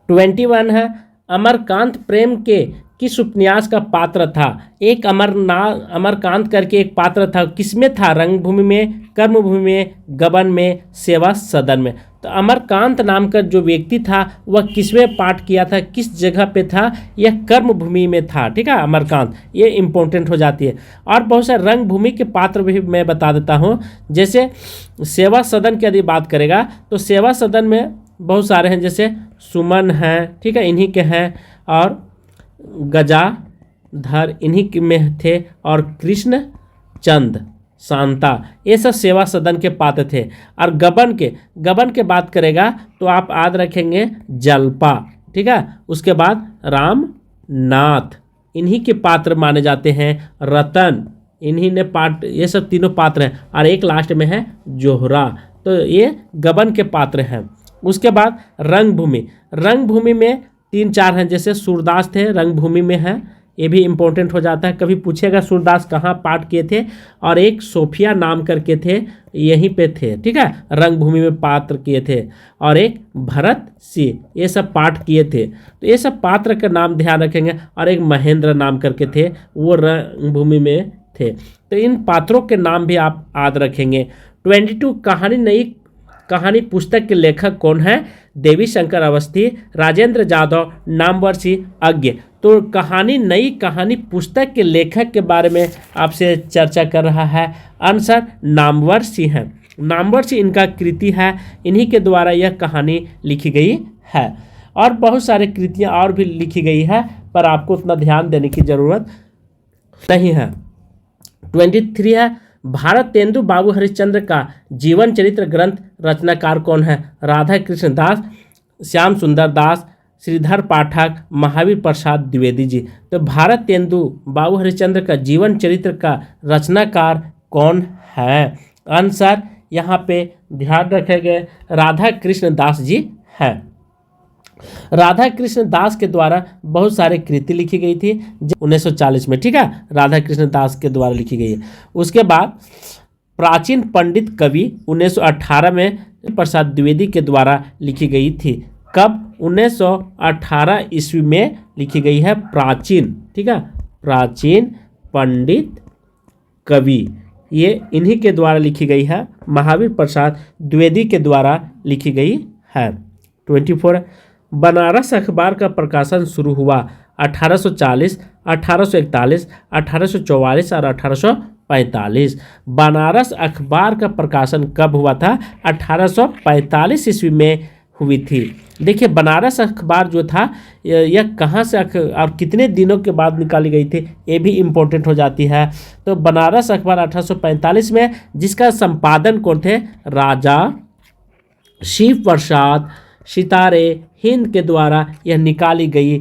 21 है अमरकांत प्रेम के किस उपन्यास का पात्र था? एक अमरकांत करके एक पात्र था, किसमें था? रंगभूमि में, कर्मभूमि में, गबन में, सेवा सदन में। तो अमरकांत नाम का जो व्यक्ति था वह किसमें पाठ किया था, किस जगह पे था? यह कर्मभूमि में था, ठीक है अमरकांत, ये इंपॉर्टेंट हो जाती है। और बहुत सारे रंगभूमि के पात्र भी मैं बता देता हूँ, जैसे सेवा सदन की यदि बात करेगा तो सेवा सदन में बहुत सारे हैं, जैसे सुमन हैं, ठीक है, इन्हीं के हैं, और गजाधर इन्हीं में थे, और कृष्ण चंद, शांता, ये सब सेवा सदन के पात्र थे। और गबन के बात करेगा तो आप याद रखेंगे जलपा, ठीक है, उसके बाद रामनाथ इन्हीं के पात्र माने जाते हैं। रतन इन्हीं ने ये सब तीनों पात्र हैं, और एक लास्ट में है जोहरा, तो ये गबन के पात्र हैं। उसके बाद रंगभूमि, रंगभूमि में 3-4 हैं, जैसे सूरदास थे रंगभूमि में है, ये भी इम्पोर्टेंट हो जाता है, कभी पूछेगा सूरदास कहाँ पाठ किए थे, और एक सोफिया नाम करके थे यहीं पे थे, ठीक है, रंगभूमि में पात्र किए थे, और एक भरत सिंह, ये सब पाठ किए थे। तो ये सब पात्र का नाम ध्यान रखेंगे, और एक महेंद्र नाम करके थे वो रंगभूमि में थे। तो इन पात्रों के नाम भी आप याद रखेंगे। 22 कहानी नई कहानी पुस्तक के लेखक कौन है? देवी शंकर अवस्थी, राजेंद्र जाधव, नामवर सिंह, अज्ञ। तो कहानी नई कहानी पुस्तक के लेखक के बारे में आपसे चर्चा कर रहा है, आंसर नामवर सिंह है। नामवर सिंह इनका कृति है, इन्हीं के द्वारा यह कहानी लिखी गई है। और बहुत सारी कृतियाँ और भी लिखी गई है, पर आपको उतना ध्यान देने की जरूरत नहीं है। 23 है, भारत तेंदु बाबू हरिश्चंद्र का जीवन चरित्र ग्रंथ रचनाकार कौन है? राधा कृष्ण दास, श्याम सुंदर दास, श्रीधर पाठक, महावीर प्रसाद द्विवेदी जी। तो भारत तेंदु बाबू हरिश्चंद्र का जीवन चरित्र का रचनाकार कौन है? आंसर यहाँ पे ध्यान रखेंगे राधा कृष्ण दास जी है। राधा कृष्ण दास के द्वारा बहुत सारे कृति लिखी गई थी 1940 में, ठीक है, राधा कृष्ण दास के द्वारा लिखी गई है। उसके बाद प्राचीन पंडित कवि 1918 में प्रसाद द्विवेदी के द्वारा लिखी गई थी। कब? 1918 ईस्वी में लिखी गई है प्राचीन, ठीक है, प्राचीन पंडित कवि, ये इन्हीं के द्वारा लिखी गई है, महावीर प्रसाद द्विवेदी के द्वारा लिखी गई है। 24 बनारस अखबार का प्रकाशन शुरू हुआ 1840, 1841, 1844 और 1845। बनारस अखबार का प्रकाशन कब हुआ था? 1845 ईस्वी में हुई थी। देखिए बनारस अखबार जो था यह कहाँ से और कितने दिनों के बाद निकाली गई थी, ये भी इम्पोर्टेंट हो जाती है। तो बनारस अखबार 1845 में, जिसका संपादन कौन थे? राजा शिव प्रसाद सितारे हिंद के द्वारा यह निकाली गई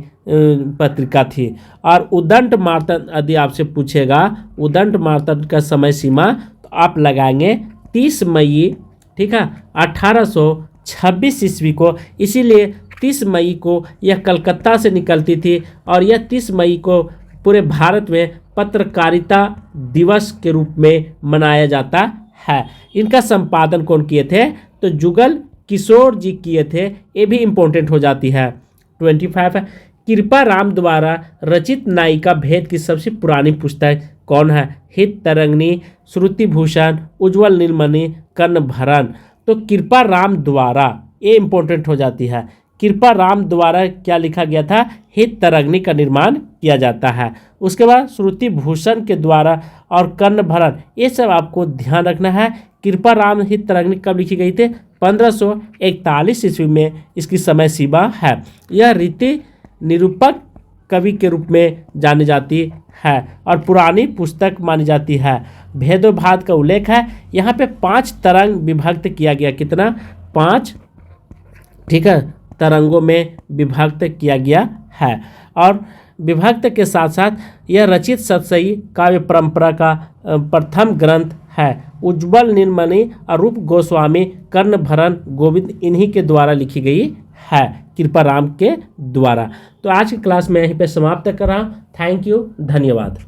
पत्रिका थी। और उदंड मार्तंड यदि आपसे पूछेगा उदंड मार्तंड का समय सीमा, तो आप लगाएंगे 30 मई, ठीक है, 1826 ईस्वी को। इसीलिए 30 मई को यह कलकत्ता से निकलती थी, और यह 30 मई को पूरे भारत में पत्रकारिता दिवस के रूप में मनाया जाता है। इनका संपादन कौन किए थे? तो जुगल किशोर जी किए थे, ये भी इम्पोर्टेंट हो जाती है। 25 है, कृपा राम द्वारा रचित नायिका भेद की सबसे पुरानी पुस्तक कौन है? हित तरंगिणी, श्रुति भूषण, उज्ज्वल नीलमणि, कर्णभरण। तो कृपा राम द्वारा ये इम्पोर्टेंट हो जाती है। कृपा राम द्वारा क्या लिखा गया था? हित तरंगिणी का निर्माण किया जाता है। उसके बाद श्रुति भूषण के द्वारा और कर्णभरण, ये सब आपको ध्यान रखना है। कृपा राम हित तरंगिणी कब लिखी गई थी? 1541 ईस्वी में इसकी समय सीमा है। यह रीति निरूपक कवि के रूप में जानी जाती है और पुरानी पुस्तक मानी जाती है। भेदोभाद का उल्लेख है। यहाँ पे 5 तरंग विभक्त किया गया। कितना? 5, ठीक है, तरंगों में विभक्त किया गया है। और विभक्त के साथ साथ यह रचित सतसई काव्य परंपरा का प्रथम ग्रंथ है। उज्ज्वल नीलमणि, अरूप गोस्वामी, कर्णभरण, गोविंद इन्हीं के द्वारा लिखी गई है, कृपा राम के द्वारा। तो आज की क्लास में यहीं पे समाप्त कर रहा हूँ। थैंक यू, धन्यवाद।